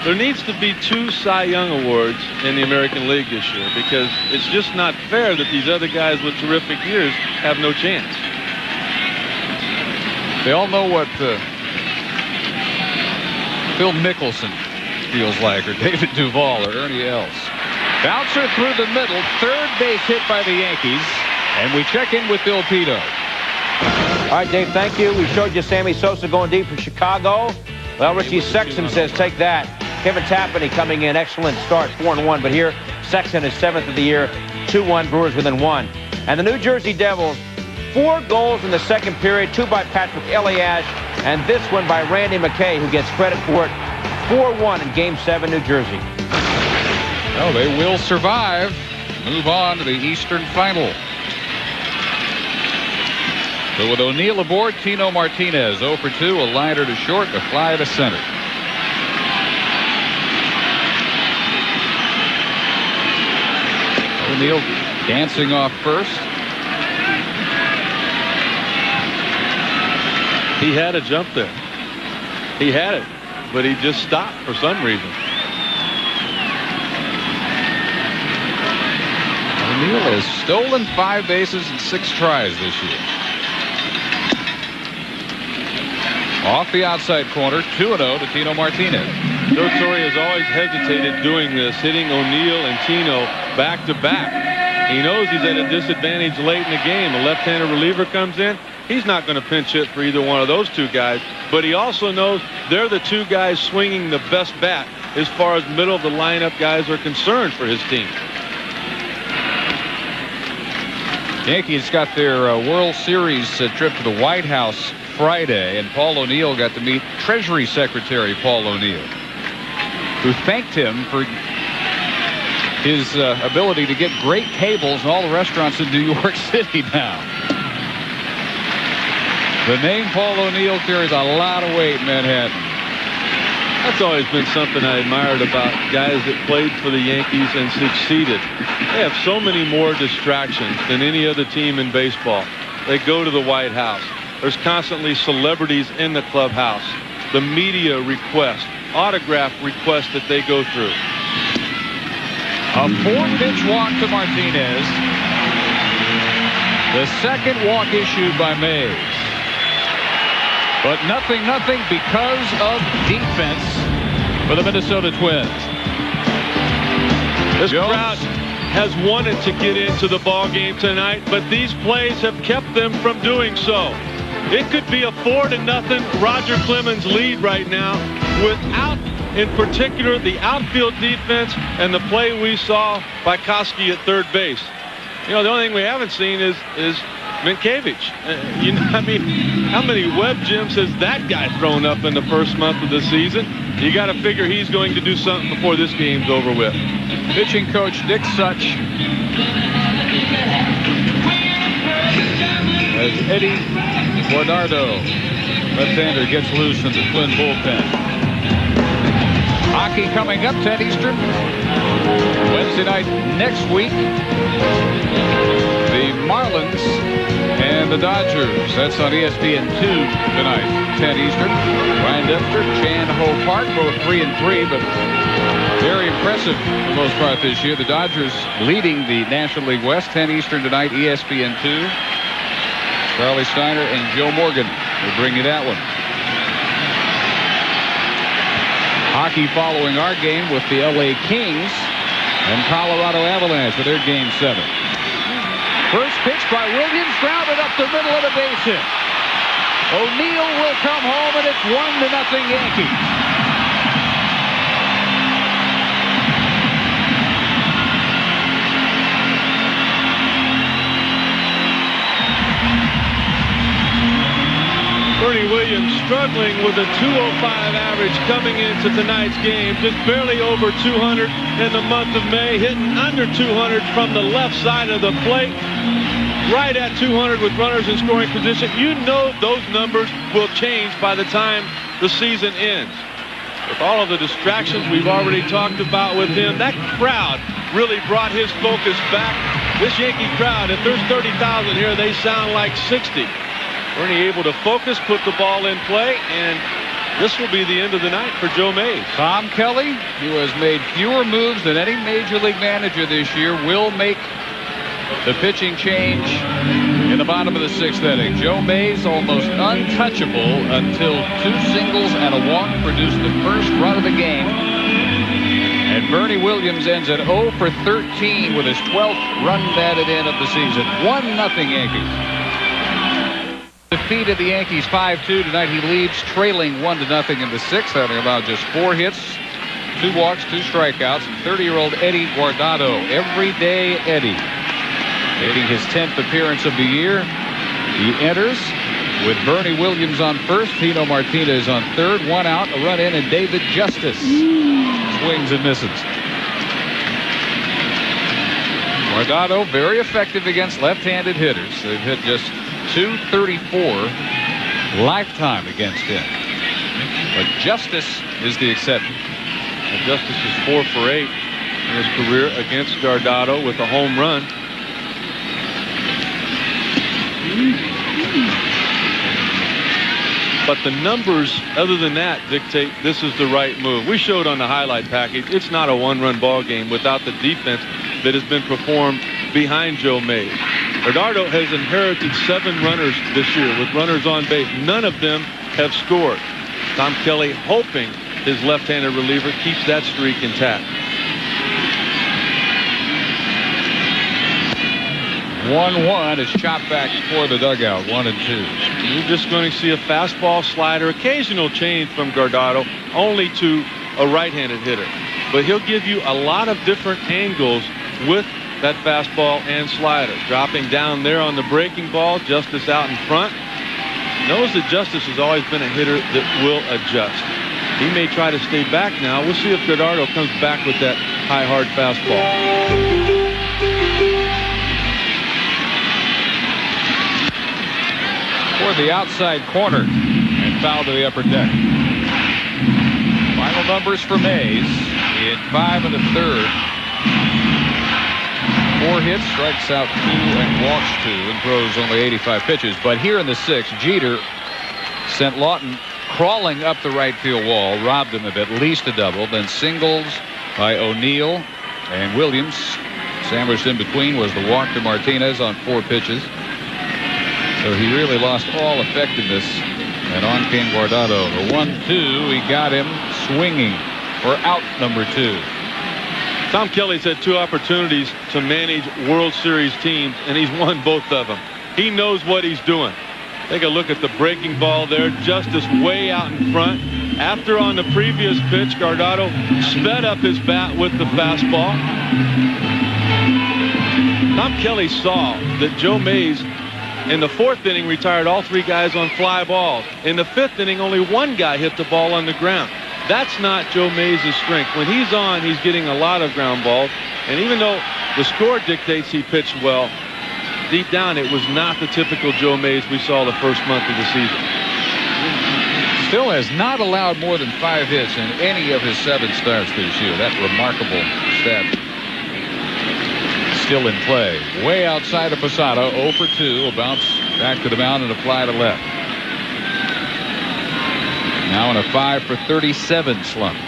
C: There needs to be 2 Cy Young awards in the American League this year because it's just not fair that these other guys with terrific years have no chance.
B: They all know what Phil Mickelson feels like, or David Duval, or Ernie Els. Bouncer through the middle, 3rd base hit by the Yankees, and we check in with Bill Pito.
E: All right, Dave, thank you. We showed you Sammy Sosa going deep for Chicago. Well, Richie Sexton says take that. Kevin Tapani coming in, excellent start, 4-1, but here Sexton is 7th of the year, 2-1, Brewers within 1. And the New Jersey Devils, 4 goals in the 2nd period, 2 by Patrick Elias, and this one by Randy McKay, who gets credit for it. 4-1 in Game 7, New Jersey.
B: Oh, they will survive. Move on to the Eastern Final. So with O'Neill aboard, Tino Martinez 0 for 2, a liner to short, a fly to center. O'Neill dancing off first.
C: He had a jump there. He had it, but he just stopped for some reason.
B: O'Neill has stolen 5 bases in 6 tries this year. Off the outside corner, 2-0 to Tino Martinez.
C: Joe Torre has always hesitated doing this, hitting O'Neill and Tino back to back. He knows he's at a disadvantage late in the game. A left-handed reliever comes in. He's not going to pinch hit for either one of those 2 guys, but he also knows they're the 2 guys swinging the best bat as far as middle of the lineup guys are concerned for his team.
B: Yankees got their World Series trip to the White House Friday, and Paul O'Neill got to meet Treasury Secretary Paul O'Neill, who thanked him for his ability to get great tables in all the restaurants in New York City now. The name Paul O'Neill carries a lot of weight in Manhattan.
C: That's always been something I admired about guys that played for the Yankees and succeeded. They have so many more distractions than any other team in baseball. They go to the White House. There's constantly celebrities in the clubhouse. The media requests, autograph requests that they go through.
B: A 4-pitch walk to Martinez. The second walk issued by Mays. But nothing because of defense for the Minnesota Twins.
C: This crowd has wanted to get into the ball game tonight, but these plays have kept them from doing so. It could be a 4-0 Roger Clemens lead right now without, in particular, the outfield defense and the play we saw by Koski at third base. You know, the only thing we haven't seen is Minkiewicz. You know, I mean, how many web gems has that guy thrown up in the first month of the season? You got to figure he's going to do something before this game's over with.
B: Pitching coach Dick Such as Eddie Guardado, left-hander, gets loose in the Twin bullpen. Hockey coming up 10 Eastern. Wednesday night next week. The Marlins and the Dodgers. That's on ESPN2 tonight, 10 Eastern. Ryan Dempster, Chan Ho Park, both 3-3, but very impressive for the most part this year. The Dodgers leading the National League West, 10 Eastern tonight, ESPN2. Charlie Steiner and Joe Morgan will bring you that one. Hockey following our game with the LA Kings and Colorado Avalanche for their Game 7. First pitch by Williams, grounded up the middle of the base hit. O'Neill will come home, and it's 1-0 Yankees.
C: Bernie Williams struggling with a 205 average coming into tonight's game. Just barely over 200 in the month of May. Hitting under 200 from the left side of the plate. Right at 200 with runners in scoring position. You know those numbers will change by the time the season ends. With all of the distractions we've already talked about with him, that crowd really brought his focus back. This Yankee crowd, if there's 30,000 here, they sound like 60. Bernie able to focus, put the ball in play, and this will be the end of the night for Joe Mays.
B: Tom Kelly, who has made fewer moves than any major league manager this year, will make the pitching change in the bottom of the 6th inning. Joe Mays almost untouchable until 2 singles and a walk produced the first run of the game. And Bernie Williams ends at 0 for 13 with his 12th run batted in of the season. 1-0 Yankees. Defeated the Yankees 5-2 tonight. He leads trailing 1-0 in the 6th, having allowed just 4 hits, 2 walks, 2 strikeouts. 30-year-old Eddie Guardado, everyday Eddie, making his 10th appearance of the year. He enters with Bernie Williams on first, Tino Martinez on third, 1 out, a run in, and David Justice swings and misses. Guardado very effective against left-handed hitters. They've hit just .234 lifetime against him. But Justice is the exception.
C: And Justice is 4 for 8 in his career against Guardado with a home run. But the numbers, other than that, dictate this is the right move. We showed on the highlight package, it's not a one-run ball game without the defense that has been performed behind Joe Mays. Guardado has inherited 7 runners this year with runners on base. None of them have scored. Tom Kelly hoping his left-handed reliever keeps that streak intact.
B: 1-1 is chopped back for the dugout. 1-2.
C: You're just going to see a fastball, slider, occasional change from Guardado, only to a right-handed hitter. But he'll give you a lot of different angles with that fastball and slider. Dropping down there on the breaking ball, Justice out in front. Knows that Justice has always been a hitter that will adjust. He may try to stay back now. We'll see if Guardado comes back with that high, hard fastball.
B: Toward the outside corner and foul to the upper deck. Final numbers for Mays in 5 1/3. 4 hits, strikes out 2 and walks 2, and throws only 85 pitches. But here in the 6th, Jeter sent Lawton crawling up the right field wall, robbed him of at least a double, then singles by O'Neill and Williams. Sandwiched in between was the walk to Martinez on 4 pitches. So he really lost all effectiveness. And on came Guardado. The 1-2, he got him swinging for out number 2.
C: Tom Kelly's had 2 opportunities to manage World Series teams, and he's won both of them. He knows what he's doing. Take a look at the breaking ball there. Justice way out in front. After on the previous pitch, Guardado sped up his bat with the fastball. Tom Kelly saw that Joe Mays in the 4th inning retired all 3 guys on fly balls. In the 5th inning, only 1 guy hit the ball on the ground. That's not Joe Mays' strength. When he's on, he's getting a lot of ground balls. And even though the score dictates he pitched well, deep down it was not the typical Joe Mays we saw the first month of the season.
B: Still has not allowed more than 5 hits in any of his 7 starts this year. That remarkable stat still in play. Way outside of Posada, 0 for 2. Will bounce back to the mound and a fly to left. Now in a 5 for 37 slump.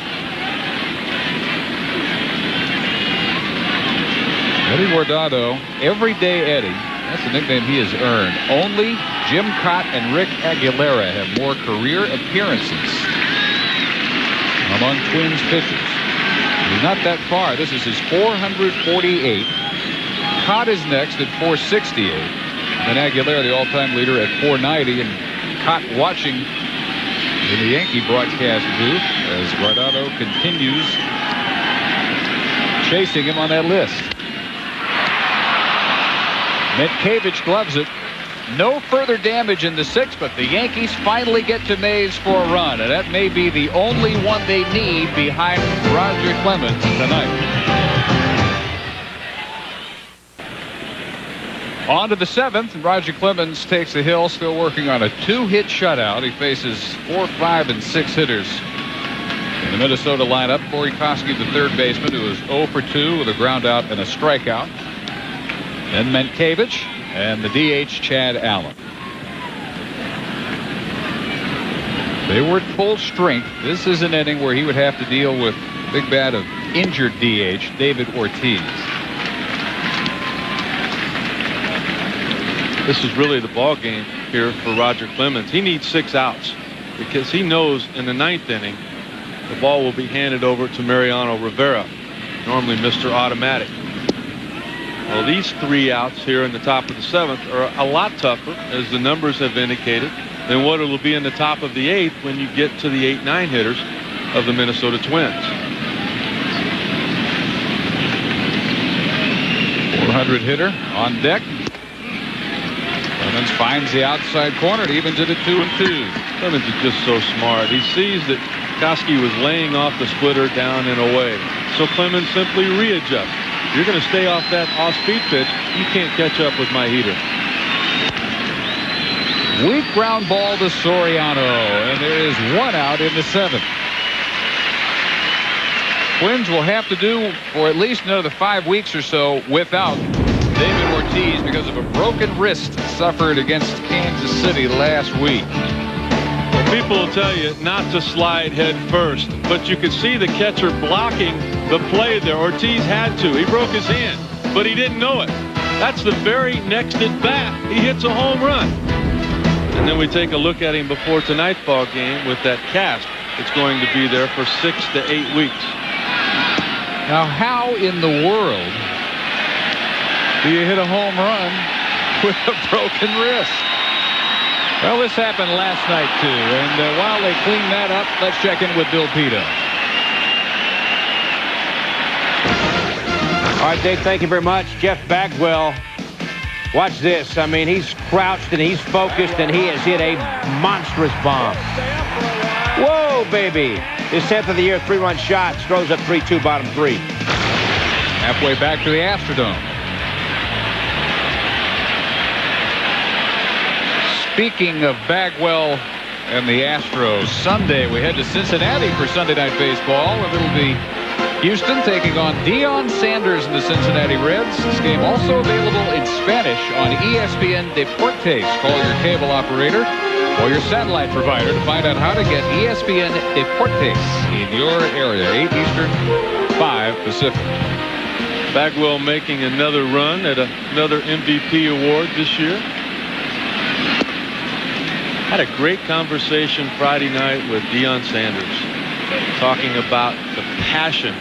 B: Eddie Guardado, Everyday Eddie. That's the nickname he has earned. Only Jim Cott and Rick Aguilera have more career appearances among Twins pitchers. He's not that far. This is his 448. Cott is next at 468. And Aguilera, the all-time leader, at 490. And Cott watching in the Yankee broadcast booth as Guardado continues chasing him on that list. Mitkevich gloves it. No further damage in the 6th, but the Yankees finally get to Mays for a run, and that may be the only one they need behind Roger Clemens tonight. On to the 7th, and Roger Clemens takes the hill, still working on a 2-hit shutout. He faces 4, 5, and 6 hitters in the Minnesota lineup. Corey Koski, the 3rd baseman, who is 0 for 2 with a ground out and a strikeout. Then Mitkevich and the DH Chad Allen. They were at full strength. This is an inning where he would have to deal with the big bat of injured DH David Ortiz.
C: This is really the ball game here for Roger Clemens. He needs 6 outs because he knows in the 9th inning the ball will be handed over to Mariano Rivera, normally Mr. Automatic. Well, these 3 outs here in the top of the 7th are a lot tougher, as the numbers have indicated, than what it will be in the top of the 8th when you get to the 8-9 hitters of the Minnesota Twins.
B: 400 hitter on deck. Clemens finds the outside corner. It evens it at 2-2.
C: Clemens is just so smart. He sees that Koski was laying off the splitter down and away. So Clemens simply readjusts. You're going to stay off that off-speed pitch. You can't catch up with my heater.
B: Weak ground ball to Soriano, and there is 1 out in the 7th. Twins will have to do for at least another 5 weeks or so without David Ortiz because of a broken wrist suffered against Kansas City last week.
C: Well, people will tell you not to slide head first, but you could see the catcher blocking the play there. Ortiz had to. He broke his hand, but he didn't know it. That's the very next at bat. He hits a home run. And then we take a look at him before tonight's ball game with that cast. It's going to be there for 6 to 8 weeks.
B: Now, how in the world do you hit a home run with a broken wrist? Well, this happened last night, too. And while they clean that up, let's check in with Bill Pito.
E: All right, Dave, thank you very much. Jeff Bagwell, watch this. I mean, he's crouched and he's focused and he has hit a monstrous bomb. Whoa, baby. His 10th of the year, 3-run shot, throws up 3-2, bottom 3.
B: halfway back to the Astrodome. Speaking of Bagwell and the Astros, Sunday we head to Cincinnati for Sunday Night Baseball, and it'll be Houston taking on Deion Sanders and the Cincinnati Reds. This game also available in Spanish on ESPN Deportes. Call your cable operator or your satellite provider to find out how to get ESPN Deportes in your area. 8 Eastern, 5 Pacific.
C: Bagwell making another run at another MVP award this year. Had a great conversation Friday night with Deion Sanders, talking about the passion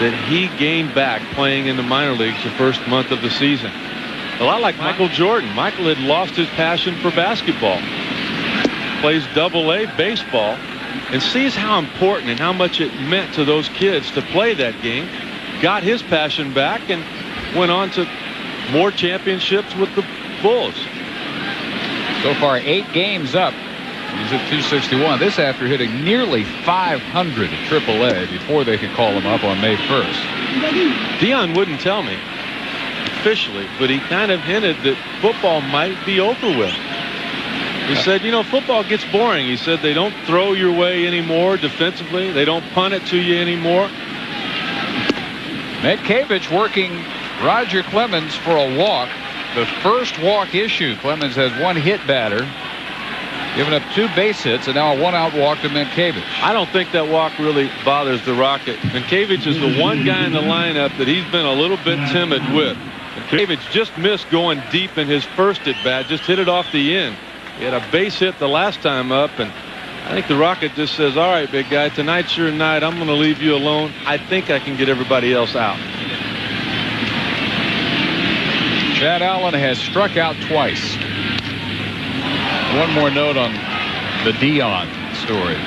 C: that he gained back playing in the minor leagues the first month of the season. A lot like Michael Jordan. Michael had lost his passion for basketball. Plays Double-A baseball and sees how important and how much it meant to those kids to play that game. Got his passion back and went on to more championships with the Bulls.
B: So far 8 games up. He's at 261. This after hitting nearly 500 at Triple-A before they could call him up on May 1st.
C: Deion wouldn't tell me officially, but he kind of hinted that football might be over with. He said, you know, football gets boring. He said they don't throw your way anymore defensively. They don't punt it to you anymore.
B: Metcavich working Roger Clemens for a walk. The first walk issued. Clemens has 1 hit batter, giving up 2 base hits, and now a 1-out walk to Metcavich.
C: I don't think that walk really bothers the Rocket. Metcavich is the one guy in the lineup that he's been a little bit timid with. Metcavich just missed going deep in his first at bat, just hit it off the end. He had a base hit the last time up, and I think the Rocket just says, all right, big guy, tonight's your night. I'm going to leave you alone. I think I can get everybody else out.
B: Chad Allen has struck out twice. One more note on the Deion story.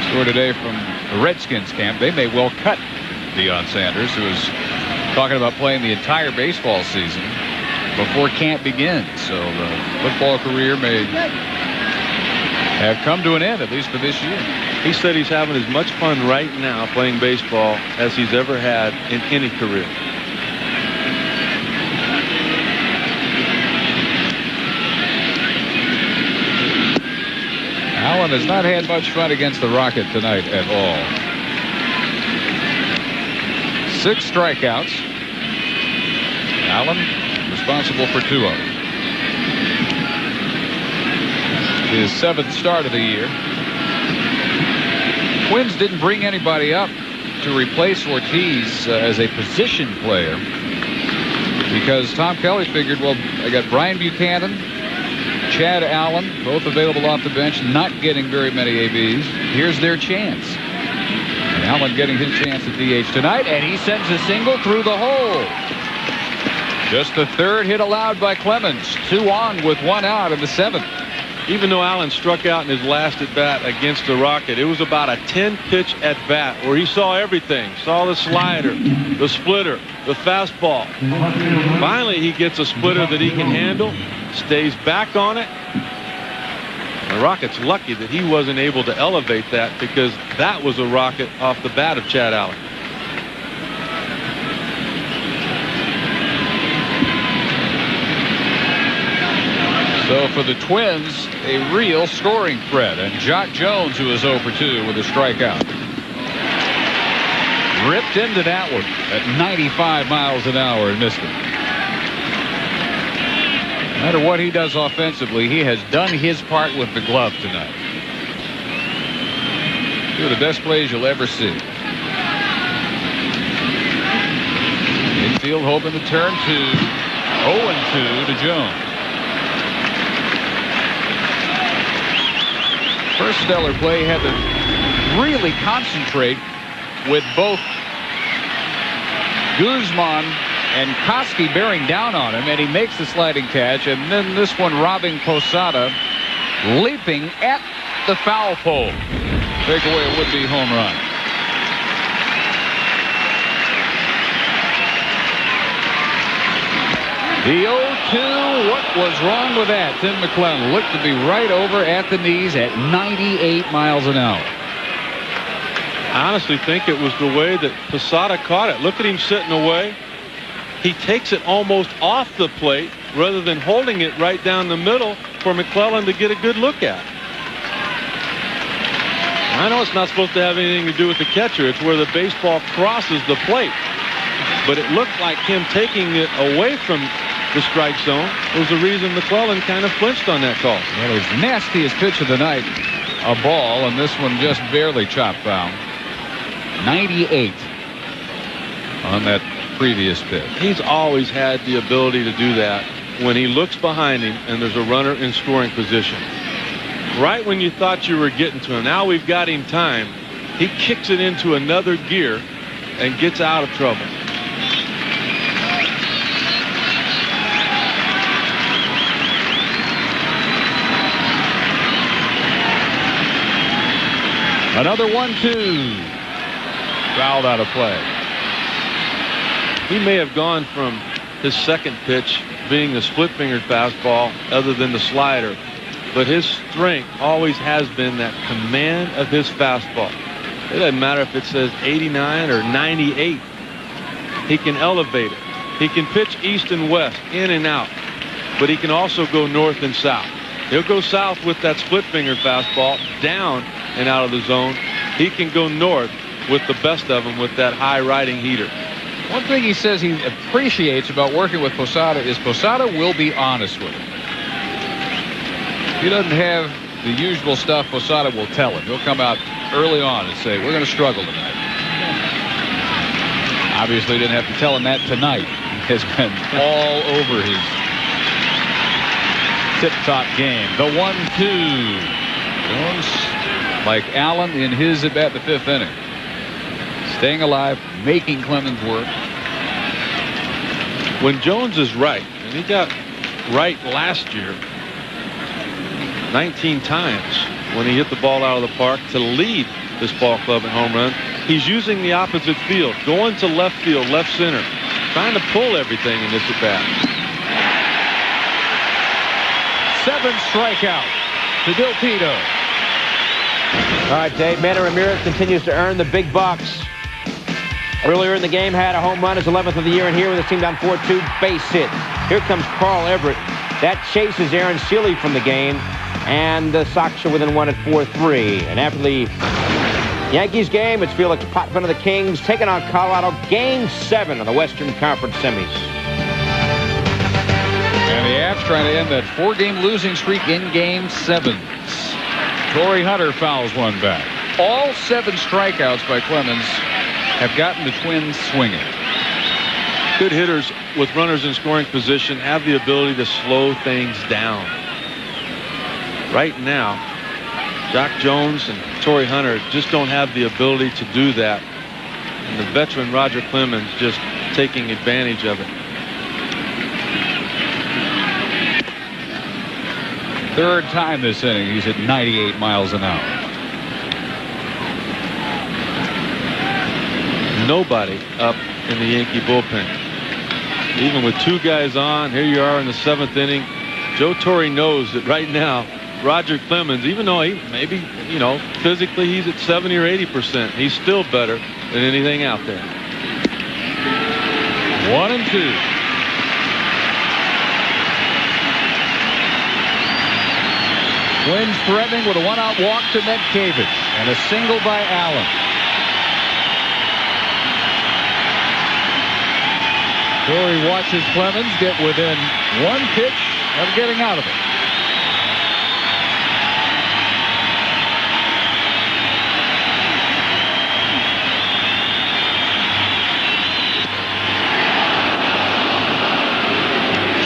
B: Story today from the Redskins camp. They may well cut Deion Sanders, who is talking about playing the entire baseball season before camp begins. So the football career may have come to an end, at least for this year.
C: He said he's having as much fun right now playing baseball as he's ever had in any career.
B: Allen has not had much fun against the Rocket tonight at all. 6 strikeouts. Allen responsible for 2 of them. His 7th start of the year. Twins didn't bring anybody up to replace Ortiz as a position player because Tom Kelly figured, well, I got Brian Buchanan, Chad Allen, both available off the bench, not getting very many ABs. Here's their chance. And Allen getting his chance at DH tonight, and he sends a single through the hole. Just the 3rd hit allowed by Clemens. 2 on with 1 out in the 7th.
C: Even though Allen struck out in his last at bat against the Rocket, it was about a 10-pitch at bat where he saw everything. Saw the slider, the splitter, the fastball. Finally, he gets a splitter that he can handle, stays back on it. The Rocket's lucky that he wasn't able to elevate that, because that was a rocket off the bat of Chad Allen.
B: So for the Twins, a real scoring threat. And Jock Jones, who is 0 for 2 with a strikeout. Ripped into that one at 95 miles an hour and missed it. No matter what he does offensively, he has done his part with the glove tonight. 2 of the best plays you'll ever see. Infield hoping to turn 2. 0-2 to Jones. First stellar play, had to really concentrate with both Guzman and Koski bearing down on him, and he makes the sliding catch, and then this one robbing Posada, leaping at the foul pole. Take away a would-be home run. The 0-2, what was wrong with that? Tim McClellan looked to be right over at the knees at 98 miles an hour.
C: I honestly think it was the way that Posada caught it. Look at him sitting away. He takes it almost off the plate rather than holding it right down the middle for McClellan to get a good look at. I know it's not supposed to have anything to do with the catcher. It's where the baseball crosses the plate. But it looked like him taking it away from the strike zone was the reason McClellan kind of flinched on that call.
B: Well, his nastiest pitch of the night, a ball, and this one just barely chopped foul. 98 on that previous pitch.
C: He's always had the ability to do that when he looks behind him and there's a runner in scoring position. Right when you thought you were getting to him, now we've got him timed, he kicks it into another gear and gets out of trouble.
B: Another 1-2. Fouled out of play.
C: He may have gone from his second pitch being the split-fingered fastball other than the slider, but his strength always has been that command of his fastball. It doesn't matter if it says 89 or 98. He can elevate it. He can pitch east and west, in and out, but he can also go north and south. He'll go south with that split-fingered fastball, down and out of the zone. He can go north with the best of them with that high riding heater.
B: One thing he says he appreciates about working with Posada is Posada will be honest with him. He doesn't have the usual stuff Posada will tell him. He'll come out early on and say, we're going to struggle tonight. Obviously didn't have to tell him that tonight. He has been all over his tip-top game. The 1-2. Jones, like Allen in his at-bat the fifth inning. Staying alive, making Clemens work.
C: When Jones is right, and he got right last year 19 times when he hit the ball out of the park to lead this ball club in home run, he's using the opposite field, going to left field, left center, trying to pull everything in this at-bat.
B: 7 strikeouts to Del Pito.
E: All right, Dave. Manny Ramirez continues to earn the big bucks. Earlier in the game, had a home run, his 11th of the year, and here with his team down 4-2, base hit. Here comes Carl Everett. That chases Aaron Seeley from the game, and the Sox are within 1 at 4-3. And after the Yankees game, it's Felix Potvin of the Kings taking on Colorado, Game 7 of the Western Conference semis.
B: And the Avs trying to end that 4-game losing streak in Game 7. Torrey Hunter fouls one back. All 7 strikeouts by Clemens have gotten the Twins swinging.
C: Good hitters with runners in scoring position have the ability to slow things down. Right now, Jock Jones and Torrey Hunter just don't have the ability to do that. And the veteran Roger Clemens just taking advantage of it.
B: Third time this inning, he's at 98 miles an hour.
C: Nobody up in the Yankee bullpen. Even with 2 guys on, here you are in the 7th inning. Joe Torre knows that right now, Roger Clemens, even though he maybe, physically he's at 70 or 80%, he's still better than anything out there.
B: 1-2. Twins threatening with a 1-out walk to Medkevich and a single by Allen. Torrey watches Clemens get within 1 pitch of getting out of it.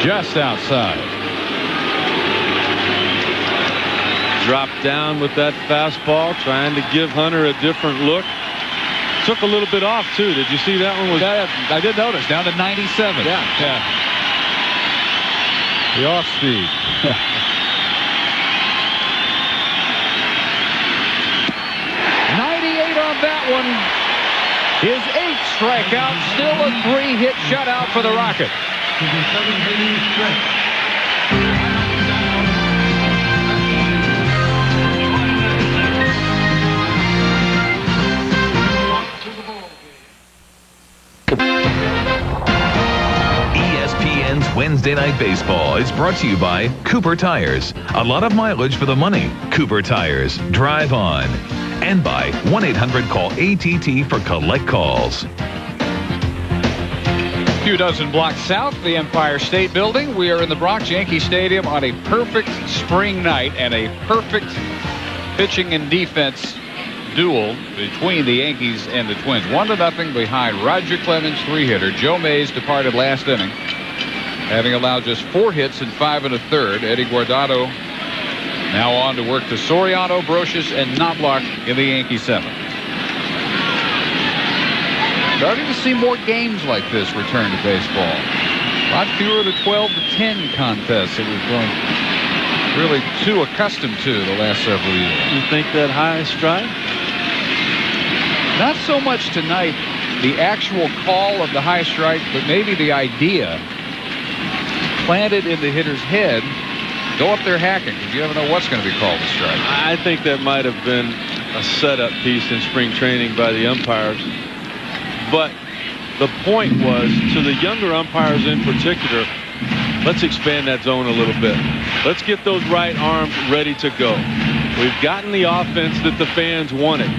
B: Just outside.
C: Dropped down with that fastball, trying to give Hunter a different look. Took a little bit off, too. Did you see that one?
B: I did notice. Down to 97.
C: Yeah.
B: The off speed. 98 on that one. His 8th strikeout. Still a 3-hit shutout for the Rocket.
A: Wednesday Night Baseball is brought to you by Cooper Tires. A lot of mileage for the money. Cooper Tires. Drive on. And by 1-800-CALL-ATT for collect calls.
B: Few dozen blocks south of the Empire State Building. We are in the Bronx Yankee Stadium on a perfect spring night and a perfect pitching and defense duel between the Yankees and the Twins. 1-0 behind Roger Clemens, 3-hitter. Joe Mays departed last inning, having allowed just 4 hits and 5 1/3. Eddie Guardado now on to work to Soriano, Brocious, and Knobloch in the Yankee 7th. Starting to see more games like this return to baseball. A lot fewer of the 12-10 contests that we've grown really too accustomed to the last several years.
C: You think that high strike?
B: Not so much tonight, the actual call of the high strike, but maybe the idea planted in the hitter's head. Go up there hacking, because you never know what's going to be called a strike.
C: I think that might have been a setup piece in spring training by the umpires. But the point was, to the younger umpires in particular, let's expand that zone a little bit. Let's get those right arms ready to go. We've gotten the offense that the fans wanted,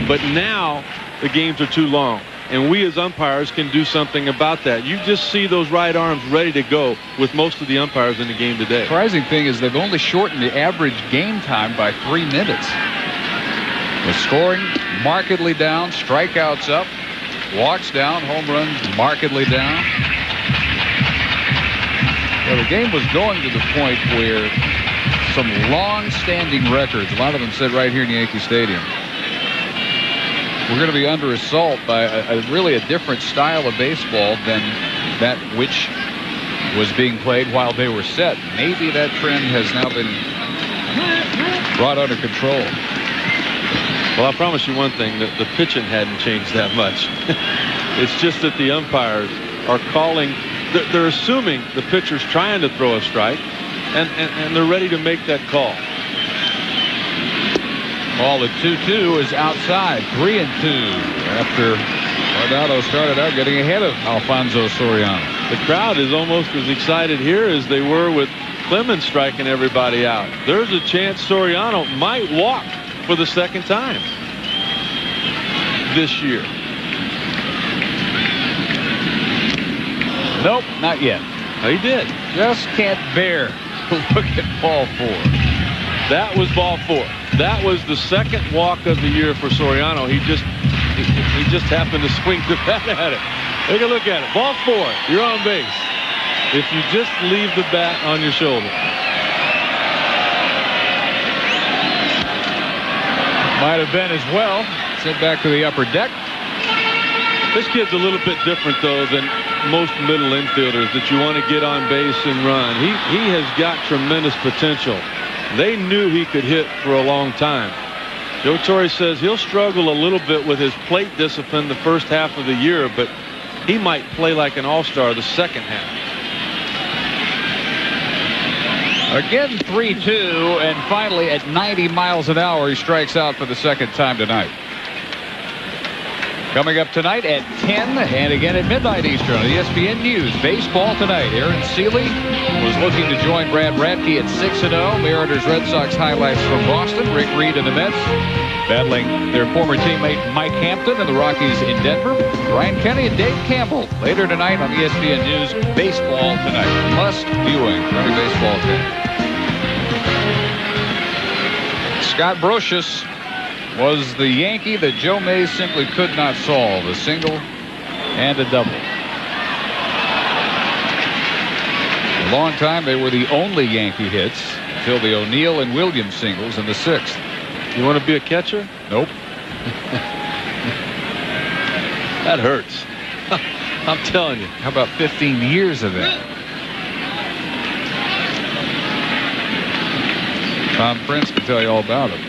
C: but now the games are too long, and we as umpires can do something about that. You just see those right arms ready to go with most of the umpires in the game today.
B: Surprising thing is they've only shortened the average game time by 3 minutes. The scoring markedly down, strikeouts up, walks down, home runs markedly down. Well, the game was going to the point where some long-standing records, a lot of them set right here in Yankee Stadium, we're going to be under assault by really a different style of baseball than that which was being played while they were set. Maybe that trend has now been brought under control.
C: Well, I promise you one thing, that the pitching hadn't changed that much. It's just that the umpires are calling, they're assuming the pitcher's trying to throw a strike, and they're ready to make that call.
B: Ball at 2-2 is outside, 3-2 after Guardado started out getting ahead of Alfonso Soriano.
C: The crowd is almost as excited here as they were with Clemens striking everybody out. There's a chance Soriano might walk for the second time this year.
B: Nope, not yet.
C: He did.
B: Just can't bear to look at ball 4.
C: That was ball 4. That was the second walk of the year for Soriano. He just happened to swing the bat at it. Take a look at it. Ball 4. You're on base. If you just leave the bat on your shoulder.
B: Might have been as well. Sent back to the upper deck.
C: This kid's a little bit different, though, than most middle infielders that you want to get on base and run. He has got tremendous potential. They knew he could hit for a long time. Joe Torre says he'll struggle a little bit with his plate discipline the first half of the year, but he might play like an all-star the second half.
B: Again, 3-2, and finally at 90 miles an hour, he strikes out for the second time tonight. Coming up tonight at 10 and again at midnight Eastern on ESPN News. Baseball tonight. Aaron Seeley was looking to join Brad Radke at 6-0. Mariners Red Sox highlights from Boston. Rick Reed and the Mets battling their former teammate Mike Hampton and the Rockies in Denver. Ryan Kenny and Dave Campbell later tonight on ESPN News. Baseball tonight. Must viewing for every baseball fan. Scott Brocious was the Yankee that Joe Mays simply could not solve. A single and a double. For a long time, they were the only Yankee hits until the O'Neill and Williams singles in the 6th.
C: You want to be a catcher?
B: Nope.
C: That hurts. I'm telling you.
B: How about 15 years of that? Tom Prince can tell you all about it.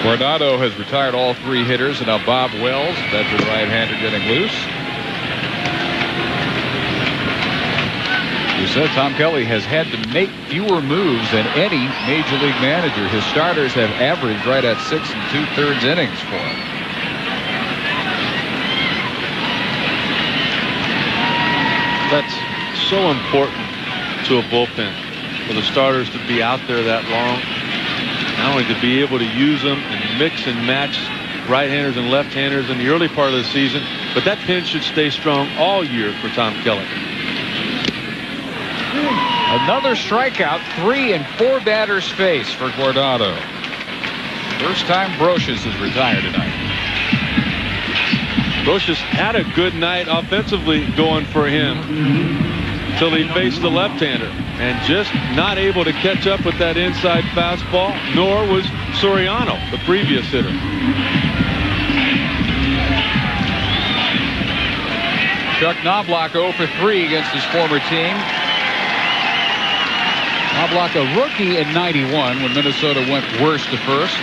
B: Guardado has retired all 3 hitters, and now Bob Wells, veteran right-hander, getting loose. You said, Tom Kelly has had to make fewer moves than any major league manager. His starters have averaged right at 6 2/3 innings for him.
C: That's so important to a bullpen, for the starters to be out there that long. Not only to be able to use them and mix and match right-handers and left-handers in the early part of the season, but that pen should stay strong all year for Tom Kelly.
B: Another strikeout, 3 and 4 batters face for Guardado. First time Brocious is retired tonight.
C: Brocious had a good night offensively going for him until he faced the left-hander, and just not able to catch up with that inside fastball, nor was Soriano, the previous hitter.
B: Chuck Knobloch 0 for 3 against his former team. Knobloch, a rookie in '91 when Minnesota went worst to first.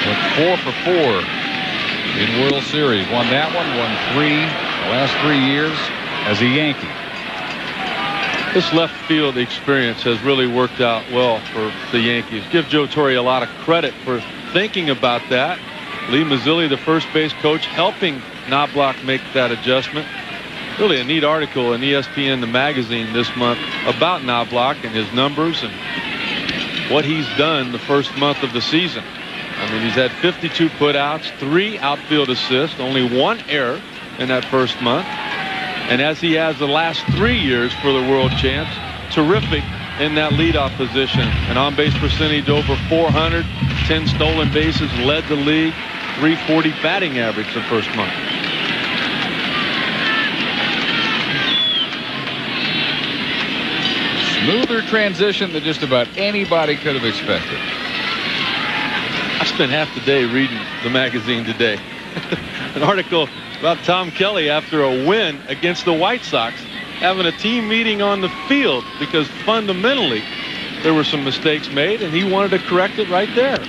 B: Went 4 for 4 in World Series. Won that one, won 3 the last 3 years as a Yankee.
C: This left field experience has really worked out well for the Yankees. Give Joe Torre a lot of credit for thinking about that. Lee Mazzilli, the first base coach, helping Knobloch make that adjustment. Really a neat article in ESPN, the magazine, this month about Knobloch and his numbers and what he's done the first month of the season. I mean, he's had 52 putouts, 3 outfield assists, only 1 error in that first month. And as he has the last 3 years for the world champs, terrific in that leadoff position. An on-base percentage over 400, 10 stolen bases, led the league, 340 batting average the first month.
B: Smoother transition than just about anybody could have expected.
C: I spent half the day reading the magazine today. An article about Tom Kelly after a win against the White Sox, having a team meeting on the field because fundamentally there were some mistakes made and he wanted to correct it right there.
B: 2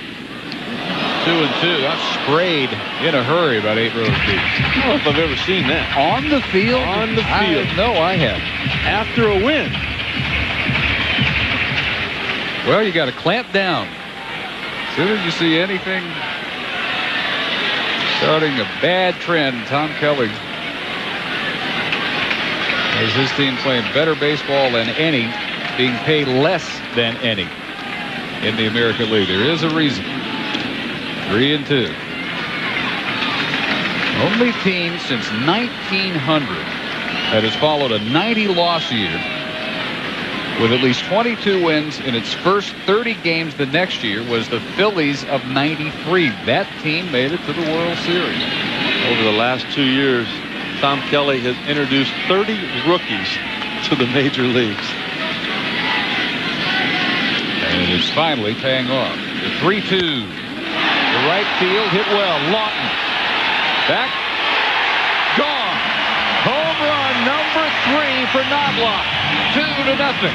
B: and 2. That's sprayed in a hurry about 8 rows deep.
C: I don't know if I've ever seen that.
B: On the field?
C: On the field.
B: No, I haven't.
C: After a win.
B: Well, you got to clamp down. As soon as you see anything starting a bad trend, Tom Kelly has his team playing better baseball than any, being paid less than any in the American League. There is a reason. 3 and 2. Only team since 1900 that has followed a 90-loss year with at least 22 wins in its first 30 games the next year was the Phillies of '93. That team made it to the World Series.
C: Over the last 2 years, Tom Kelly has introduced 30 rookies to the major leagues.
B: And it's finally paying off. The 3-2. The right field hit well. Lawton. Back. Gone. Home run number 3 for Knobloch. 2-0.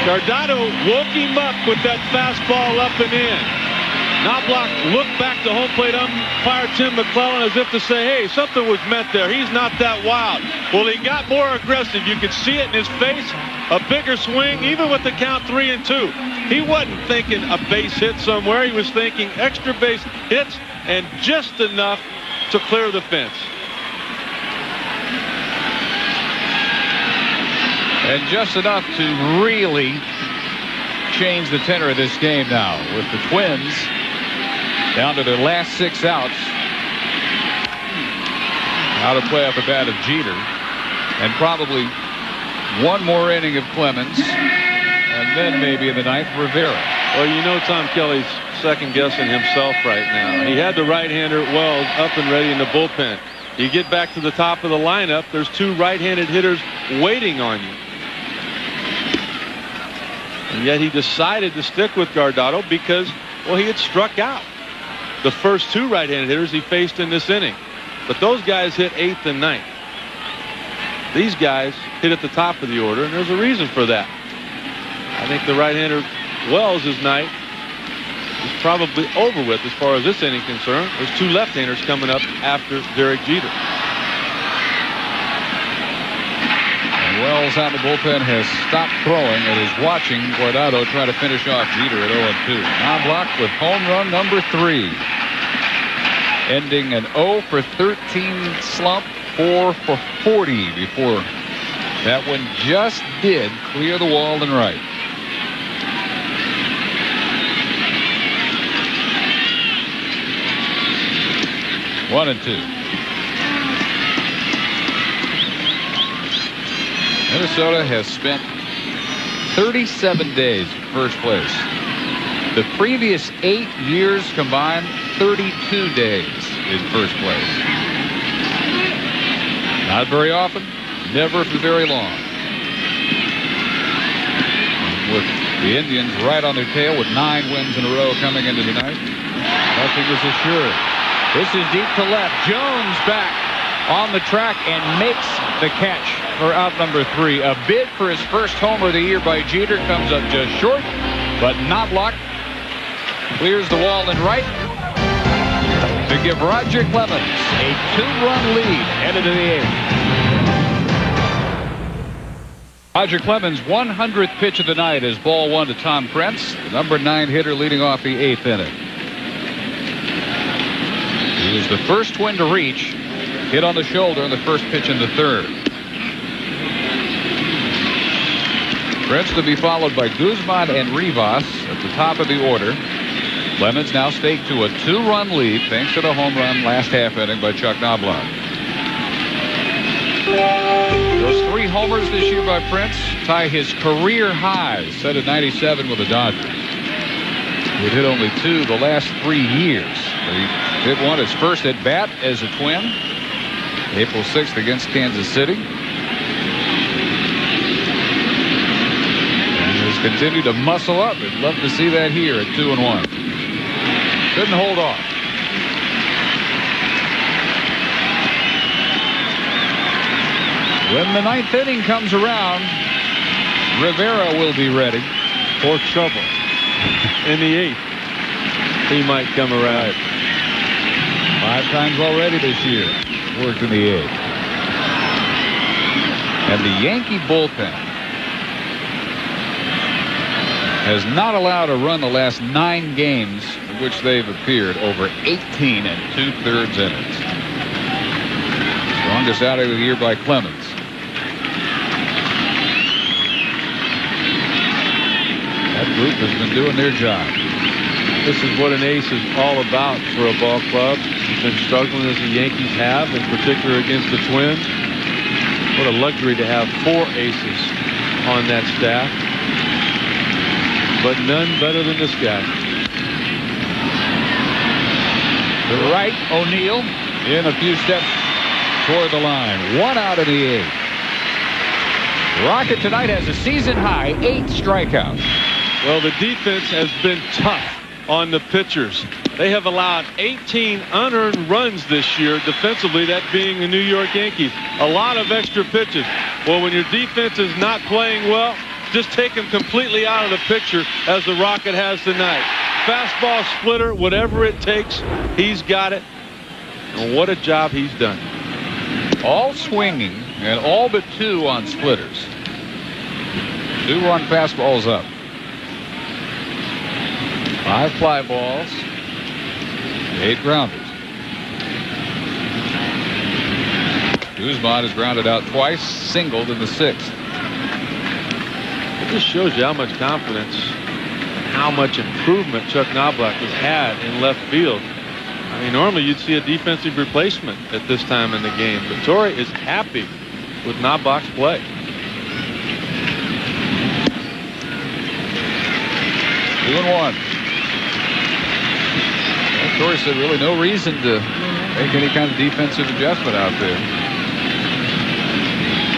C: Guardado woke him up with that fastball up and in. Knobloch looked back to home plate umpire Tim McClellan as if to say, hey, something was meant there. He's not that wild. Well, he got more aggressive. You could see it in his face. A bigger swing, even with the count 3 and 2. He wasn't thinking a base hit somewhere. He was thinking extra base hits and just enough to clear the fence.
B: And just enough to really change the tenor of this game now, with the Twins down to their last 6 outs. Out to play off the bat of Jeter, and probably one more inning of Clemens, and then maybe in the 9th, Rivera.
C: Well, you know Tom Kelly's second-guessing himself right now. He had the right-hander Wells up and ready in the bullpen. You get back to the top of the lineup, there's 2 right-handed hitters waiting on you. And yet he decided to stick with Guardado because, well, he had struck out the first 2 right-handed hitters he faced in this inning. But those guys hit 8th and 9th. These guys hit at the top of the order, and there's a reason for that. I think the right-hander Wells' night is probably over with as far as this inning concerned. There's two left-handers coming up after Derek Jeter.
B: And Wells out of the bullpen has stopped throwing and is watching Guardado try to finish off Jeter at 0-2. Knobloch with home run number 3. Ending an 0 for 13 slump, 4 for 40 before that one just did clear the wall and right. One and 2. Minnesota has spent 37 days in first place. The previous 8 years combined, 32 days in first place. Not very often, never for very long. With the Indians right on their tail with 9 wins in a row coming into tonight, nothing is assured. This is deep to left. Jones back on the track and makes the catch for out number 3. A bid for his first homer of the year by Jeter comes up just short, but Knobloch clears the wall and right to give Roger Clemens a 2-run lead headed to the 8th. Roger Clemens' 100th pitch of the night is ball 1 to Tom Prince, the number 9 hitter leading off the 8th inning. He was the first Twin to reach, hit on the shoulder on the first pitch in the 3rd. Prince to be followed by Guzman and Rivas at the top of the order. Clemens now staked to a 2-run lead thanks to the home run last half inning by Chuck Knobloch. Those 3 homers this year by Prince tie his career highs set at 97 with the Dodgers. He'd hit only 2 the last 3 years. He hit one his first at bat as a Twin, April 6th against Kansas City. And has continued to muscle up. I'd love to see that here at 2-1. Couldn't hold off. When the 9th inning comes around, Rivera will be ready
C: for trouble. In the 8th, he might come around.
B: 5 times already this year. Worked in the 8th. And the Yankee bullpen has not allowed a run the last 9 games in which they've appeared over 18 2/3 innings. Strongest outing of the year by Clemens. That group has been doing their job.
C: This is what an ace is all about for a ball club. He's been struggling as the Yankees have, in particular against the Twins. What a luxury to have 4 aces on that staff. But none better than this guy.
B: To the right, O'Neill in a few steps toward the line. 1 out of the 8th. Rocket tonight has a season high 8 strikeouts.
C: Well, the defense has been tough on the pitchers. They have allowed 18 unearned runs this year defensively, that being the New York Yankees. A lot of extra pitches. Well, when your defense is not playing well, just take them completely out of the picture as the Rocket has tonight. Fastball, splitter, whatever it takes, he's got it. And what a job he's done.
B: All swinging and all but 2 on splitters. 2-run fastballs up. 5 fly balls, 8 grounders. Guzman has grounded out twice, singled in the 6th.
C: It just shows you how much confidence and how much improvement Chuck Knobloch has had in left field. I mean, normally you'd see a defensive replacement at this time in the game, but Torre is happy with Knobloch's play.
B: 2-1. Torre said really no reason to make any kind of defensive adjustment out there.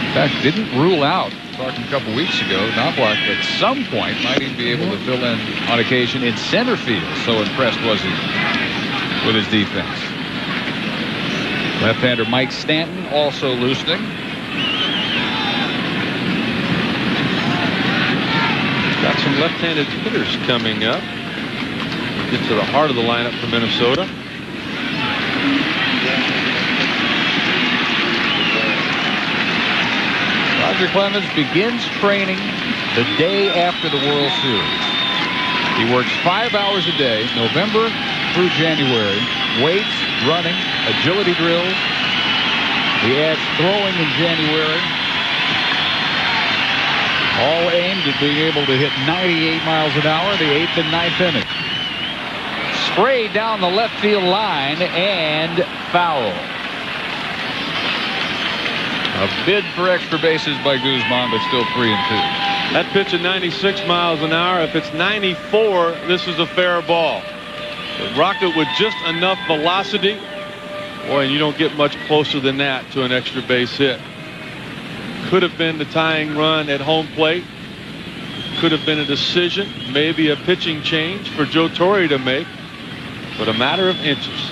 B: In fact, didn't rule out, talking a couple weeks ago, Knobloch at some point might even be able to fill in on occasion in center field. So impressed was he with his defense. Left-hander Mike Stanton also loosening.
C: some left-handed hitters coming up. Get to the heart of the lineup for Minnesota.
B: Roger Clemens begins training the day after the World Series. He works 5 hours a day, November through January. Weights, running, agility drills. He adds throwing in January. All aimed at being able to hit 98 miles an hour, the 8th and 9th inning. Sprayed down the left field line and foul. A bid for extra bases by Guzman, but still 3-2.
C: That pitch at 96 miles an hour. If it's 94, this is a fair ball. It rocked it with just enough velocity. Boy, and you don't get much closer than that to an extra base hit. Could have been the tying run at home plate. Could have been a decision, maybe a pitching change for Joe Torre to make, but a matter of inches.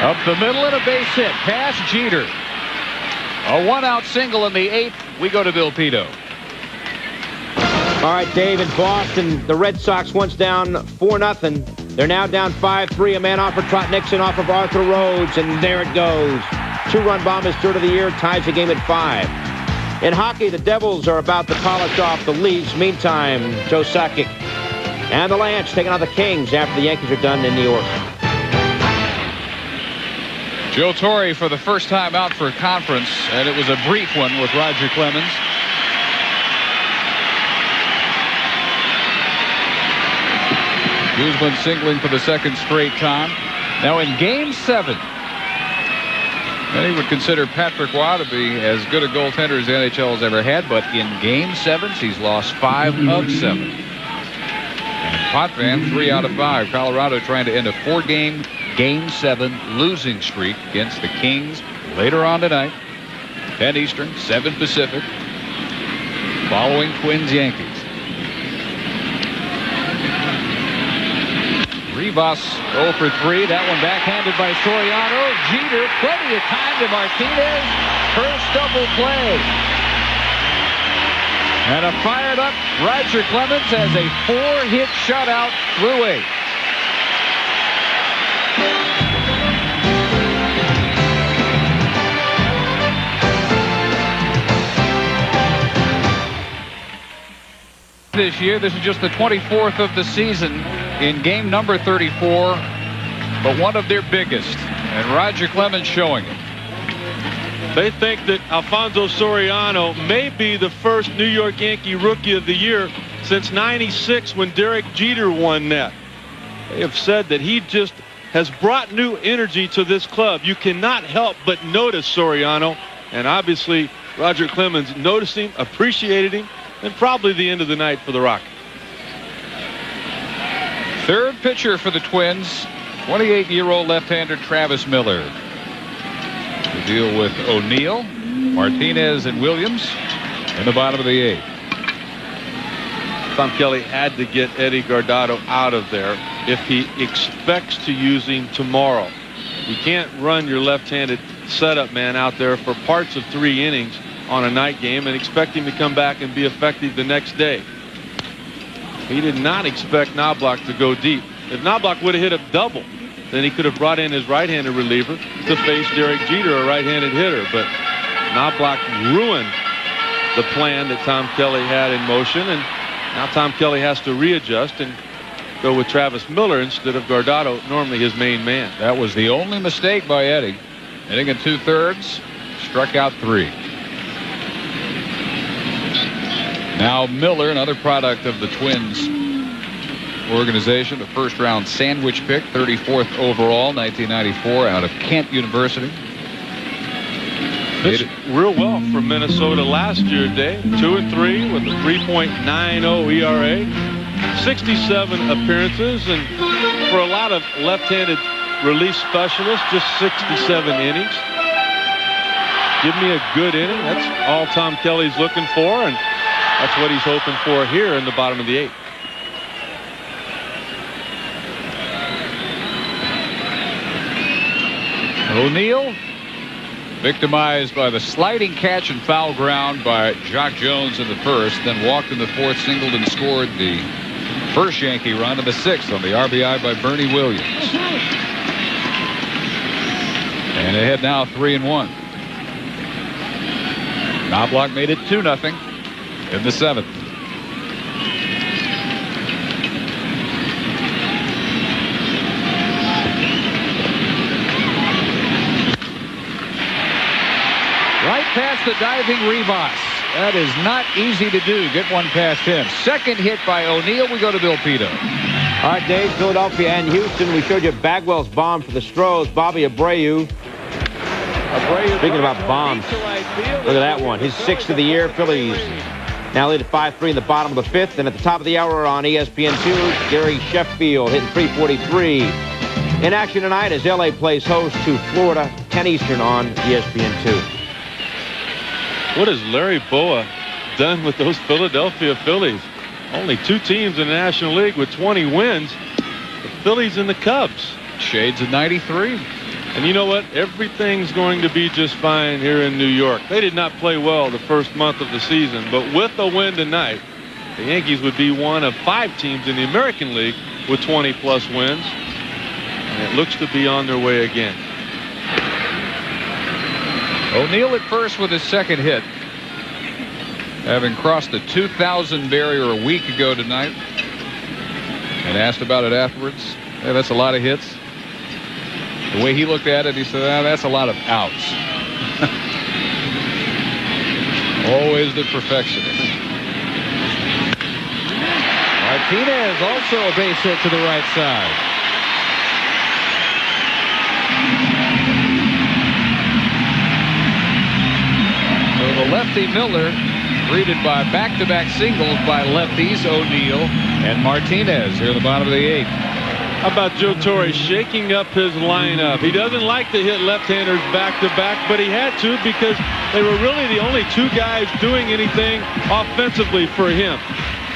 B: Up the middle and a base hit past Jeter. A 1-out single in the 8th. We go to Bill Pito.
E: All right, Dave, in Boston, the Red Sox once down 4-0. They're now down 5-3. A man off for Trot Nixon off of Arthur Rhodes, and there it goes. 2-run bomb, his third of the year, ties the game at 5. In hockey, the Devils are about to polish off the Leafs. Meantime, Joe Sakic and the Lance taking on the Kings after the Yankees are done in New York.
B: Joe Torre for the first time out for a conference, and it was a brief one with Roger Clemens. Guzman singling for the second straight time. Now in Game 7, many would consider Patrick Waugh to be as good a goaltender as the NHL has ever had, but in Game 7, he's lost 5 of 7. And Potvin, 3 out of 5. Colorado trying to end a 4-game Game 7 losing streak against the Kings later on tonight. 10 Eastern, 7 Pacific. Following Twins-Yankees. Rivas 0 for 3. That one backhanded by Soriano. Jeter, plenty of time to Martinez. First double play. And a fired up Roger Clemens has a 4-hit shutout through 8. This year, this is just the 24th of the season in game number 34, but one of their biggest, and Roger Clemens showing it.
C: They think that Alfonso Soriano may be the first New York Yankee Rookie of the Year since '96 when Derek Jeter won that. They have said that he just has brought new energy to this club. You cannot help but notice Soriano, and obviously Roger Clemens noticed him, appreciated him, and probably the end of the night for the Rockies.
B: Third pitcher for the Twins, 28-year-old left-hander Travis Miller. To deal with O'Neill, Martinez, and Williams in the bottom of the 8th.
C: Tom Kelly had to get Eddie Guardado out of there if he expects to use him tomorrow. You can't run your left-handed setup man out there for parts of 3 innings on a night game and expect him to come back and be effective the next day. He did not expect Knobloch to go deep. If Knobloch would have hit a double, then he could have brought in his right-handed reliever to face Derek Jeter, a right-handed hitter. But Knobloch ruined the plan that Tom Kelly had in motion, and now Tom Kelly has to readjust and go with Travis Miller instead of Guardado, normally his main man.
B: That was the only mistake by Eddie. Hitting in 2/3, struck out 3. Now Miller, another product of the Twins organization, a first-round sandwich pick, 34th overall, 1994, out of Kent University.
C: Pitched real well for Minnesota last year, Dave. 2-3 with a 3.90 ERA, 67 appearances, and for a lot of left-handed relief specialists, just 67 innings. Give me a good inning. That's all Tom Kelly's looking for, and that's what he's hoping for here in the bottom of the 8th.
B: O'Neill victimized by the sliding catch and foul ground by Jock Jones in the first, then walked in the fourth, singled and scored the first Yankee run in the sixth on the RBI by Bernie Williams. And ahead now 3-1. Knobloch made it 2-0 in the seventh. Right past the diving Rivas. That is not easy to do. Get one past him. Second hit by O'Neill. We go to Bill Pito.
E: All right, Dave, Philadelphia and Houston. We showed you Bagwell's bomb for the Stros. Bobby Abreu. Speaking about bombs, look at that one. His sixth of the year. Phillies now lead at 5-3 in the bottom of the fifth. And at the top of the hour on ESPN2, Gary Sheffield hitting .343. In action tonight as L.A. plays host to Florida, 10 Eastern on ESPN2.
C: What has Larry Boa done with those Philadelphia Phillies? Only two teams in the National League with 20 wins. The Phillies and the Cubs.
B: Shades of 93.
C: And you know what? Everything's going to be just fine here in New York. They did not play well the first month of the season, but with a win tonight, the Yankees would be one of 5 teams in the American League with 20-plus wins. And it looks to be on their way again.
B: O'Neill at first with his second hit, having crossed the 2,000 barrier a week ago tonight, and asked about it afterwards. Hey, that's a lot of hits. The way he looked at it, he said, that's a lot of outs. Always the perfectionist. Martinez also a base hit to the right side. So the lefty Miller greeted by back-to-back singles by lefties O'Neill and Martinez here at the bottom of the eighth.
C: How about Joe Torre shaking up his lineup? He doesn't like to hit left-handers back-to-back, but he had to because they were really the only two guys doing anything offensively for him.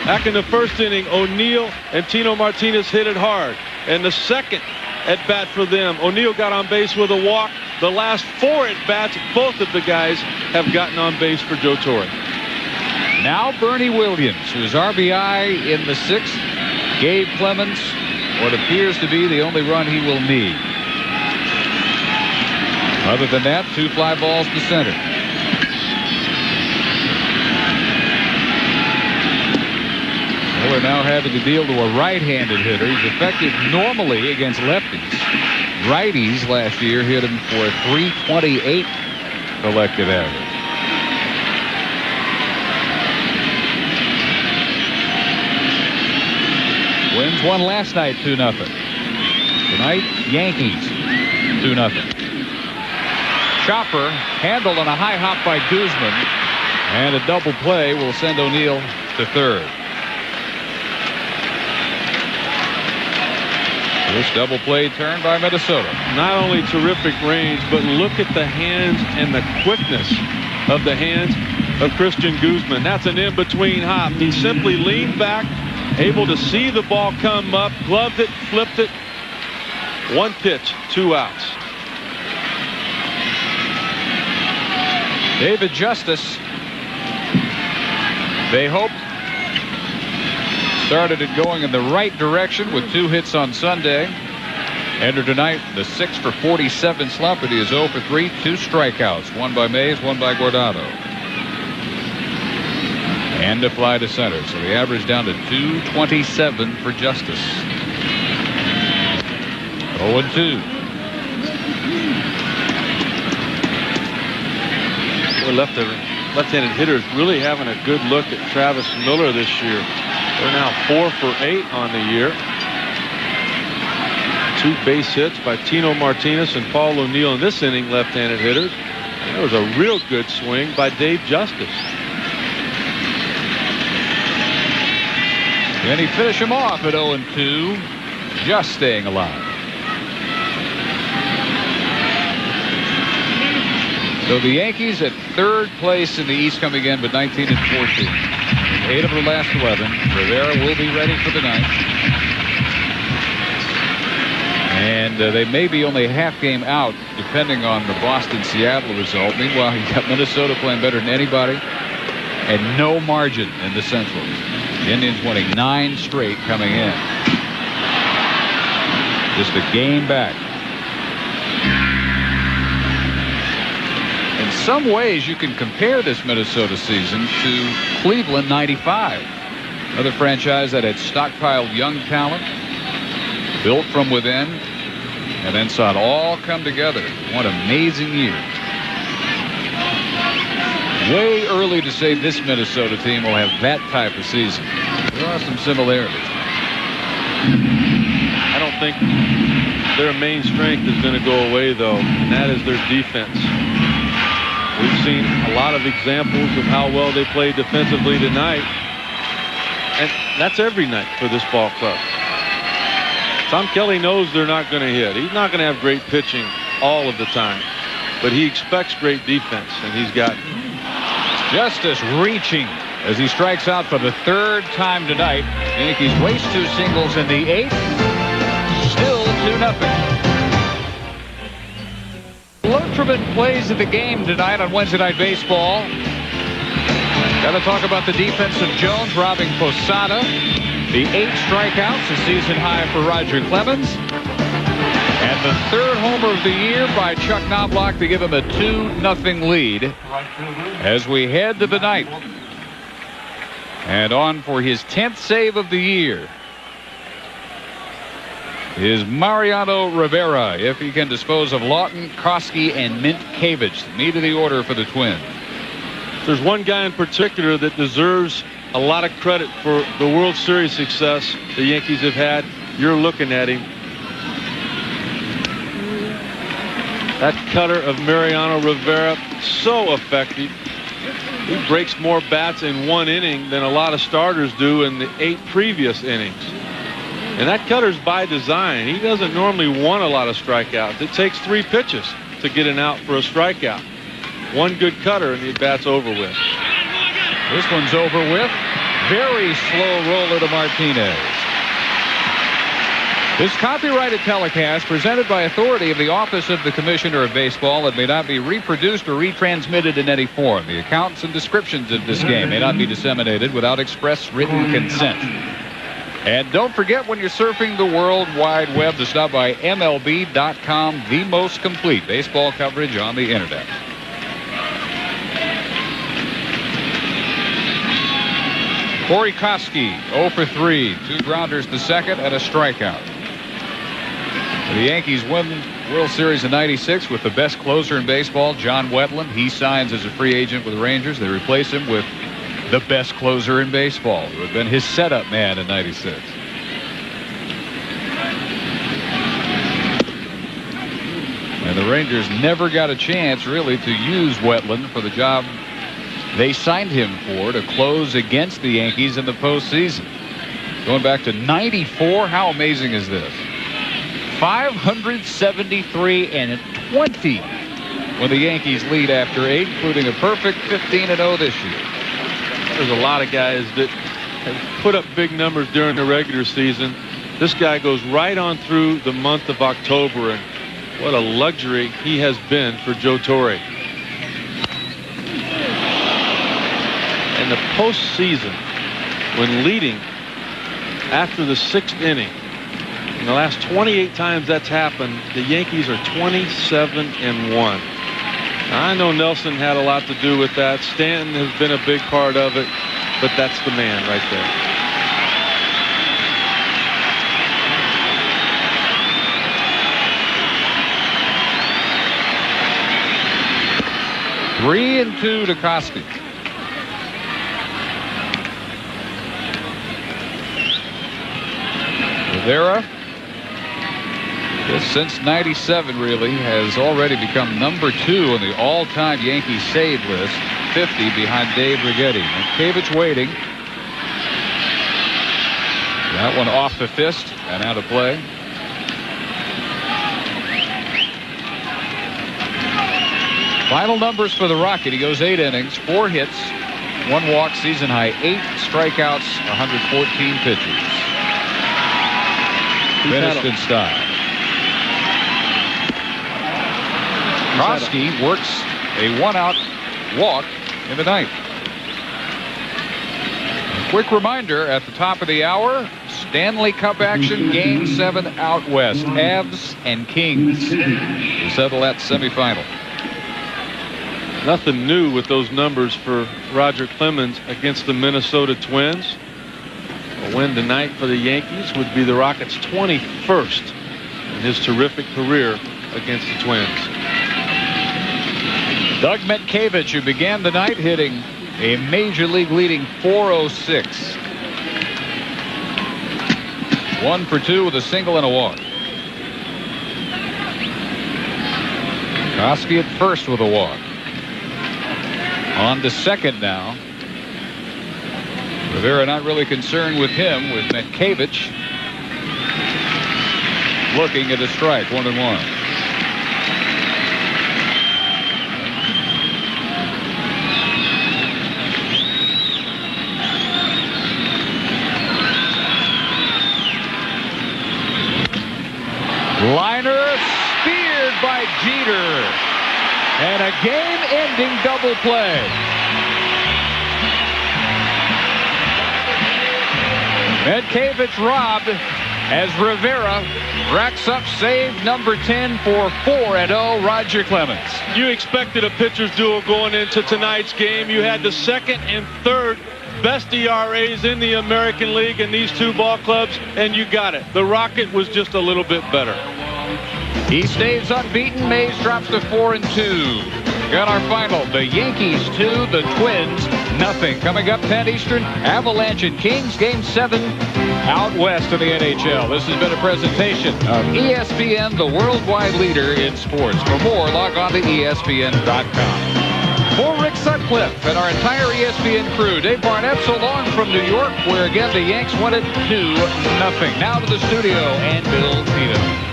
C: Back in the first inning, O'Neill and Tino Martinez hit it hard. And the second at-bat for them, O'Neill got on base with a walk. The last 4 at-bats, both of the guys have gotten on base for Joe Torre.
B: Now Bernie Williams, whose RBI in the sixth gave Clemens what appears to be the only run he will need. Other than that, 2 fly balls to center. Miller now having to deal to a right-handed hitter. He's effective normally against lefties. Righties last year hit him for a .328 collective average. Twins won last night 2-0. Tonight, Yankees 2-0. Chopper handled on a high hop by Guzman, and a double play will send O'Neill to third. This double play turned by Minnesota.
C: Not only terrific range, but look at the hands and the quickness of the hands of Christian Guzman. That's an in-between hop. He simply leaned back, able to see the ball come up, gloved it, flipped it. 1 pitch, 2 outs.
B: David Justice, they hoped, started it going in the right direction with 2 hits on Sunday. Entered tonight the 6 for 47 slump, but he is 0 for 3, 2 strikeouts, 1 by Mays, 1 by Guardado. And a fly to center, so the average down to 227 for Justice. 0-2.
C: Left-handed hitters really having a good look at Travis Miller this year. They're now 4 for 8 on the year. 2 base hits by Tino Martinez and Paul O'Neill in this inning, left-handed hitters. And there was a real good swing by Dave Justice.
B: Then he finished him off at 0-2, just staying alive. So the Yankees at third place in the East coming in with 19 and 14. 8 of the last 11. Rivera will be ready for the ninth. And they may be only a half game out, depending on the Boston-Seattle result. Meanwhile, you got Minnesota playing better than anybody, and no margin in the Central. The Indians winning 9 straight coming in. Just a game back. In some ways, you can compare this Minnesota season to Cleveland '95. Another franchise that had stockpiled young talent, built from within, and then saw it all come together. What amazing year. Way early to say this Minnesota team will have that type of season. There are some similarities.
C: I don't think their main strength is going to go away, though, and that is their defense. We've seen a lot of examples of how well they played defensively tonight, and that's every night for this ball club. Tom Kelly knows they're not going to hit. He's not going to have great pitching all of the time, but he expects great defense, and he's got
B: Justice reaching as he strikes out for the 3rd time tonight. Yankees waste 2 singles in the 8th. Still 2-0. Lotriman plays in the game tonight on Wednesday Night Baseball. Got to talk about the defense of Jones robbing Posada. The 8 strikeouts, a season high for Roger Clemens. And the 3rd homer of the year by Chuck Knobloch to give him a 2-0 lead as we head to the 9th. And on for his 10th save of the year is Mariano Rivera, if he can dispose of Lawton, Koski, and Mintkevich. The meat of the order for the Twins.
C: There's one guy in particular that deserves a lot of credit for the World Series success the Yankees have had. You're looking at him. That cutter of Mariano Rivera, so effective. He breaks more bats in 1 inning than a lot of starters do in the 8 previous innings. And that cutter's by design. He doesn't normally want a lot of strikeouts. It takes 3 pitches to get an out for a strikeout. One good cutter and the bat's over with.
B: This one's over with. Very slow roller to Martinez. This copyrighted telecast presented by authority of the Office of the Commissioner of Baseball and may not be reproduced or retransmitted in any form. The accounts and descriptions of this game may not be disseminated without express written consent. And don't forget, when you're surfing the World Wide Web, to stop by MLB.com, the most complete baseball coverage on the internet. Corey Koski, 0 for 3, 2 grounders to second and a strikeout. The Yankees win the World Series in '96 with the best closer in baseball, John Wetland. He signs as a free agent with the Rangers. They replace him with the best closer in baseball, who had been his setup man in '96. And the Rangers never got a chance, really, to use Wetland for the job they signed him for, to close against the Yankees in the postseason. Going back to '94, how amazing is this? 573-20 when the Yankees lead after 8, including a perfect 15-0 this year.
C: There's a lot of guys that have put up big numbers during the regular season. This guy goes right on through the month of October, and what a luxury he has been for Joe Torre. In the postseason, when leading after the 6th inning, in the last 28 times that's happened, the Yankees are 27-1. Now, I know Nelson had a lot to do with that. Stanton has been a big part of it, but that's the man right there.
B: Three and 2 to Koski. Rivera, since '97, really, has already become number 2 on the all-time Yankee save list, 50 behind Dave Righetti. Mintkevich waiting. That one off the fist and out of play. Final numbers for the Rocket. He goes 8 innings, 4 hits, 1 walk, season high 8 strikeouts, 114 pitches. Finished in style. Krosky works a one-out walk in the ninth. Quick reminder at the top of the hour, Stanley Cup action, Game 7 out west. Avs and Kings will settle that semifinal.
C: Nothing new with those numbers for Roger Clemens against the Minnesota Twins. A win tonight for the Yankees would be the Rockets' 21st in his terrific career against the Twins.
B: Doug Mientkiewicz, who began the night hitting a major league leading .406. 1 for 2 with a single and a walk. Krosky at first with a walk. On to second now. Rivera not really concerned with him, with Mientkiewicz looking at a strike, 1-1. Liner speared by Jeter. And a game-ending double play. Mientkiewicz robbed as Rivera racks up save number 10 for 4-0 Roger Clemens.
C: You expected a pitcher's duel going into tonight's game. You had the second and third best ERAs in the American League in these two ball clubs, and you got it. The Rocket was just a little bit better.
B: He stays unbeaten. Mays drops to 4-2. Got our final. The Yankees 2, the Twins nothing. Coming up 10 Eastern, Avalanche and Kings, Game 7 out west of the NHL. This has been a presentation of ESPN, the worldwide leader in sports. For more, log on to ESPN.com. For Rick Sutcliffe and our entire ESPN crew, Dave Barnett so long from New York, where again the Yanks won it 2-0. Now to the studio and Bill Tito.